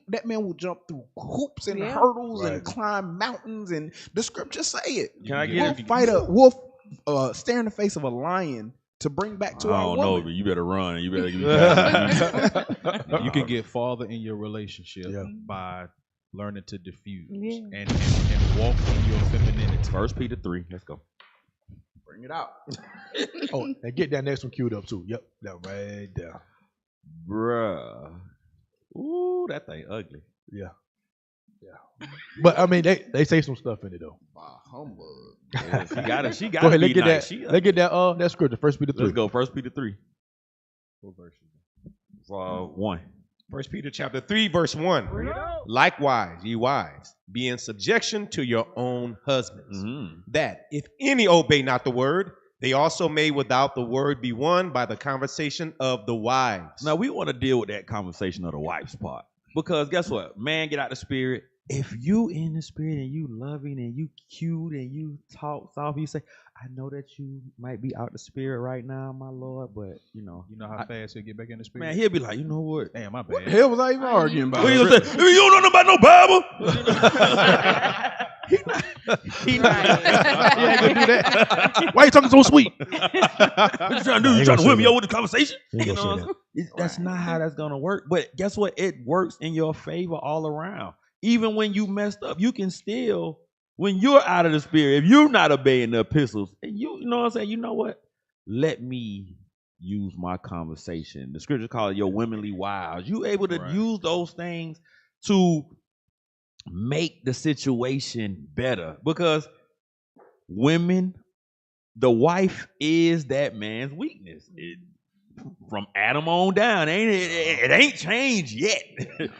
that man will jump through hoops and hurdles and climb mountains, and the scriptures say it. Can I get wolf stare in the face of a lion to bring back to our woman. I don't know, but you better run. You better get You can get farther in your relationship by learning to diffuse and walk in your femininity. 1 Peter 3. Let's go. Bring it out. And get that next one queued up too. Yep, that right there. Bruh. Ooh, that thing ugly. Yeah. But I mean, they say some stuff in it though. Humbug. Yeah, she got Go ahead, let's get nice. Let's get that scripture. 1 Peter 3. Let's go. 1 Peter 3. What verse? 1. 1 Peter chapter 3, verse 1. Likewise, ye wives, be in subjection to your own husbands, that if any obey not the word, they also may without the word be won by the conversation of the wives. Now, we want to deal with that conversation of the wives part. Because guess what? Man, get out the spirit. If you in the spirit and you loving and you cute and you talk soft, you say, I know that you might be out the spirit right now, my Lord, but you know how fast he'll get back in the spirit? Man, he'll be like, you know what? Damn, my bad. What the hell was I even arguing about? What you gonna say? You don't know nothing about no Bible. He not ain't gonna do that. Why you talking so sweet? What you trying to do? You trying to whip me over the conversation? That's not how that's gonna work. But guess what? It works in your favor all around. Even when you messed up, you can still, when you're out of the spirit, if you're not obeying the epistles, and you know what I'm saying, you know what? Let me use my conversation. The scripture calls it your womanly wiles. You able to use those things to make the situation better. Because women, the wife is that man's weakness. From Adam on down, it ain't changed yet.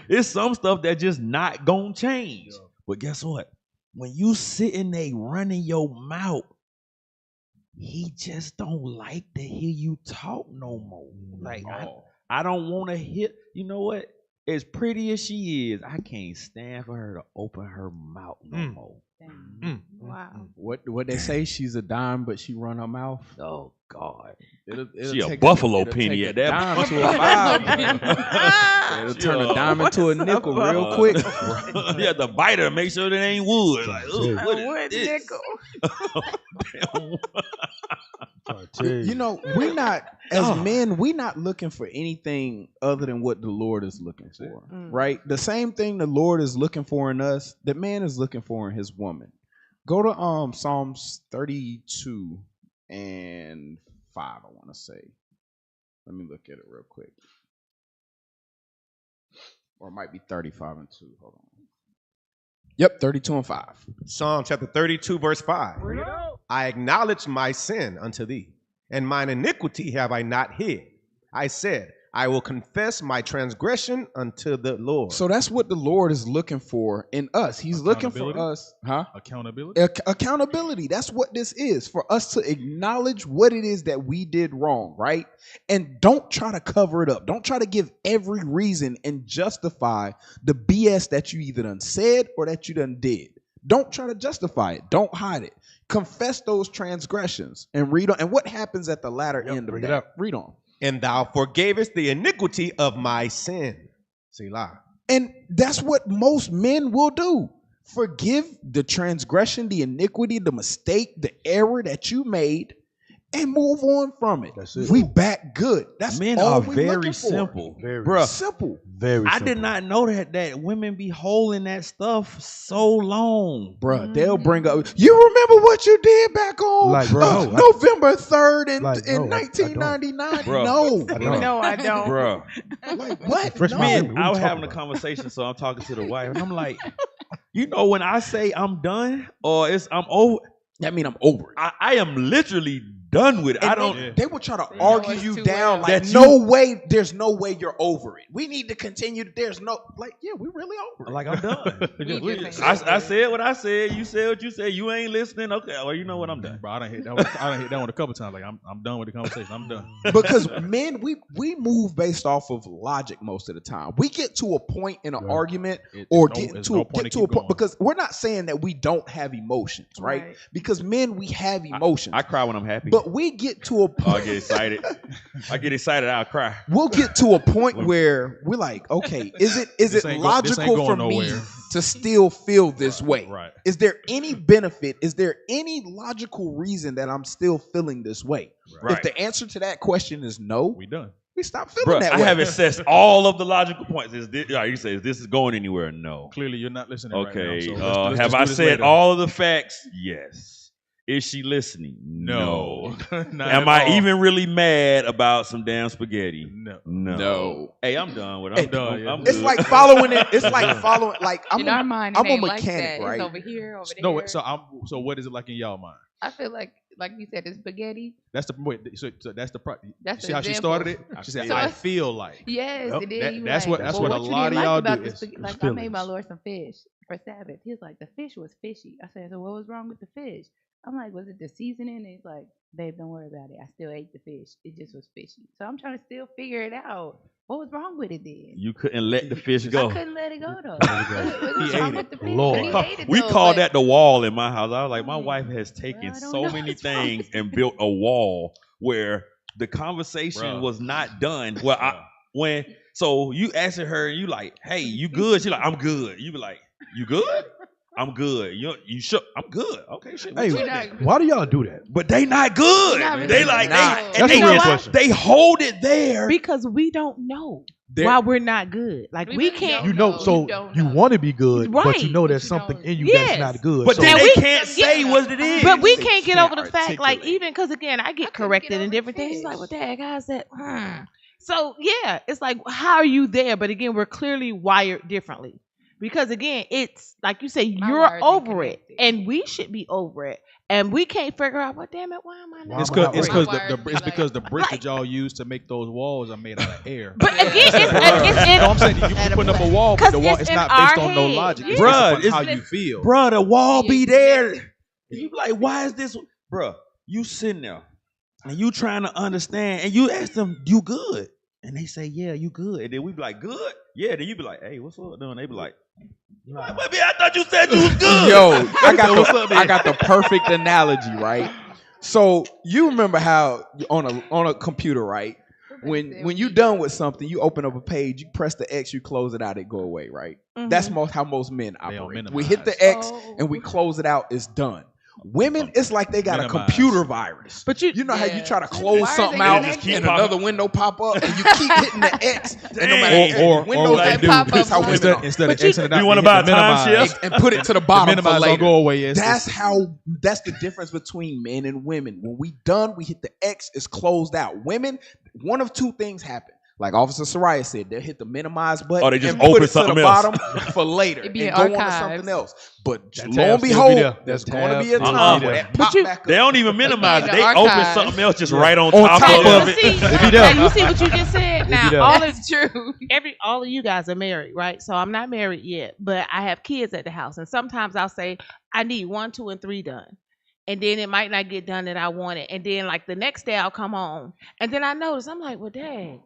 It's some stuff that just not gonna change. But guess what? When you sitting there running your mouth, he just don't like to hear you talk no more. Like I don't want to hear. You know what? as pretty as she is, I can't stand for her to open her mouth no more. Wow. What they say? She's a dime, but she run her mouth. Oh God. It'll She a take buffalo it'll penny take at that dime point. to a five. It'll turn a dime into a nickel real quick. You have to bite her to make sure that ain't wood. Like, what is this? You know, we're not as men. We're not looking for anything other than what the Lord is looking for, right? The same thing the Lord is looking for in us, the man is looking for in his woman. Go to Psalms 32 and 5. I want to say. Let me look at it real quick, or it might be 35 and 2. Hold on. Yep, 32 and 5. Psalm chapter 32, verse 5. I acknowledge my sin unto thee, and mine iniquity have I not hid. I said, I will confess my transgression unto the Lord. So that's what the Lord is looking for in us. He's looking for us. Accountability? Accountability. That's what this is, for us to acknowledge what it is that we did wrong, right? And don't try to cover it up. Don't try to give every reason and justify the BS that you either done said or that you done did. Don't try to justify it. Don't hide it. Confess those transgressions and read on. And what happens at the latter end of that? Read on. And thou forgavest the iniquity of my sin. Selah. And that's what most men will do. Forgive the transgression, the iniquity, the mistake, the error that you made, and move on from it. That's it. We back good. That's Men all are we very looking for. simple. Very Bruh, simple. Very I simple. did not know that women be holding that stuff so long. Bruh, they'll bring up, you remember what you did back on Like, bro, November 3rd in, Like, in no, I 1999? Bruh. No. No, I don't. Bruh. Like, what? Freshman No. year, Man, I was having a conversation, so I'm talking to the wife, and I'm like, you know, when I say I'm done or I'm over, that mean I'm over it. I am literally done with it. And I don't. They will try to argue it's you too down well. like That no way. There's no way you're over it. We need to continue. There's no yeah, we really over it. Like I'm done. just I said what I said. You said what you said. You ain't listening. Okay, well you know what, I'm done. Bro, I done hit that one a couple times. Like I'm done with the conversation. I'm done. Because men, we move based off of logic most of the time. We get to a point in an argument or get to a point because we're not saying that we don't have emotions, right? Because men, we have emotions. I cry when I'm happy. But we get to a point. I get excited. I'll cry. We'll get to a point where we're like, okay, is it logical for me to still feel this way? Right. Is there any benefit? Is there any logical reason that I'm still feeling this way? Right. If the answer to that question is no, We done. we stop feeling that I way. have assessed all of the logical points. You say, is this going anywhere? No. Clearly, you're not listening. Okay. Right now, so let's have just I do this said later. all of the facts? Yes. Is she listening? No. Not Am at I all. even really mad about some damn spaghetti? No. Hey, I'm done with it. I'm done. I'm It's good. like following it. It's like following. Like I'm in our mind, I'm it a ain't like mechanic, that. right? It's over here, over there. No. So what is it like in y'all mind? I feel like you said, it's spaghetti. That's the wait. So that's the That's see the how she example. started it? She said, So "I it's- feel like." Yes, Yep. and then you That's like, what well, a what you lot didn't of y'all like about do. the Is spaghetti. Like I made my Lord some fish for Sabbath. He was like, the fish was fishy. I said, so what was wrong with the fish? I'm like, was it the seasoning? And he's like, babe, don't worry about it. I still ate the fish. It just was fishy. So I'm trying to still figure it out. What was wrong with it then? You couldn't let the fish go. I couldn't let it go though. What was wrong with the fish? Lord. But he ate it, We though, call but- that the wall in my house. I was like, my wife has taken so know many what's wrong things and built a wall where the conversation Bruh. was not done. Well, so you asking her, and you like, hey, you good? She like, I'm good. You be like, you good? I'm good. You sure? I'm good. Okay, shit. Hey, why do y'all do that? But they not good. Not really They like not. and That's they a real question. They hold it there because we don't know why we're not good. Like we can't. You know, so you want to be good, but you Right. know there's something in you Yes. that's not good. But so then And they we can't say what it is. But we They can't get can't over the fact, like, even because again, I get corrected in different things. Like, what the heck, I said, So yeah, it's like, how are you there? But again, we're clearly wired differently. Because again, it's like you say, you're over it, and we should be over it, and we can't figure out, well, damn it, why am I not? It's because the bricks that y'all use to make those walls are made out of air. But again, it's no, I'm saying you putting up a wall, but the wall it's not based on no logic. It's Bruh, based on how you feel. Bruh, the wall be there. You be like, why is this? Bruh, you sitting there and you trying to understand, and you ask them, you good? and they say, yeah, you good. And then we be like, good? Yeah. Then you be like, hey, what's up? And they be like, I thought you said you was good. Yo, I got the perfect analogy, right? So you remember how on a computer, right? When you done with something, you open up a page, you press the X, you close it out, it go away, right? Mhm. That's how most men operate. We hit the X and we close it out, it's done. Women, it's like they got a computer virus. But you know how you try to close something out and another window pop up and you keep hitting the X and no matter or windows what that do, that's how women are. instead of Xing it out, you want to buy a timeshare and put it to the bottom for minimize later. go away. That's the difference between men and women. When we done, we hit the X, it's closed out. Women, one of two things happen. Like Officer Soraya said, they'll hit the minimize button or they just and put open it to something the else. bottom for later and be go on to archives. something else. But That lo tab and still be behold, there. there's That going to tab be a still be time there. where that But pop you- back up. They don't even minimize it. the They open archives. something else just right on top top of of it. See, It be now there. you see what you just said. Now there. all That's true. all of you guys are married, right? So I'm not married yet, but I have kids at the house, and sometimes I'll say I need 1, 2, and 3 done, and then it might not get done that I want it, and then like the next day I'll come home, and then I notice I'm like, well, dang.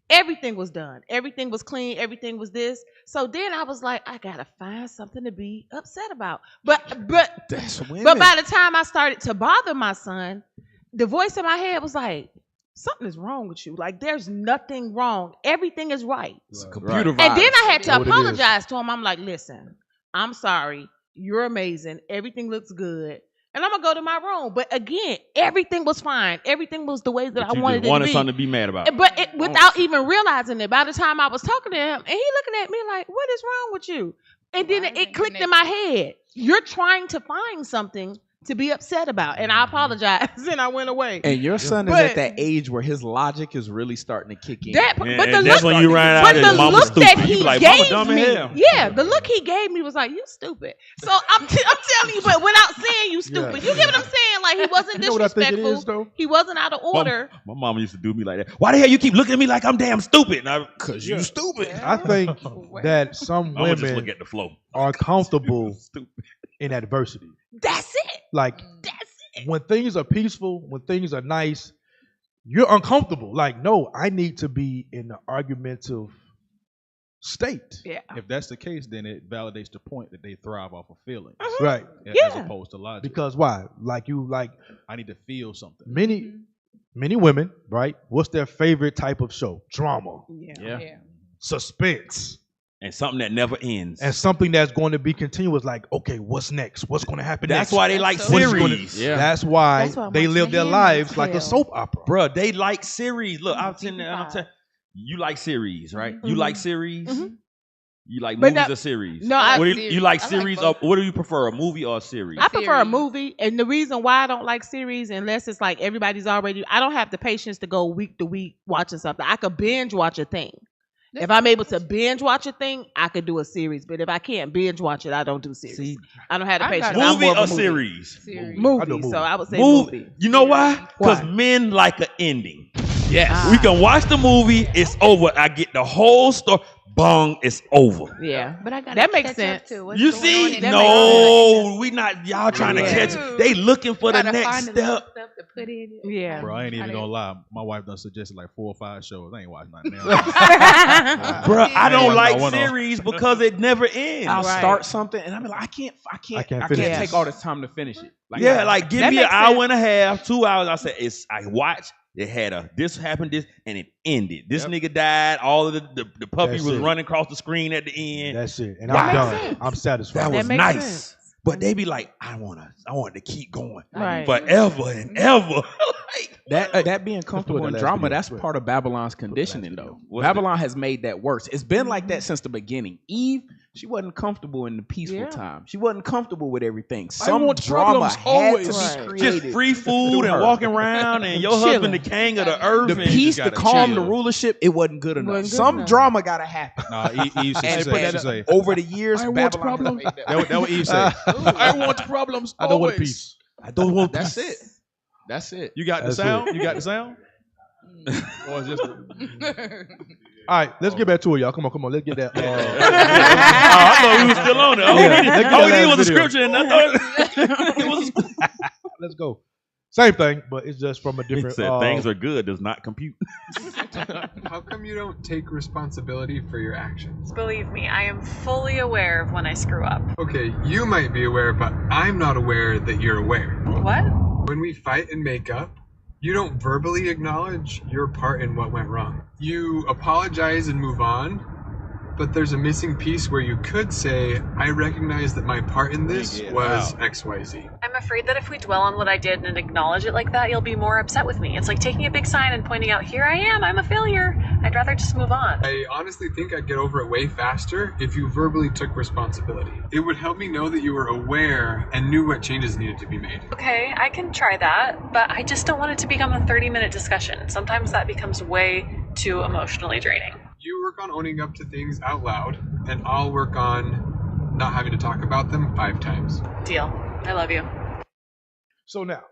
Everything was done. Everything was clean. Everything was this. So then I was like, I gotta find something to be upset about. But That's women. but by the time I started to bother my son, the voice in my head was like, something is wrong with you. Like there's nothing wrong. Everything is right. It's a computer virus. And then I had to Know what it is. apologize to him. I'm like, listen, I'm sorry. You're amazing. Everything looks good. And I'm gonna go to my room. But again, everything was fine. Everything was the way that I wanted it to be. something to be mad about. But without even realizing it, by the time I was talking to him, and he looking at me like, what is wrong with you? And then it clicked in my head. You're trying to find something to be upset about. And I apologized and I went away. And your son is But- at that age where his logic is really starting to kick in. That, Yeah, but the and that's look, when you run out but and the mama's look stupid. that You he be like, "Mama gave dumb as me, hell." yeah, the look he gave me was like, "You stupid." So I'm telling you, but without saying you stupid, you get what I'm saying? Like he wasn't You know what I think it disrespectful. is, though? He wasn't out of order. My mama used to do me like that. Why the hell you keep looking at me like I'm damn stupid? Because you stupid. I think that some I would just look women at the flow. are comfortable in adversity. That's it. Like when things are peaceful, when things are nice, you're uncomfortable. Like, no, I need to be in the argumentative state. Yeah. If that's the case, then it validates the point that they thrive off of feelings, Right. as opposed to logic. Because why? Like I need to feel something. many women, right? What's their favorite type of show? Drama, Yeah. suspense, And something that never ends. and something that's going to be continuous. Like, okay, what's next? What's going to happen That's next? why they like What is gonna- series. That's why That's why I'm they watching live The their Handmaid's lives like a Tale. soap opera. Bruh, they like series. Look, I'm telling you, you like series, right? You like series? You like But movies no- or series? no, I- What do you like I like series? both. Or what do you prefer, a movie or a series? I prefer a Series. movie, and the reason why I don't like series, unless it's like everybody's already, I don't have the patience to go week to week watching something. I could binge watch a thing. If I'm able to binge watch a thing, I could do a series. But if I can't binge watch it, I don't do series. See, I don't have the I patience. got I'm movie more of a or movie. series? Series. Movie. movie. So I would say Movie. movie. You know why? Because Why? men like an ending. Yes. We can watch the movie, it's over. I get the whole story. Bong, it's over. Yeah. But I got That makes sense. You see? That No, we not. Y'all trying to Yeah. catch it. They looking for the next find the little step. stuff to put in it. Yeah. Bro, I ain't even I gonna didn't- lie. My wife done suggested like 4 or 5 shows. I ain't watching nothing now. Bruh, I don't I like wanna- series because it never ends. I'll Right. start something and I'm like, I can't finish it. take all this time to finish it. Like, Yeah, like give That me an makes hour sense. and a half, 2 hours. I said I watched. It had this happened, this, and it ended. This nigga died. All of the puppy That's was it. running across the screen at the end. That's it. And Wow. I'm That done. makes sense. I'm satisfied. That was makes nice. sense. But they be like, I want to keep going Right. forever and ever. That being comfortable Put in that last drama, video. that's part of Babylon's conditioning, though. What's Babylon has made that worse. It's been like that since the beginning. Eve, she wasn't comfortable in the peaceful Yeah. time. She wasn't comfortable with everything. Some want drama problems had always. to be Right. created. Just free food through and her. walking around, and your husband the king of the earth. The and peace, just the gotta calm, chill. the rulership, it wasn't good enough. Wasn't good Some enough. drama got to happen. Nah, Eve And she say. over the years, I want Babylon problems. has made that That what Eve said. I want problems. I don't want always. peace. I don't want That's peace. it. That's it. You got the That's sound? it. You got the sound? Or is just All right, let's get back to it, y'all. Come on. Let's get that. Oh, I thought we was still on it. Yeah, let's get All we that need was a video. scripture, and I thought it was. Let's go. Same thing, but it's just from a He different. said things are good does not compute. How come you don't take responsibility for your actions? Believe me, I am fully aware of when I screw up. Okay, you might be aware, but I'm not aware that you're aware. What? When we fight and make up, you don't verbally acknowledge your part in what went wrong. You apologize and move on, but there's a missing piece where you could say, I recognize that my part in this was XYZ. I'm afraid that if we dwell on what I did and acknowledge it like that, you'll be more upset with me. It's like taking a big sign and pointing out, here I am, I'm a failure. I'd rather just move on. I honestly think I'd get over it way faster if you verbally took responsibility. It would help me know that you were aware and knew what changes needed to be made. Okay, I can try that, but I just don't want it to become a 30-minute discussion. Sometimes that becomes way too emotionally draining. You work on owning up to things out loud, and I'll work on not having to talk about them 5 times. Deal. I love you. So now,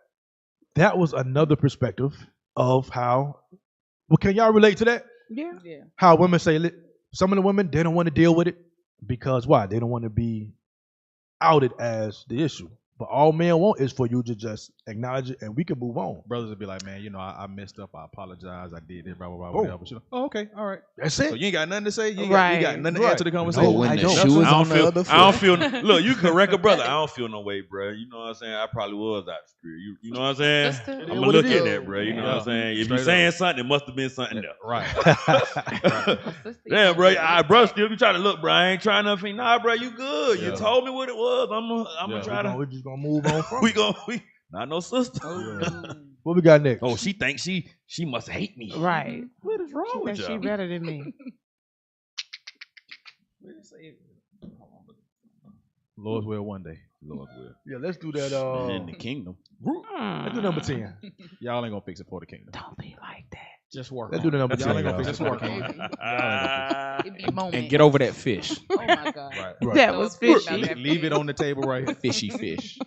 that was another perspective of how. Well, can y'all relate to that? Yeah. How women say, some of the women, they don't want to deal with it because why? They don't want to be outed as the issue. But all men want is for you to just acknowledge it and we can move on. Brothers would be like, man, I messed up. I apologize. I did this, blah, blah, blah, Oh. whatever. She's like, oh, okay, all right. That's it. So you ain't got nothing to say? You ain't Right. got nothing to add to the conversation? No, when the shoe is on the other foot. I don't feel, look, you correct a brother. I don't feel no way, bro. You know what I'm saying? I probably was out the street. You know what I'm saying? That's the- It I'm is going what to it look at is. that, bro. You know what I'm saying? If Straight you're saying up. something, it must have been something else. Right. Yeah, bro. Bro, still be trying to look, bro. I ain't trying nothing. Nah, bro, you good. You Yeah. told me what it was. I'm going to try to. We're just going to move on from We not no sister. What we got next? Oh, she thinks she must hate me. Right. What is wrong with She you? better than me. Lord's will one day. Lord's will. Yeah, let's do that. In the kingdom. Let's do number 10. Y'all ain't gonna fix it for the kingdom. Don't be like that. Just work. Let's do the number 10. Y'all ain't gonna y'all. fix it for the kingdom. It'd be moments. And get over that fish. Oh my God. Right. That was fishy. Leave it on the table right here. Fishy fish.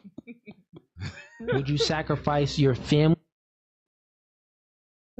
Would you sacrifice your family?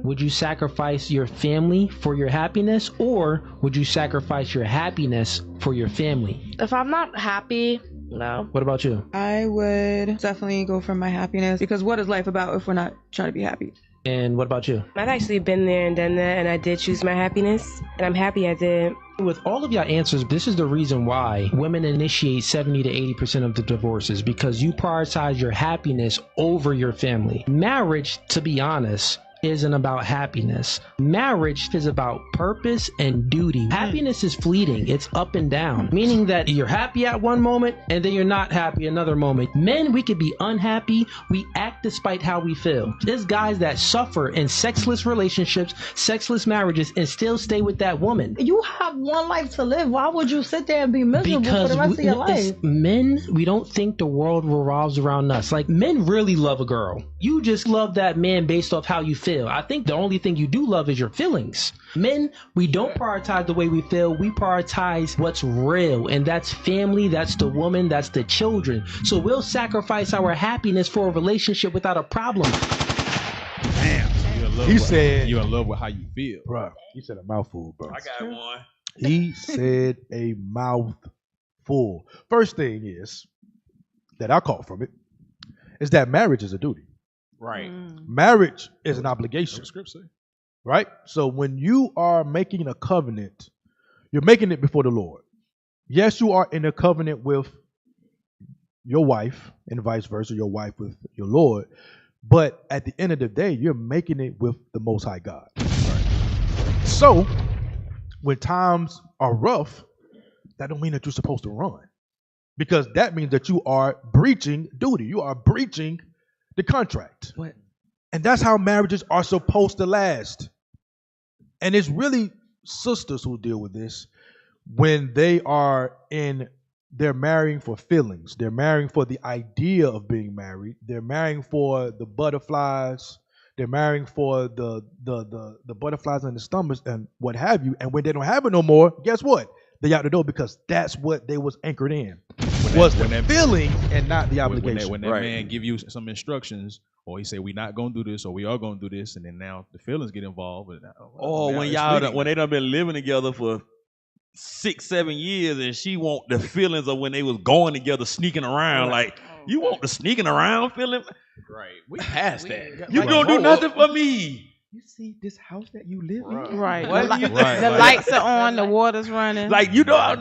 Would you sacrifice your family for your happiness, or would you sacrifice your happiness for your family? If I'm not happy, no. What about you? I would definitely go for my happiness, because what is life about if we're not trying to be happy? And what about you? I've actually been there and done that, and I did choose my happiness, and I'm happy I did. With all of your answers, this is the reason why women initiate 70 to 80% of the divorces, because you prioritize your happiness over your family. Marriage, to be honest, isn't about happiness. Marriage is about purpose and duty. Happiness is fleeting. It's up and down, meaning that you're happy at one moment and then you're not happy another moment. Men, we could be unhappy. We act despite how we feel. There's guys that suffer in sexless relationships, sexless marriages, and still stay with that woman. You have one life to live. Why would you sit there and be miserable for the rest of your life? Men, we don't think the world revolves around us. Like, men really love a girl. You just love that man based off how you feel. I think the only thing you do love is your feelings. Men, we don't prioritize the way we feel. We prioritize what's real, and that's family, that's the woman, that's the children. So we'll sacrifice our happiness for a relationship without a problem. Damn. He said you're in love with how you feel. Bro, he said a mouthful, bro. I got one. He said a mouthful. First thing is that I caught from it is that marriage is a duty. Right. Marriage is an obligation. Scripture. Right? So when you are making a covenant, you're making it before the Lord. Yes, you are in a covenant with your wife and vice versa, your wife with your Lord. But at the end of the day, you're making it with the Most High God. Right? So when times are rough, that don't mean that you're supposed to run. Because that means that you are breaching duty. You are breaching the contract. What? And that's how marriages are supposed to last. And it's really sisters who deal with this when they're marrying for feelings. They're marrying for the idea of being married. They're marrying for the butterflies. They're marrying for the butterflies in the stomach and what have you. And when they don't have it no more, guess what? They out the door, because that's what they was anchored in. When that feeling and not the obligation. When that man give you some instructions, or he say we not gonna do this, or we are gonna do this, and then now the feelings get involved. Oh, when they done been living together for 6-7 years, and she want the feelings of when they was going together, sneaking around, like You want the sneaking around feeling? Right. We passed that. You don't do nothing for me. You see this house that you live in? Right. The lights are on, the water's running. Like you don't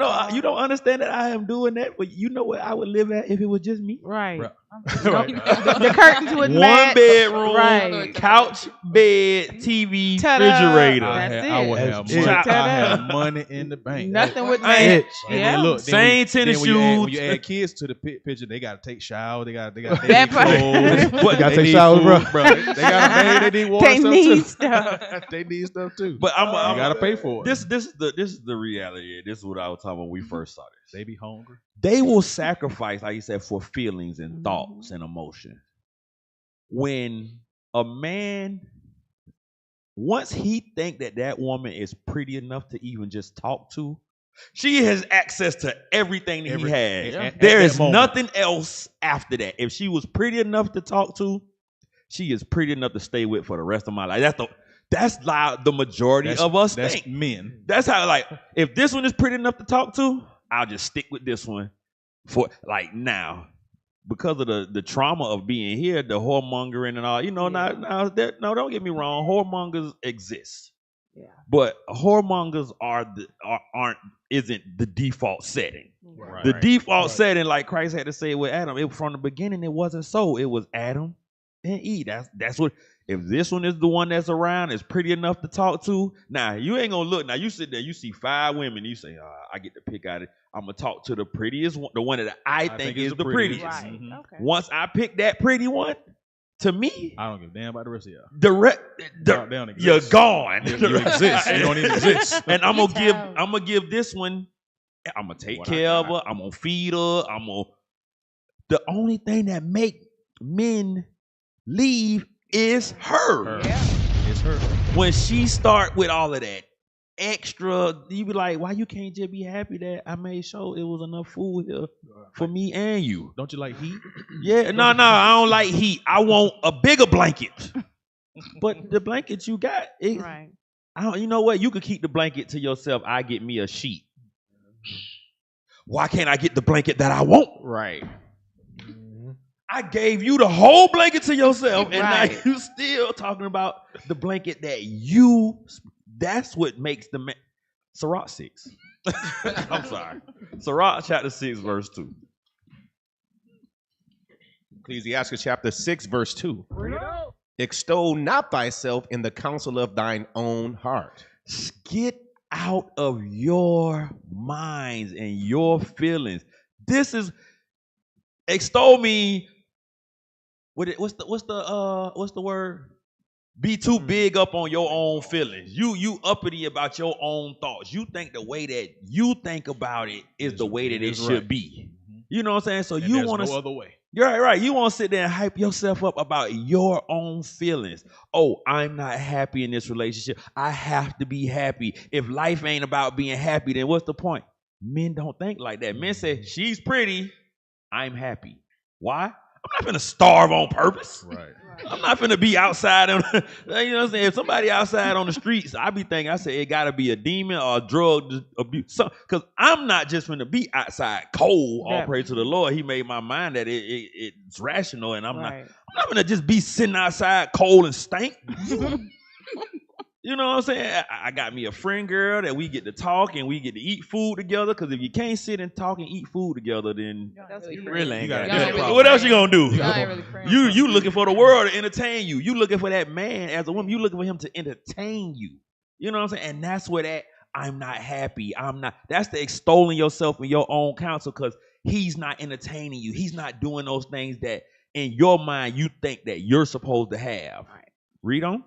understand that I am doing that, but you know where I would live at if it was just me. Right. The curtains would match. 1 bedroom, Right. couch, bed, TV, Ta-da. refrigerator. I would have money. I have money in the bank. Nothing would match. And Yeah. then look, Same tennis when you shoes. add kids to the picture, they gotta take showers. They got That part. clothes. What, gotta They take need showers, food, bro? They got a maid. They need water. They stuff need too. stuff. They need stuff too. But I'm you gotta pay for it. This is the reality. This is what I was talking about when we first saw this. They be hungry. They will sacrifice, like you said, for feelings and thoughts and emotion. When a man, once he think that woman is pretty enough to even just talk to, she has access to everything that he has. There is nothing else after that. If she was pretty enough to talk to, she is pretty enough to stay with for the rest of my life. That's like the majority of us think. Men. That's how, like, if this one is pretty enough to talk to, I'll just stick with this one for like now. Because of the trauma of being here, the whoremongering and all, no, don't get me wrong, whoremongers exist. Yeah. But whoremongers isn't the default setting. Right. The default setting, like Christ had to say with Adam, from the beginning it wasn't so. It was Adam and Eve. That's what. If this one is the one that's around, is pretty enough to talk to. Now you ain't gonna look. Now you sit there, you see 5 women, you say, I get to pick out it. I'm gonna talk to the prettiest one, the one that I think is the prettiest. Right. Okay. Once I pick that pretty one, to me, I don't give a damn about the rest of y'all. They don't exist. You're gone. You exist. You don't even exist. And I'm gonna give this one. I'm gonna take care of her. I'm gonna feed her. The only thing that make men leave is her. Yeah. It's her. When she start with all of that extra, you be like, why you can't just be happy that I made sure it was enough food here for me and you? Don't you like heat? Yeah, no, I don't like heat. I want a bigger blanket. But the blanket you got, right. You know what? You could keep the blanket to yourself. I get me a sheet. Why can't I get the blanket that I want? Right. I gave you the whole blanket to yourself, and Right. now you still talking about the blanket that that's what makes the man. Sirach 6. I'm sorry. Sirach chapter 6, verse 2. Ecclesiastes chapter 6, verse 2. Extol not thyself in the counsel of thine own heart. Get out of your minds and your feelings. This is extol me. What's the word? Be too big up on your own feelings. You uppity about your own thoughts. You think the way that you think about it is the way that it should be. You know what I'm saying? So you want to no other way. You're right. You want to sit there and hype yourself up about your own feelings. Oh, I'm not happy in this relationship. I have to be happy. If life ain't about being happy, then what's the point? Men don't think like that. Men say, she's pretty, I'm happy. Why? I'm not gonna starve on purpose. Right. I'm not gonna be outside on, you know what I'm saying? If somebody outside on the streets, I be thinking, I say it gotta be a demon or a drug abuse. Because I'm not just gonna be outside cold. All praise to the Lord. He made my mind that it's rational, and I'm not gonna just be sitting outside cold and stink. You know what I'm saying? I got me a friend girl that we get to talk and we get to eat food together. Because if you can't sit and talk and eat food together, then you really ain't got it. What else you gonna do? You looking for the world to entertain you. You looking for that man as a woman. You looking for him to entertain you. You know what I'm saying? And that's where that I'm not happy. That's the extolling yourself in your own counsel, because he's not entertaining you. He's not doing those things that in your mind you think that you're supposed to have. Right. Read on.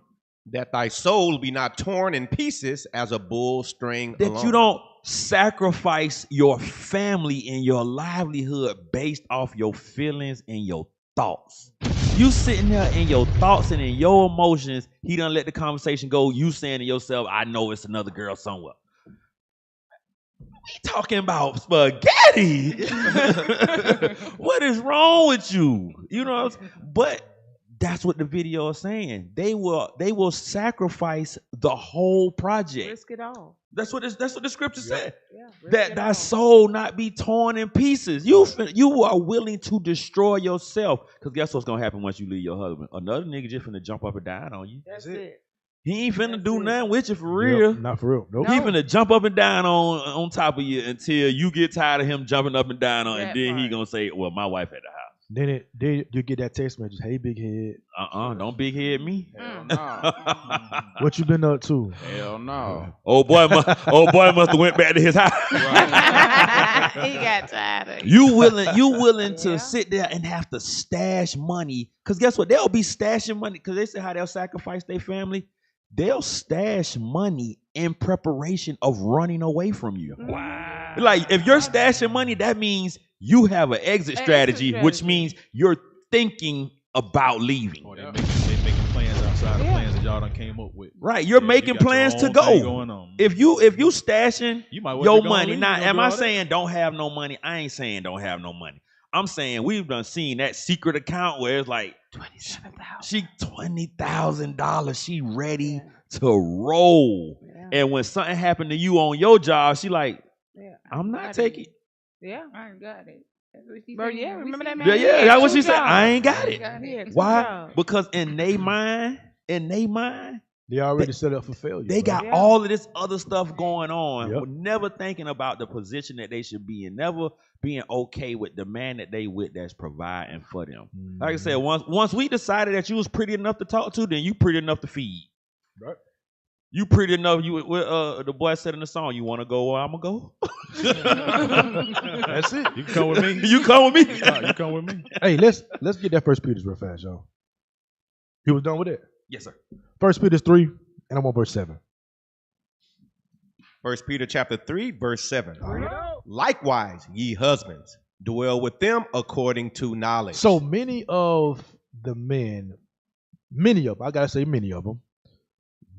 That thy soul be not torn in pieces as a bull string That alone. you don't sacrifice your family and your livelihood based off your feelings and your thoughts. You sitting there in your thoughts and in your emotions, he done let the conversation go. You saying to yourself, I know it's another girl somewhere. We talking about spaghetti. What is wrong with you? You know what I'm saying? But That's what the video is saying. They will sacrifice the whole project. Risk it all. That's what the scripture said. Yeah, That thy soul not be torn in pieces. You are willing to destroy yourself. Because guess what's gonna happen once you leave your husband? Another nigga just finna jump up and down on you. That's it. He ain't finna do nothing with you for real. Not for real. Nope. He finna jump up and down on top of you until you get tired of him jumping up and down on, and then he gonna say, "Well, my wife at the house." Then you get that text message, "Hey, big head." Don't big head me. Hell no. What you been up to? Hell no. Old boy must have went back to his house. He got tired of it. You willing to sit there and have to stash money? Because guess what? They'll be stashing money because they say how they'll sacrifice their family. They'll stash money in preparation of running away from you. Wow. Like if you're stashing money, that means you have an exit strategy, which means you're thinking about leaving. Or they making plans outside the plans that y'all done came up with. Right, you're making plans to go. If you stashing your money, now am I saying don't have no money? I ain't saying don't have no money. I'm saying we've done seen that secret account where it's like $20,000. She ready to roll. Yeah. And when something happened to you on your job, she like, I'm not taking. Yeah, I ain't got it. That's what she Bro, said. yeah, remember that man? Yeah, that's what she said. I ain't got it. Yeah, why? Because in they mind, they already set up for failure. They got all of this other stuff going on, never thinking about the position that they should be in, never being okay with the man that they with that's providing for them. Like I said, once we decided that you was pretty enough to talk to, then you pretty enough to feed. Right. You pretty enough. The boy said in the song, "You want to go where I'ma go." That's it. You can come with me. You come with me. You come with me. Hey, let's get that 1 Peter real fast, y'all. He was done with it. Yes, sir. 1 Peter 3, and I'm on verse 7. 1 Peter chapter 3, verse 7. Likewise, ye husbands, dwell with them according to knowledge. So many of the men, I gotta say many of them,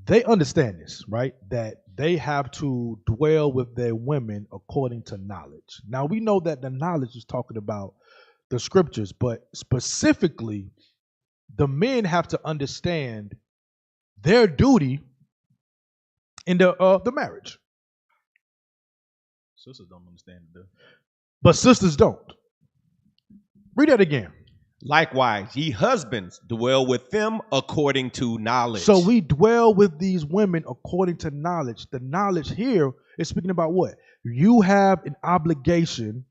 they understand this, right? That they have to dwell with their women according to knowledge. Now we know that the knowledge is talking about the scriptures, but specifically, the men have to understand their duty in the marriage. Sisters don't understand it, but sisters don't. Read that again. Likewise, ye husbands, dwell with them according to knowledge. So we dwell with these women according to knowledge. The knowledge here is speaking about what? You have an obligation.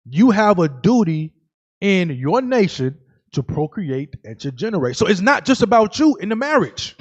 You have a duty in your nation to procreate and to generate. So it's not just about you in the marriage.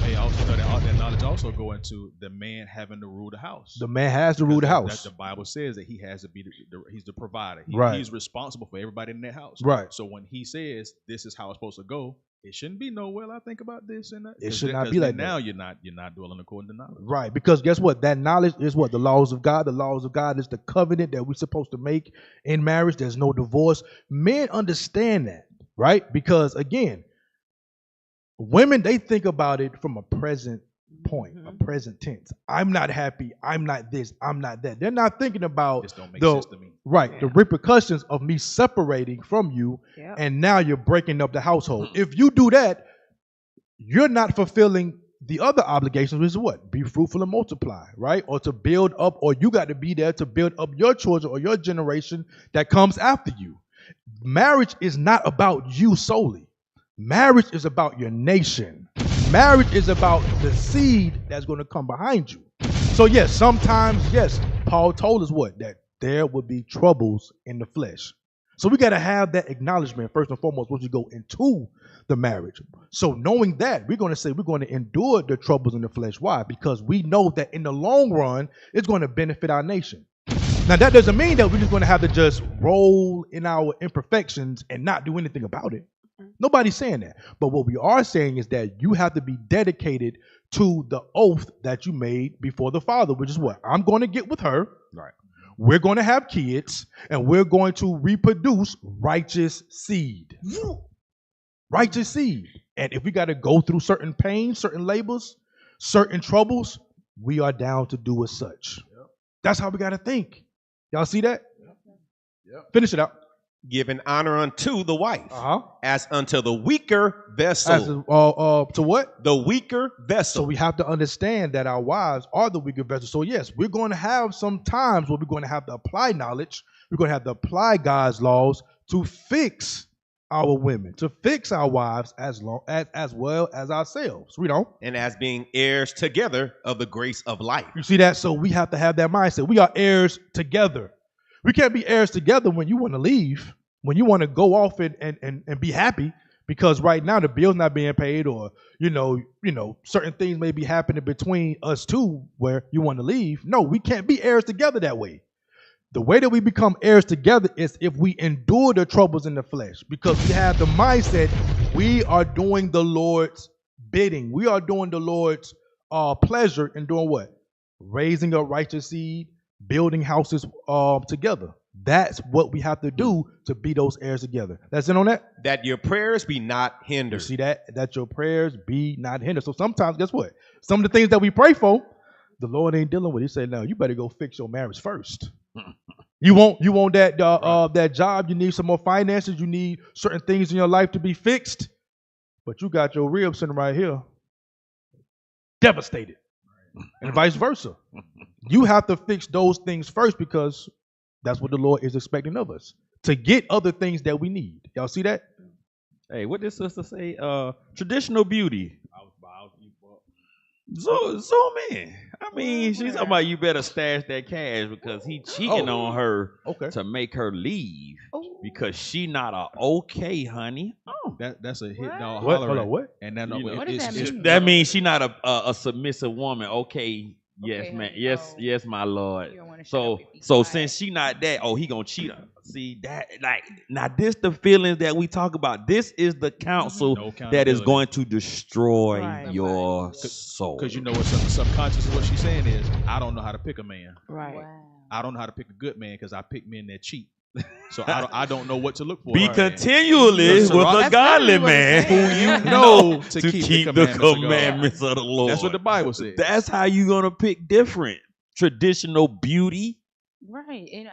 Hey, also know that knowledge also go into the man having to rule the house. The man has to rule the house. That the Bible says that he has to be he's the provider. Right. He's responsible for everybody in that house. Right. So when he says this is how it's supposed to go, it shouldn't be no, well, I think about this and that. It should not be like now that. You're not dwelling according to knowledge. Right, because guess what? That knowledge is what? The laws of God. The laws of God is the covenant that we're supposed to make in marriage. There's no divorce. Men understand that, right? Because again, women, they think about it from a present point, a present tense. I'm not happy. I'm not this. I'm not that. They're not thinking about this don't make sense to me. Right, the repercussions of me separating from you, and now you're breaking up the household. If you do that, you're not fulfilling the other obligations, which is what? Be fruitful and multiply, right? Or to build up, or you got to be there to build up your children or your generation that comes after you. Marriage is not about you solely. Marriage is about your nation. Marriage is about the seed that's going to come behind you. So yes, sometimes, yes, Paul told us what? That there would be troubles in the flesh. So we got to have that acknowledgement first and foremost once we go into the marriage. So knowing that, we're going to say we're going to endure the troubles in the flesh. Why? Because we know that in the long run, it's going to benefit our nation. Now, that doesn't mean that we're just going to have to just roll in our imperfections and not do anything about it. Nobody's saying that. But what we are saying is that you have to be dedicated to the oath that you made before the Father, which is what? I'm going to get with her. Right. We're going to have kids, and we're going to reproduce righteous seed. Righteous seed. And if we got to go through certain pains, certain labors, certain troubles, we are down to do as such. That's how we got to think. Y'all see that? Finish it out. giving honor unto the wife, as unto the weaker vessel. As to what? The weaker vessel. So we have to understand that our wives are the weaker vessel. So yes, we're going to have some times where we're going to have to apply knowledge. We're going to have to apply God's laws to fix our women, to fix our wives as well as ourselves. We don't. And as being heirs together of the grace of life. You see that? So we have to have that mindset. We are heirs together. We can't be heirs together when you want to leave, when you want to go off and be happy because right now the bill's not being paid, or you know certain things may be happening between us two where you want to leave. No, we can't be heirs together that way. The way that we become heirs together is if we endure the troubles in the flesh, because we have the mindset we are doing the Lord's bidding. We are doing the Lord's pleasure in doing what? Raising up righteous seed, building houses together. That's what we have to do to be those heirs together. That's it on that? That your prayers be not hindered. You see that? That your prayers be not hindered. So sometimes, guess what? Some of the things that we pray for, the Lord ain't dealing with. He said, no, you better go fix your marriage first. You want that that job, you need some more finances, you need certain things in your life to be fixed, but you got your ribs sitting right here devastated. And vice versa. You have to fix those things first, because that's what the Lord is expecting of us, to get other things that we need. Y'all see that? Hey, what did sister say? Traditional beauty. Zoom in. I mean, she's talking about you better stash that cash because he cheating on her to make her leave because she not a okay honey. That's a hit dog What? holler. Hold on, what? And that, What does that mean? That means she not a submissive woman. Okay, yes, man. Yes, yes, my lord. So since she not that, he gonna cheat on her. See that, like, now this the feelings that we talk about. This is the counsel that is going to destroy your soul. Because you know what subconscious of what she's saying is, I don't know how to pick a man. Right. Wow. I don't know how to pick a good man because I pick men that cheat. So I don't know what to look for. Be continually with a godly man who you know to keep the commandments of the Lord. That's what the Bible says. That's how you gonna pick different traditional beauty. Right. And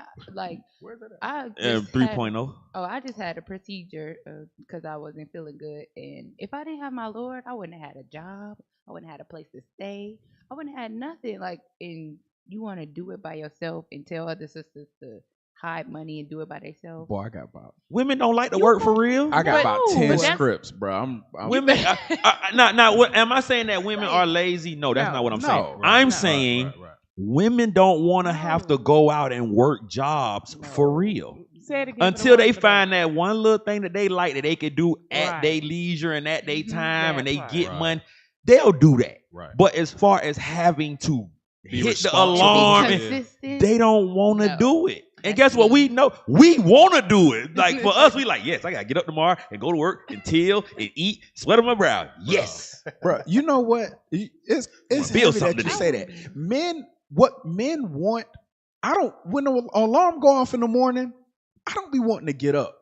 Where's that at? 3.0. I just had a procedure because I wasn't feeling good. And if I didn't have my Lord, I wouldn't have had a job. I wouldn't have had a place to stay. I wouldn't have had nothing. And you want to do it by yourself and tell other sisters to hide money and do it by themselves. Boy, I got about women don't like to work for real. I got about 10 scripts, bro. I'm women. What am I saying that women are lazy? No, that's not what I'm saying. I'm saying women don't want to have to go out and work jobs for real. Say it again, until they find that one little thing that they like that they can do at their leisure and at their time, and they get money. They'll do that. Right. But as far as having to hit the alarm, they don't want to do it. And guess what? We know we want to do it. Like for us, we like, yes, I got to get up tomorrow and go to work and till and eat, sweat on my brow. Yes. Bro, you know what? It's heavy that you say that. What men want, when the alarm go off in the morning, I don't be wanting to get up.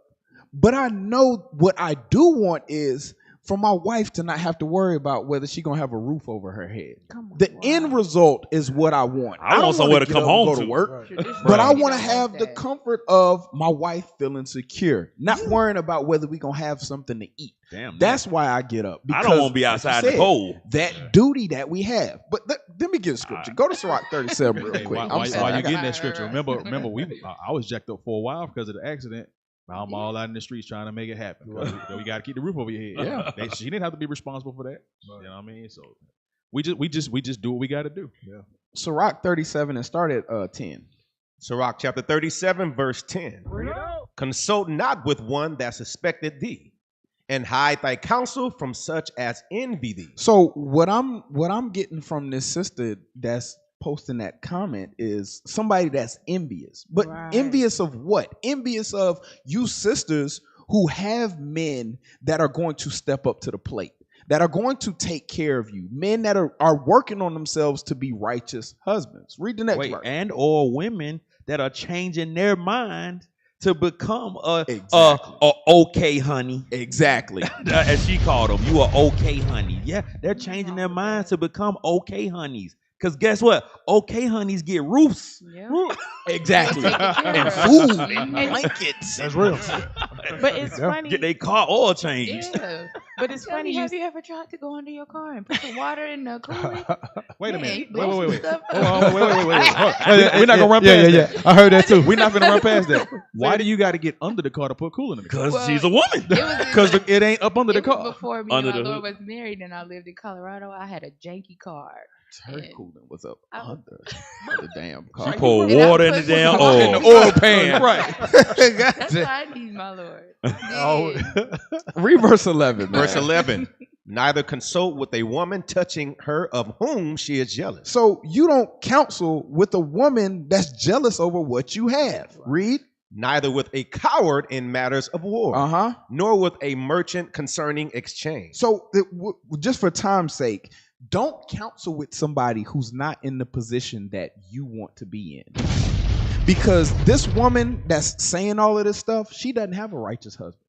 But I know what I do want is for my wife to not have to worry about whether she's going to have a roof over her head. The end result is what I want. I want somewhere to come home to work, but I want to have the comfort of my wife feeling secure, not worrying about whether we're going to have something to eat. Damn, that's why I get up. I don't want to be outside the cold. That duty that we have. But let me get a scripture. Go to Sirach 37 real quick. While you getting that scripture, remember I was jacked up for a while because of the accident. Now I'm all out in the streets trying to make it happen. We got to keep the roof over your head. Yeah, she didn't have to be responsible for that. You know what I mean? So we just do what we got to do. Yeah. Sirach 37 and start at 10. Sirach chapter 37 verse 10. Consult not with one that suspected thee, and hide thy counsel from such as envy thee. So what I'm getting from this sister that's posting that comment is somebody that's envious. But envious of what? Envious of you sisters who have men that are going to step up to the plate, that are going to take care of you, men that are working on themselves to be righteous husbands. Read the next verse. And or women that are changing their mind to become a okay honey. Exactly. As she called them, you are okay honey. Yeah, they're changing their minds to become okay honeys. Because guess what? Okay, honeys get roofs. Yeah. Exactly. And food and And- blankets. That's real. But it's funny. Get their car oil changed. Yeah. But it's Tell funny. me, have you ever tried to go under your car and put some water in the coolant? Wait a Man, minute. you Wait. blow some stuff Hold up. on, wait. We're not gonna run past that. I heard that too. We're not gonna run past that. Why do you got to get under the car to put coolant in the car? Because she's a woman. Because it ain't up under the It was car. before me Under and my the Lord hood. was married and I lived in Colorado. I had a janky car. Her And coolant was up I- under the damn She car. poured And I water in the put damn some oil. In the oil pan. Right. That's why I need my Lord. Oh. Read verse 11, man. Verse 11. Neither consult with a woman touching her of whom she is jealous. So you don't counsel with a woman that's jealous over what you have. Read. Neither with a coward in matters of war, Uh-huh. nor with a merchant concerning exchange. So just for time's sake, don't counsel with somebody who's not in the position that you want to be in. Because this woman that's saying all of this stuff, she doesn't have a righteous husband.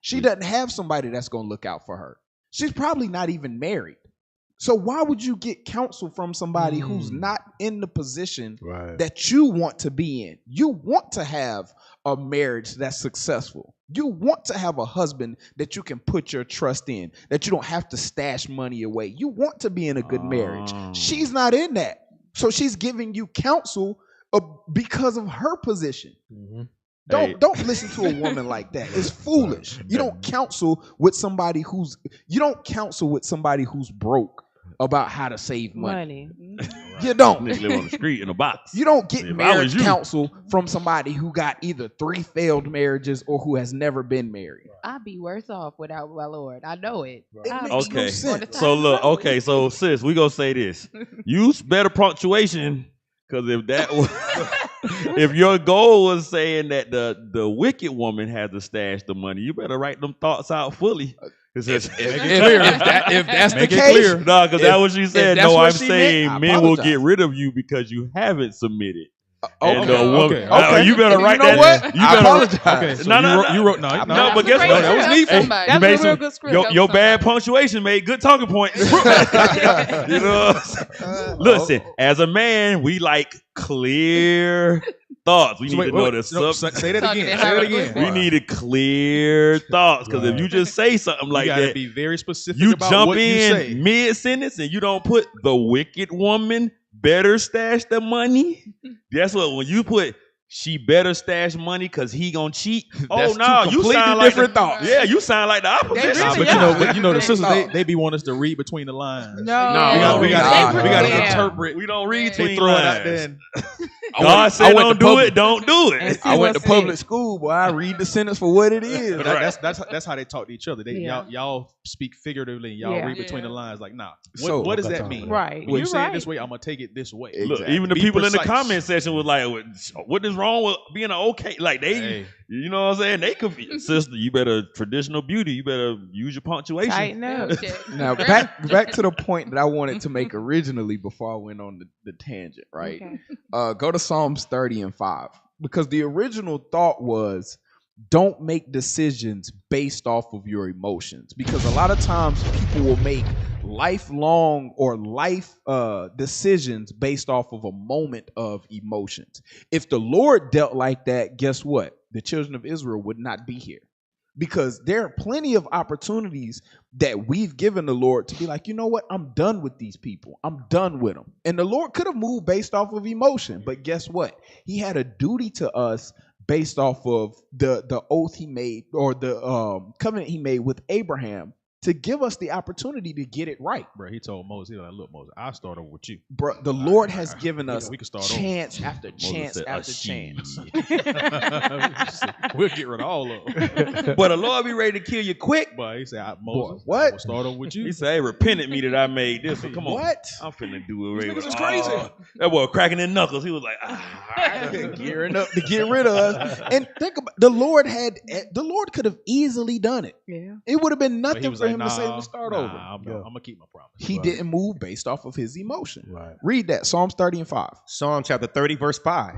She doesn't have somebody that's going to look out for her. She's probably not even married. So why would you get counsel from somebody who's not in the position that you want to be in? You want to have a marriage that's successful. You want to have a husband that you can put your trust in, that you don't have to stash money away. You want to be in a good marriage. She's not in that. So she's giving you counsel because of her position. Don't listen to a woman like that. It's foolish. You don't counsel with somebody who's broke about how to save money. You don't. Nigga live on the street in a box. You don't get If I marriage was you. counsel from somebody who got either 3 failed marriages or who has never been married. I'd be worse off without my Lord. I know it. I'd be Okay, on the side so of look, the road. okay, so sis, we gonna say this: use better punctuation, because if that was, if your goal was saying that the wicked woman has to stash the money, you better write them thoughts out fully. If that's the case, no, because that's what she said. No, I'm saying meant, men will get rid of you because you haven't submitted. And Okay, the woman, okay. You better write know that. what? You I better, apologize. Okay, so no, you wrote no, but guess what? that was needful. You made some, your bad punctuation made good talking points. You know, listen, as a man, we like clear thoughts. We need to know the substance. Say that again. Say it again. We needed clear thoughts, because if you just say something like you gotta that, be very specific you about jump what you say. in mid sentence and you don't put the wicked woman better stash the money. That's what, when you put she better stash money because he gonna cheat. That's Oh no, two you completely sound like different thoughts. Yeah, you sound like the opposite. But you know, the sisters they be wanting us to read between the lines. No, we gotta interpret. We don't read They between throw it lines. out there. God said don't do it, don't do it. I went to public school, boy. I read the sentence for what it is. But that's how they talk to each other. Y'all speak figuratively. Y'all read between the lines. Like, nah. What does that mean? Right. When you You're say it right. this way, I'm gonna take it this way. Look, even the Be people in the precise. comment section was like, "What is wrong with being an okay?" Like they, you know what I'm saying? They confused. Sister, you better traditional beauty. You better use your punctuation. Tighten up. Now back to the point that I wanted to make originally before I went on the tangent, right? Okay. Go to Psalms 30 and 5, because the original thought was don't make decisions based off of your emotions, because a lot of times people will make lifelong or life decisions based off of a moment of emotions. If the Lord dealt like that, guess what? The children of Israel would not be here. Because there are plenty of opportunities that we've given the Lord to be like, you know what? I'm done with these people. I'm done with them. And the Lord could have moved based off of emotion. But guess what? He had a duty to us based off of the oath he made, or the covenant he made with Abraham, to give us the opportunity to get it right. Bro, he told Moses, he was like, look, Moses, I'll start over with you. Bro, the Lord has given us we can start chance over. after chance after chance. We'll get rid of all of them. But the Lord be ready to kill you quick. But he said, Moses, what? We'll start over with you. He said, "Hey, repented me that I made this. So come on, What? I'm finna do it." These niggas is crazy. That boy cracking his knuckles. He was like, Gearing up to get rid of us. And think about the Lord could have easily done it. Yeah. It would have been But nothing was for like, him to say, let's start over. I'm gonna keep my promise. He didn't move based off of his emotion. Right. Read that, Psalms 30 and 5. Psalm chapter 30, verse 5.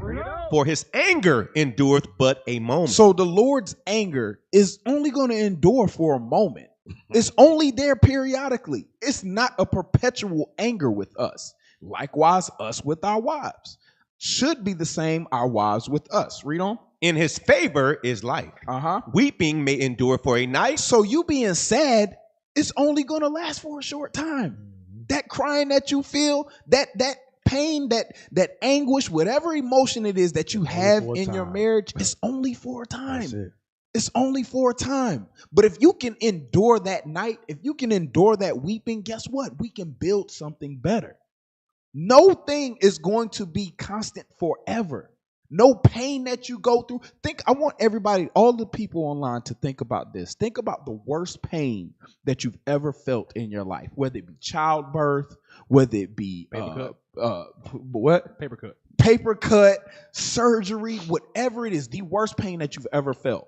For his anger endureth but a moment. So the Lord's anger is only going to endure for a moment. It's only there periodically. It's not a perpetual anger with us. Likewise, us with our wives. Should be the same, our wives with us. Read on. In his favor is life. Weeping may endure for a night. So you being sad is only going to last for a short time. That crying that you feel, that pain, that anguish, whatever emotion it is that you have in your marriage, it's only for a time. It's only for a time. But if you can endure that night, if you can endure that weeping, guess what? We can build something better. No thing is going to be constant forever. No pain that you go through. I want everybody, all the people online, to think about this. Think about the worst pain that you've ever felt in your life, whether it be childbirth, whether it be paper cut, surgery, whatever it is, the worst pain that you've ever felt.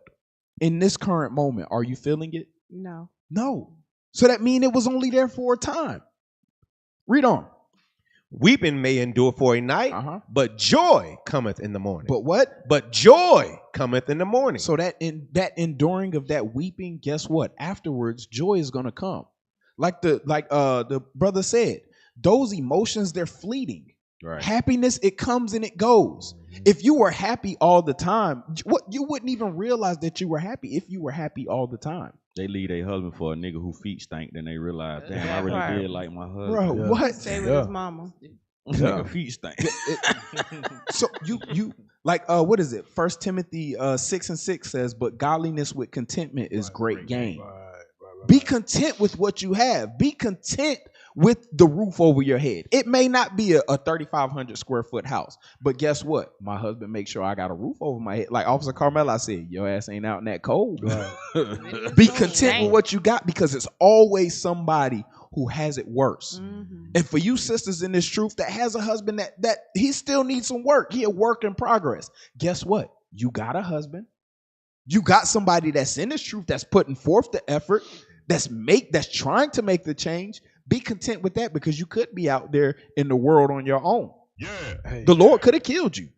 In this current moment, are you feeling it? No. No. So that means it was only there for a time. Read on. Weeping may endure for a night, but joy cometh in the morning. But what? But joy cometh in the morning. So that enduring of that weeping, guess what? Afterwards, joy is gonna come. Like the brother said, those emotions, they're fleeting. Right. Happiness, it comes and it goes. If you were happy all the time, you wouldn't even realize that you were happy if you were happy all the time. They leave their husband for a nigga who feet stink, then they realize, damn, I really did like my husband. Bro, what? Stay with his mama. Nigga feet stink. So you like what is it? 1 Timothy 6:6 says, but godliness with contentment is great gain. Be content with what you have. Be content with the roof over your head. It may not be a 3,500 square foot house, but guess what? My husband makes sure I got a roof over my head. Like Officer Carmel, said, your ass ain't out in that cold. Right. Be content with what you got, because it's always somebody who has it worse. And for you sisters in this truth that has a husband that he still needs some work, he a work in progress. Guess what? You got a husband. You got somebody that's in this truth, that's putting forth the effort, that's trying to make the change. Be content with that, because you could be out there in the world on your own. Yeah. Hey, the Lord could have killed you.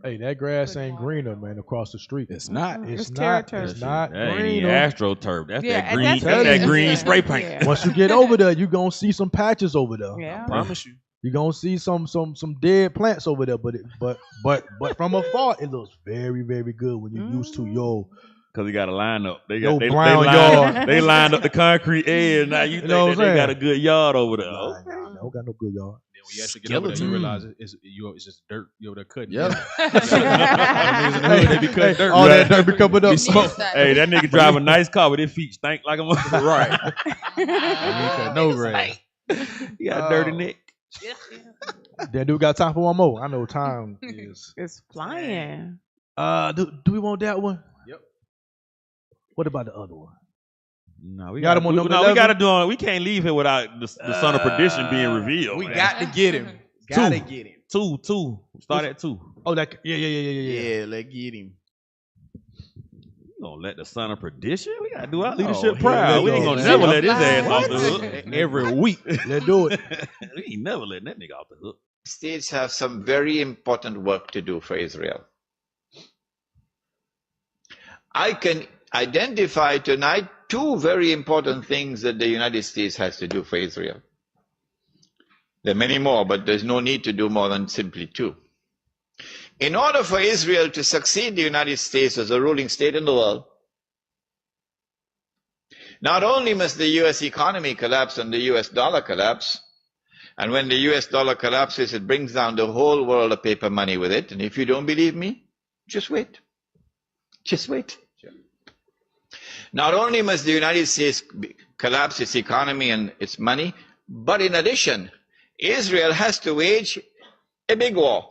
Hey, that grass ain't greener, man, across the street. It's not. It's not. It's not That greener. ain't AstroTurf. That's Yeah, that green. that's That's that it. green spray paint. Yeah. Once you get over there, you gonna see some patches over there. Yeah. I promise you. You're gonna see some dead plants over there, but from afar it looks very, very good when you're used to your. Because they got a line up. They Yo, got brown yard. They lined up the concrete edge. Now you think know that what I'm they got a saying? good yard over there. I don't got no good yard. Then when you actually get over there, you realize it's just dirt. You over there cutting. Yeah. They be cutting dirt. All that dirt be coming up. Hey, that nigga drive a nice car, but his feet stink like a motherfucker. Right. No grade. He got a dirty neck. That dude got time for one more. I know time is. It's flying. Do we want that one? Yep. What about the other one? No, we Got got him on number we 11? got to do it. We can't leave here without the son of perdition being revealed. We man. got to get him. Gotta get him. Two. Start at 2. Oh, that yeah. Yeah, let's get him. You gonna let the son of perdition? We gotta do our leadership here proud. we We ain't go. gonna never let his ass off the hook. Every week. Let's do it. We ain't never letting that nigga off the hook. States have some very important work to do for Israel. I can identify tonight 2 very important things that the United States has to do for Israel. There are many more, but there's no need to do more than simply 2. In order for Israel to succeed the United States as a ruling state in the world, not only must the US economy collapse and the US dollar collapse, and when the US dollar collapses, it brings down the whole world of paper money with it. And if you don't believe me, just wait. Just wait. Not only must the United States collapse its economy and its money, but in addition, Israel has to wage a big war,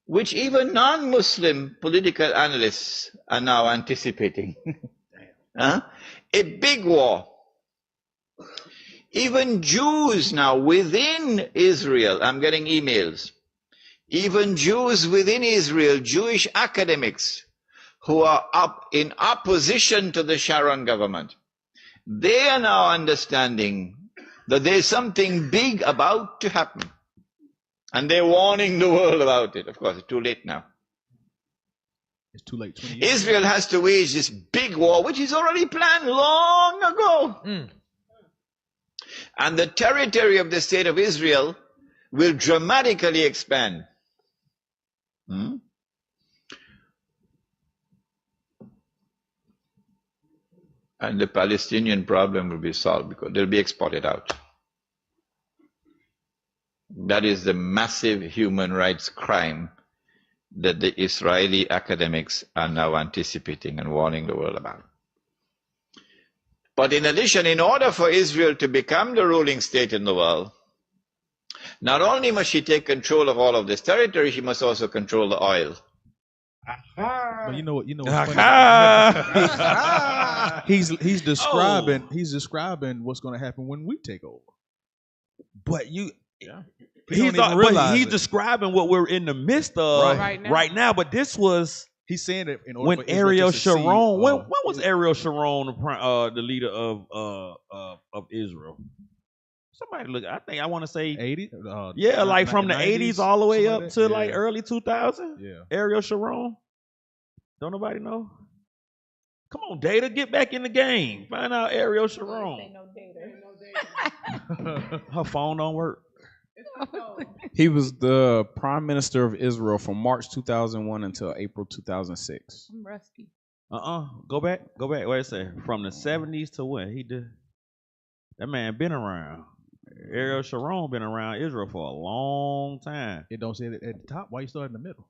which even non-Muslim political analysts are now anticipating. A big war. Even Jews now within Israel, I'm getting emails, even Jews within Israel, Jewish academics, who are up in opposition to the Sharon government, they are now understanding that there's something big about to happen. And they're warning the world about it. Of course, it's too late now. It's too late. 20 years. Israel has to wage this big war, which is already planned long ago. And the territory of the state of Israel will dramatically expand. And the Palestinian problem will be solved because they'll be exported out. That is the massive human rights crime that the Israeli academics are now anticipating and warning the world about. But in addition, in order for Israel to become the ruling state in the world, not only must she take control of all of this territory, she must also control the oil. But you know what? He's describing what's going to happen when we take over. But he's describing what we're in the midst of right now. But this was he's saying it in order when for Ariel Israel to Sharon. When was Ariel Sharon the leader of Israel? Somebody look. I think I want to say 80. Yeah, like from the 80s all the way up to like early 2000. Yeah, Ariel Sharon. Don't nobody know? Come on, Data, get back in the game. Find out Ariel Sharon. Her phone don't work. He was the prime minister of Israel from March 2001 until April 2006. I'm rusty. Go back. Wait a second. From the 70s to when? He did. That man been around. Ariel Sharon been around Israel for a long time. It don't say it at the top. Why you start in the middle?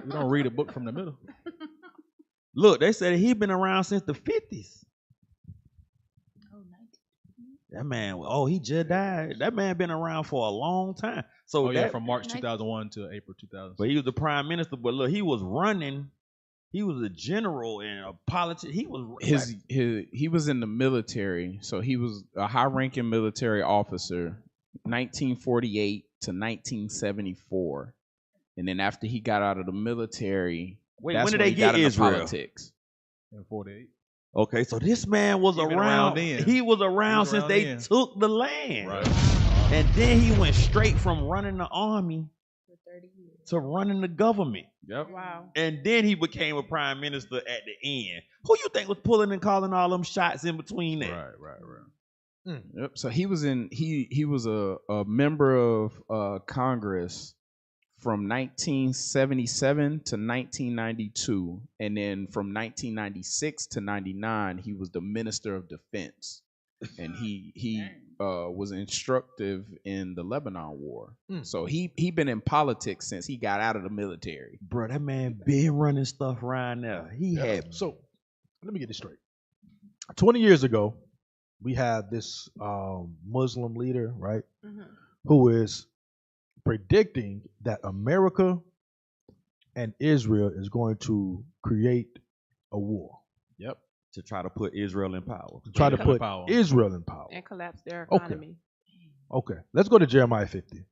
You don't read a book from the middle. Look, they said he been around since the 50s. That man, he just died. That man been around for a long time. So from March 2001 to April 2000. But he was the prime minister. But look, he was running. He was a general and a politician. He was he was in the military. So he was a high-ranking military officer, 1948 to 1974. And then after he got out of the military, when did they get Israel? Politics. In 48. Okay, so this man was around. He was around since they took the land. Right. And then he went straight from running the army to running the government. Yep. Wow. And then he became a prime minister at the end. Who you think was pulling and calling all them shots in between that? Right. Yep. So he was he was a member of Congress from 1977 to 1992, and then from 1996 to 99, he was the Minister of Defense, and he was instructive in the Lebanon War. So he been in politics since he got out of the military. Bro, that man been running stuff around there. He had. So let me get this straight. 20 years ago, we had this Muslim leader, right, who is predicting that America and Israel is going to create a war. Yep. To try to put Israel in power. Israel in power. And collapse their economy. Okay. Let's go to Jeremiah 50.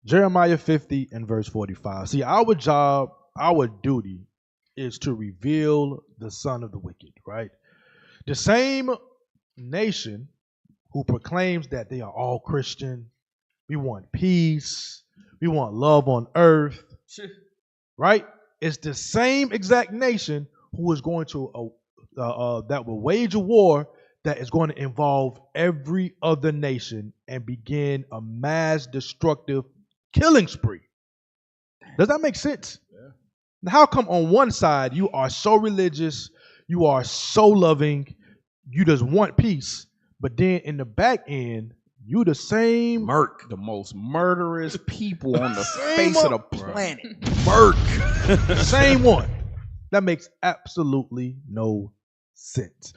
Jeremiah 50 and verse 45. See, our job, our duty is to reveal the son of the wicked, right? The same nation who proclaims that they are all Christian. We want peace. We want love on earth. Right? It's the same exact nation who is going to, that will wage a war that is going to involve every other nation and begin a mass destructive killing spree. Does that make sense? Yeah. Now, how come on one side you are so religious, you are so loving, you just want peace, but then in the back end, you the same the most murderous people on the face of the planet. Same one. That makes absolutely no sense.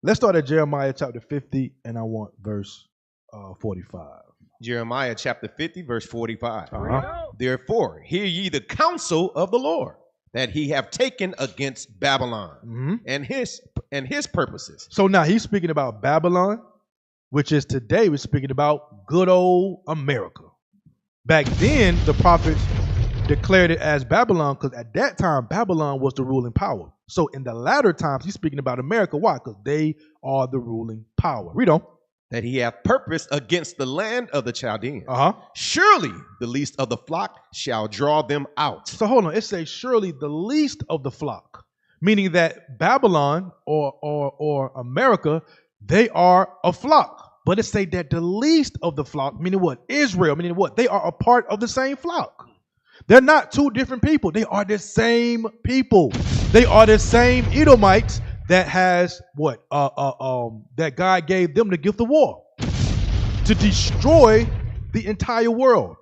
Let's start at Jeremiah chapter 50, and I want verse 45. Jeremiah chapter 50, verse 45. Therefore, hear ye the counsel of the Lord, that he have taken against Babylon and his purposes. So now he's speaking about Babylon, which is today we're speaking about good old America. Back then, the prophets declared it as Babylon because at that time, Babylon was the ruling power. So in the latter times, he's speaking about America. Why? Because they are the ruling power. Read on. That he hath purposed against the land of the Chaldeans. Surely the least of the flock shall draw them out. So hold on. It says surely the least of the flock. meaning that Babylon or America, they are a flock. But it say that the least of the flock, meaning what? Israel, meaning what? They are a part of the same flock. They're not two different people. They are the same people. They are the same Edomites that has what? That God gave them the gift of war to destroy the entire world.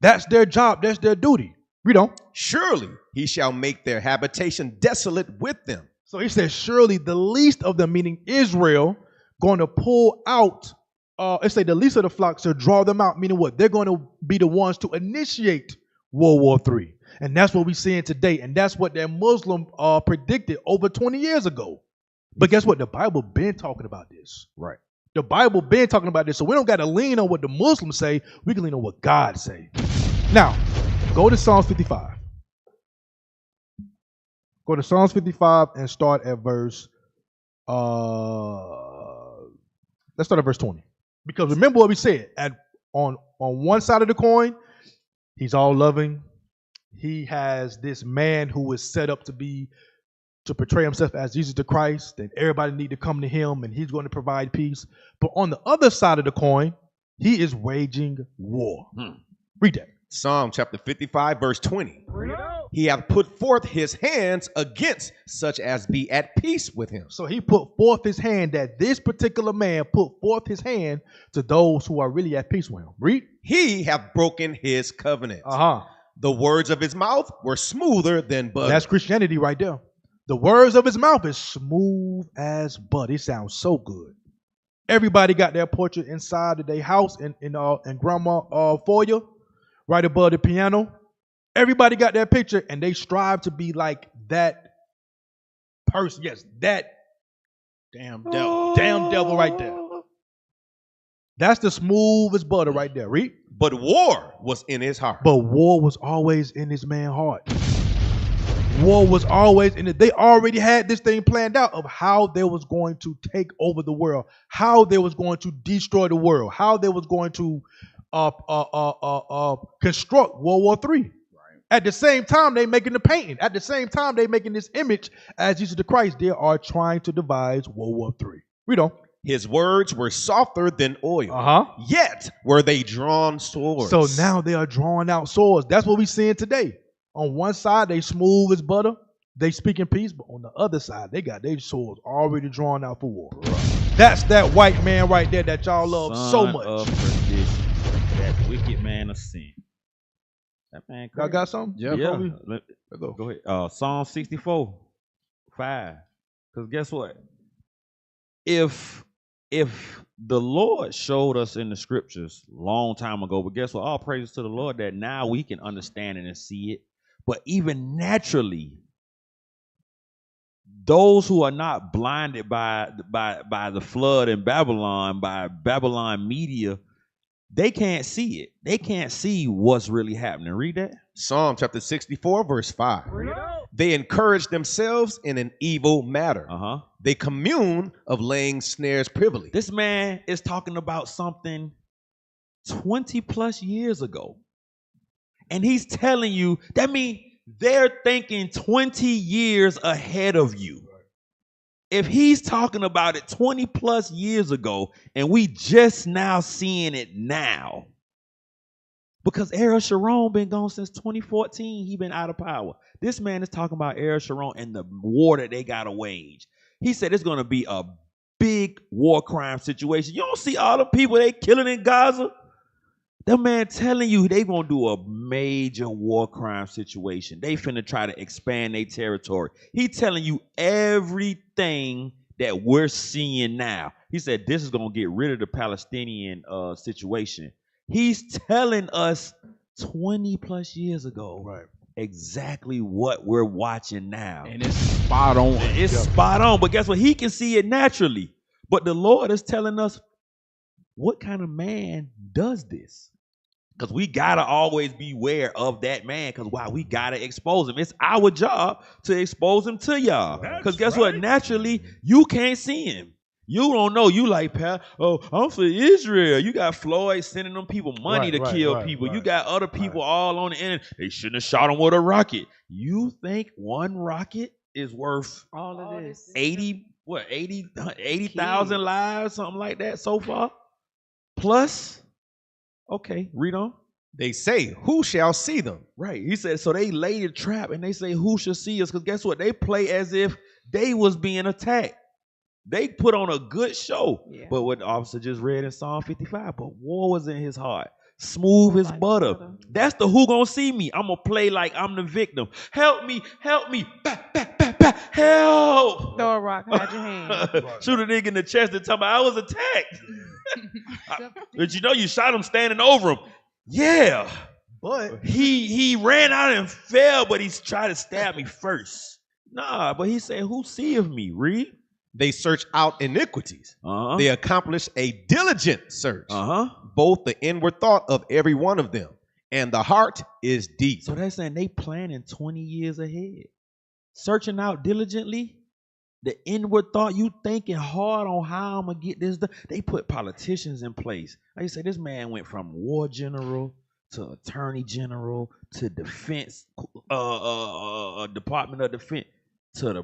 That's their job. That's their duty. Read on. Surely he shall make their habitation desolate with them. So he says, surely the least of them, meaning Israel, going to pull out, let's say the least of the flocks to draw them out, meaning what? They're going to be the ones to initiate World War III. And that's what we're seeing today. And that's what that Muslim predicted over 20 years ago. But guess what? The Bible been talking about this. Right. The Bible been talking about this. So we don't got to lean on what the Muslims say. We can lean on what God say. Now, go to Psalms 55. Go to Psalms 55 and start at verse, let's start at verse 20. Because remember what we said, on one side of the coin, he's all loving. He has this man who is set up to portray himself as Jesus the Christ, and everybody need to come to him, and he's going to provide peace. But on the other side of the coin, he is waging war. Read that. Psalm chapter 55, verse 20. He hath put forth his hands against such as be at peace with him. So he put forth his hand, that this particular man put forth his hand to those who are really at peace with him. Read. He hath broken his covenant. Uh-huh. The words of his mouth were smoother than butter. That's Christianity right there. The words of his mouth is smooth as butter. It sounds so good. Everybody got their portrait inside of their house in grandma foyer, right above the piano. Everybody got their picture, and they strive to be like that person. Yes, that damn devil. Damn devil right there. That's the smoothest butter right there. Read. But war was in his heart. But war was always in his man's heart. War was always in it. They already had this thing planned out of how they was going to take over the world, how they was going to destroy the world, how they was going to construct World War III. Right. At the same time, they making the painting. At the same time, they making this image as Jesus the Christ. They are trying to devise World War III. Read on. His words were softer than oil. Yet were they drawn swords. So now they are drawing out swords. That's what we're seeing today. On one side, they smooth as butter. They speak in peace. But on the other side, they got their swords already drawn out for war. That's that white man right there that y'all love so much. Of perdition, that wicked man of sin. That man crazy. Y'all got something? Yeah. Go ahead. Psalm 64, 5. Because guess what? If the Lord showed us in the scriptures long time ago, but guess what? All praises to the Lord that now we can understand it and see it. But even naturally, those who are not blinded by the flood in Babylon, by Babylon media, they can't see it. They can't see what's really happening. Read that. Psalm chapter 64, verse 5. They encourage themselves in an evil matter. They commune of laying snares privily. This man is talking about something 20 plus years ago. And he's telling you, that means they're thinking 20 years ahead of you. If he's talking about it 20 plus years ago, and we just now seeing it now, because Ariel Sharon been gone since 2014, he been out of power. This man is talking about Ariel Sharon and the war that they got to wage. He said it's going to be a big war crime situation. You don't see all the people they killing in Gaza? That man telling you they gonna do a major war crime situation. They finna try to expand their territory. He telling you everything that we're seeing now. He said this is gonna get rid of the Palestinian situation. He's telling us 20 plus years ago, right, exactly what we're watching now. And it's spot on. It's spot on. But guess what? He can see it naturally. But the Lord is telling us what kind of man does this? Because we got to always beware of that man, because why? We got to expose him. It's our job to expose him to y'all. Because guess what? Naturally, you can't see him. You don't know. You like, oh, I'm for Israel. You got Floyd sending them people money to kill people. You got other people all on the end. They shouldn't have shot him with a rocket. You think one rocket is worth all of this. 80,000 lives, something like that so far. Plus, okay, read on. They say, who shall see them? Right. He said, so they laid a trap and they say, who shall see us? Because guess what? They play as if they was being attacked. They put on a good show. Yeah. But what the officer just read in Psalm 55, but war was in his heart. Smooth as butter. That's the who gonna see me. I'm gonna play like I'm the victim. Help me, help me. Help. Throw a rock, hide your hand. Shoot a nigga in the chest and tell me I was attacked. But you know you shot him standing over him. Yeah. But he ran out and fell, but he's trying to stab me first. Nah, but he said, who seeth me? Read. They search out iniquities. They accomplish a diligent search. Both the inward thought of every one of them and the heart is deep. So that's saying they planning 20 years ahead. Searching out diligently. The inward thought, you thinking hard on how I'm going to get this done. They put politicians in place. Like you said, this man went from war general to attorney general to defense, Department of Defense, to the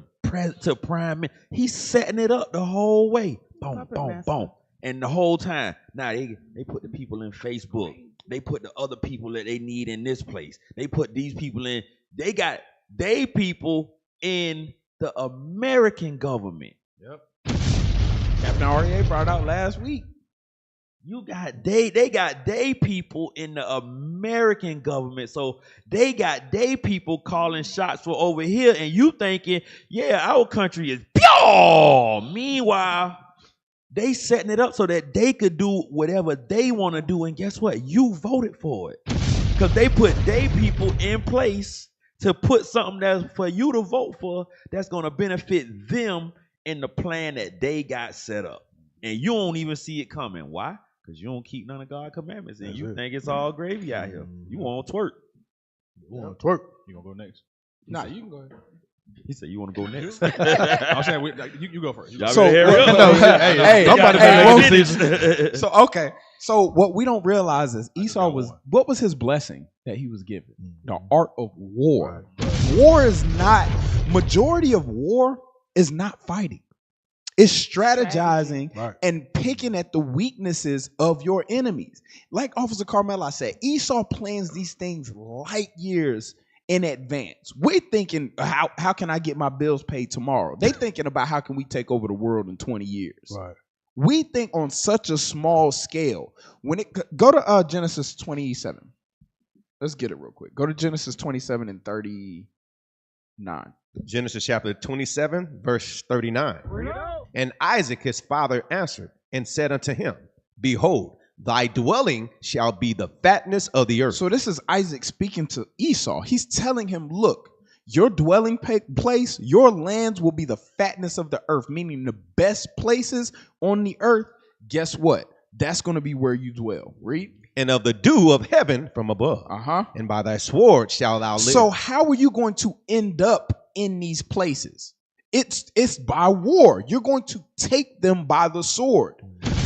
prime minister. He's setting it up the whole way. Boom, boom, boom. And the whole time, now they put the people in Facebook. They put the other people that they need in this place. They put these people in. They got people in the American government. Yep. Captain REA brought out last week. You got they got people in the American government. So they got people calling shots for over here, and you thinking, yeah, our country is pure. Meanwhile, they setting it up so that they could do whatever they want to do. And guess what? You voted for it. Because they put their people in place to put something that's for you to vote for that's going to benefit them in the plan that they got set up. And you don't even see it coming. Why? Because you don't keep none of God's commandments. And you think it's all gravy out here. You want to twerk. You want to twerk. You going to go next? Nah, you can go ahead. He said, you want to go next? I'm saying, you go first. So, okay. So what we don't realize is Esau what was his blessing that he was given? The art of war. War is not, majority of war is not fighting. It's strategizing and picking at the weaknesses of your enemies. Like Officer Carmela said, Esau plans these things light years in advance. We're thinking, how can I get my bills paid tomorrow? They thinking about how can we take over the world in 20 years. Right. We think on such a small scale. When it go to Genesis 27. Let's get it real quick. Go to Genesis 27 and 39. Genesis chapter 27, verse 39. And Isaac his father answered and said unto him, behold, thy dwelling shall be the fatness of the earth. So this is Isaac speaking to Esau. He's telling him, look, your dwelling place, your lands will be the fatness of the earth, meaning the best places on the earth. Guess what? That's going to be where you dwell. Read. And of the dew of heaven from above. And by thy sword shalt thou live. So how are you going to end up in these places? It's by war. You're going to take them by the sword.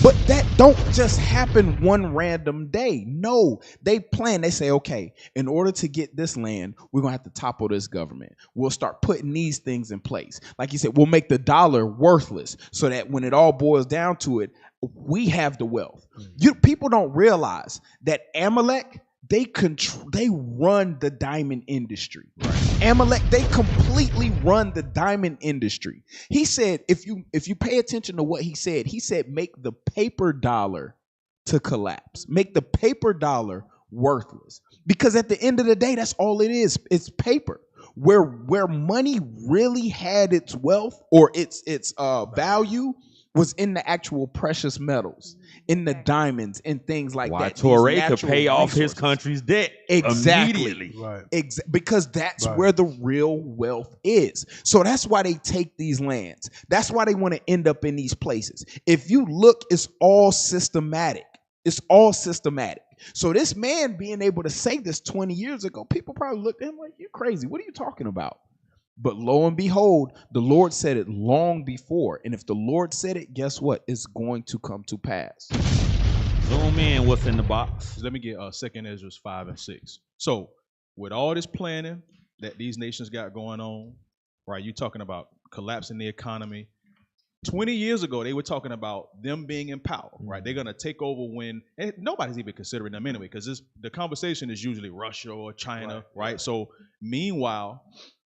But that don't just happen one random day. No, they plan. They say, okay, in order to get this land, we're going to have to topple this government. We'll start putting these things in place. Like you said, we'll make the dollar worthless so that when it all boils down to it, we have the wealth. People don't realize that Amalek, they run the diamond industry. Amalek, they completely run the diamond industry. He said, if you pay attention to what he said, make the paper dollar to collapse. Make the paper dollar worthless. Because at the end of the day, that's all it is. It's paper. Where money really had its wealth or its value was in the actual precious metals, in the diamonds and things like that. Torre could pay off his country's debt immediately. Right. Because that's where the real wealth is. So that's why they take these lands. That's why they want to end up in these places. If you look, it's all systematic. It's all systematic. So this man being able to say this 20 years ago, people probably looked at him like, you're crazy. What are you talking about? But lo and behold, the Lord said it long before. And if the Lord said it, guess what? It's going to come to pass. Zoom in. What's in the box? Let me get 2 Ezra 5 and 6. So with all this planning that these nations got going on, right? You're talking about collapsing the economy. 20 years ago, they were talking about them being in power, right? They're going to take over when, and nobody's even considering them anyway, because the conversation is usually Russia or China, right? So meanwhile,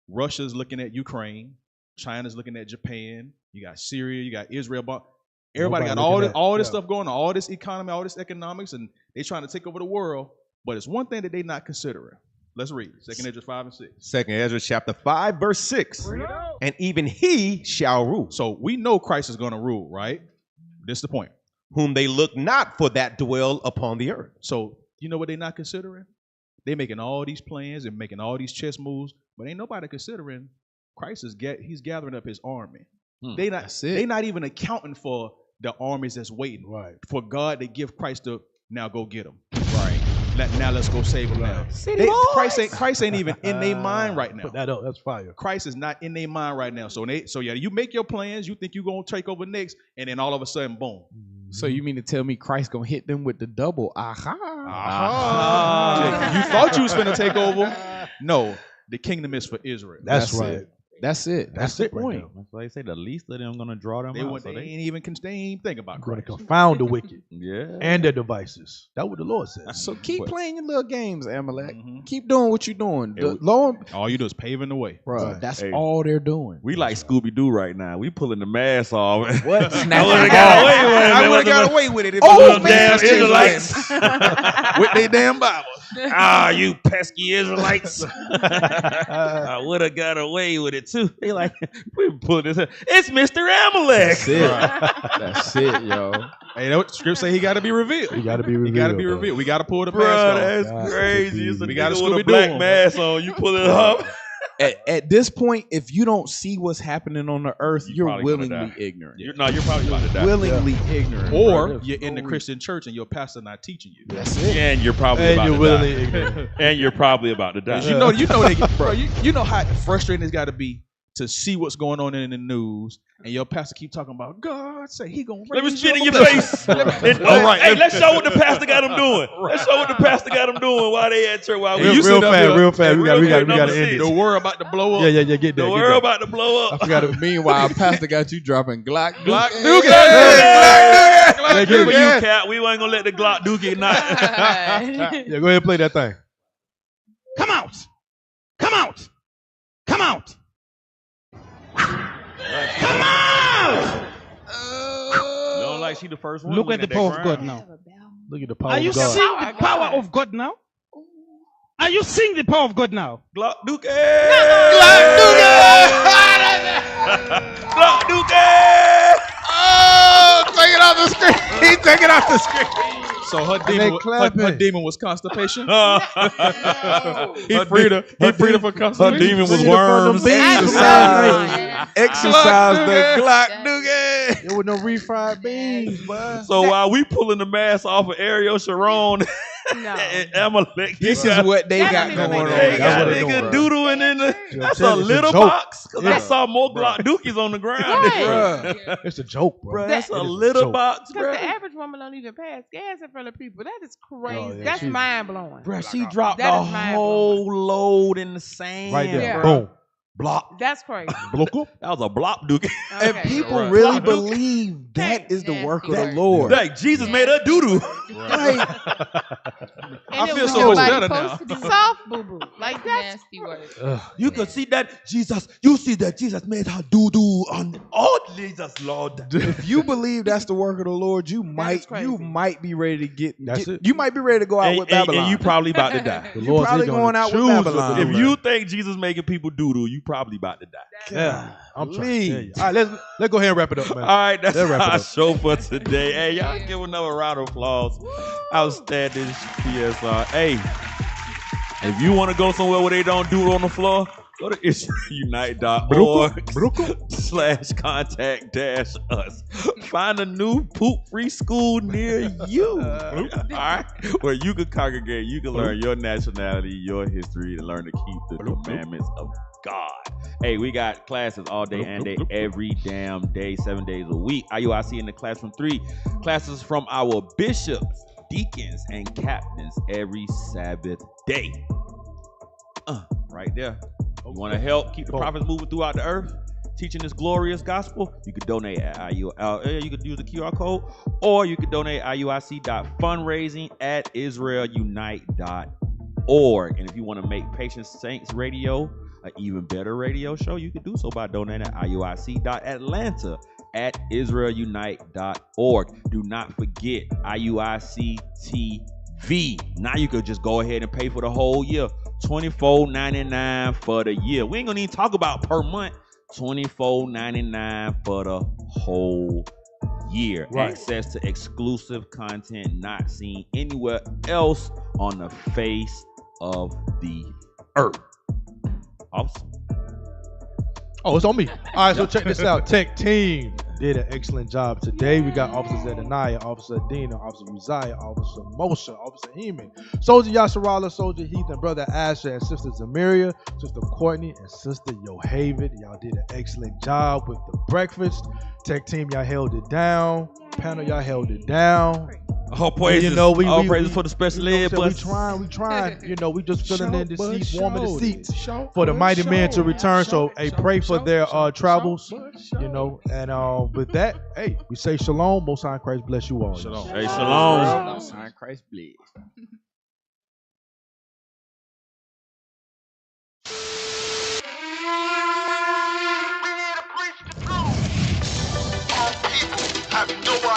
Russia's looking at Ukraine, China's looking at Japan, you got Syria, you got Israel, everybody got all this stuff going on, all this economy, all this economics, and they're trying to take over the world, but it's one thing that they're not considering. Let's read 2 Ezra 5 and 6. 2 Ezra chapter 5, verse 6. And even he shall rule. So we know Christ is going to rule, right? This is the point. Whom they look not for that dwell upon the earth. So you know what they're not considering? They're making all these plans and making all these chess moves, but ain't nobody considering Christ he's gathering up his army. They not even accounting for the armies that's waiting for God to give Christ to now go get them. Right. Now let's go save them now. Christ ain't even in their mind right now. Put that up. That's fire. Christ is not in their mind right now. So you make your plans. You think you're going to take over next, and then all of a sudden, boom. So you mean to tell me Christ going to hit them with the double? You thought you was going to take over? No. The kingdom is for Israel. That's right. That's it. That's the point. That's why they say the least of them going to draw them out. They ain't even think about Christ. Going to confound the wicked. Yeah. And their devices. That's what the Lord says. So keep playing your little games, Amalek. Keep doing what you're doing. All you do is paving the way. Bro, that's all they're doing. We like Scooby-Doo right now. We pulling the mask off. What? I would have got away with it if it damn Israelites with their damn Bibles. You pesky Israelites. I would have got away with it too. They like, we pulling this. It's Mr. Amalek. That's it. That's it, yo. Hey, the script say he got to be revealed. He got to be revealed. We got to pull the mask off. That's crazy. It's a nigga with a black mask on. You pull it up. At this point, if you don't see what's happening on the earth, you're willingly ignorant. You're probably about to die. Willingly ignorant. Or you're in the Christian church and your pastor not teaching you. That's it. And you're probably about to die. Ignorant. And you're probably about to die. You know how frustrating it's got to be to see what's going on in the news, and your pastor keep talking about God say he gonna let me spit in your face. Hey, let's show what the pastor got him doing. Let's show what the pastor got him doing while they at church. While real fast. We got to end it. The world about to blow up. Yeah. Get that. The world about to blow up. I forgot it. Meanwhile, pastor got you dropping Glock Dookie. Glock Dookie. You cat. We ain't gonna let the Glock Dookie not. Yeah, go ahead and play that thing. Come out. Come out. Come out. Come out! You don't like she the first one? Look at the power of God now. Look at the power Are you of God. seeing the power of God now? Are you seeing the power of God now? Glock Dookie! Glock Dookie! Glock Dookie! Oh, take it off the screen. He take it off the screen. So her demon was constipation. He freed her for constipation. Her demon was worms. Exercise the Glock Doogie. There was no refried beans, boy. So while we pulling the mask off of Ariel Sharon and Amalek, this is what they got going on. They got nigga doodling in the. That's a little box. Cause I saw more Glock Dookies on the ground. It's a joke, bro. That's a little box, bro. Because the average woman don't even pass gas in front of people. That is crazy. That's mind blowing. Bro, she dropped the whole load in the sand. Right there. Boom. Block. That's crazy. That was a blop dookie. Okay. And people really believe that is the work of the Lord. Like Jesus made her doo-doo. Like, I feel so much better now. Soft boo boo. Like that's nasty word. You could see that Jesus. You see that Jesus made her doo-doo on all Jesus, Lord. If you believe that's the work of the Lord, you might be ready to get. You might be ready to go out with Babylon. And you probably about to die. You're probably going out with Babylon. If you think Jesus making people doo-doo, you probably about to die. Yeah, I'm trying to tell you. All right, let's go ahead and wrap it up, man. All right, that's our show for today. Hey, y'all give another round of applause. Outstanding PSR. Hey, if you want to go somewhere where they don't do it on the floor, go to IsraelUnite.org/contact-us. Find a new poop-free school near you. All right, where you can congregate, you can learn your nationality, your history, and learn to keep the commandments of God. Hey, we got classes all day and day, every damn day, 7 days a week. IUIC in the classroom 3. Classes from our bishops, deacons, and captains every Sabbath day. Right there. You want to help keep the prophets moving throughout the earth, teaching this glorious gospel? You could donate at you could use the QR code, or you could donate at IUIC.fundraising@IsraelUnite.org. And if you want to make Patient Saints Radio an even better radio show, you can do so by donating at IUIC.Atlanta@IsraelUnite.org. Do not forget IUIC TV. Now you could just go ahead and pay for the whole year. $24.99 for the year. We ain't gonna even talk about per month. $24.99 for the whole year. Right. Access to exclusive content not seen anywhere else on the face of the earth. Awesome. Oh, it's on me. All right, so check this out. Tech team did an excellent job today. We got Officer Zedaniah, Officer Adina, Officer Uzziah, Officer Moshe, Officer Heman, Soldier Yasharala, Soldier Heathen, Brother Asher, and Sister Zamiria, Sister Courtney, and Sister Yohavid. Y'all did an excellent job with the breakfast. Tech team, y'all held it down. Panel, y'all held it down. All praises, all praises for the special ed bus. We trying. We just filling in the seats, warming the seats for the mighty men to return. So, pray for their travels. And with that, we say shalom. Most High Christ bless you all. Shalom. Hey, shalom. Most High Christ bless. Have no idea.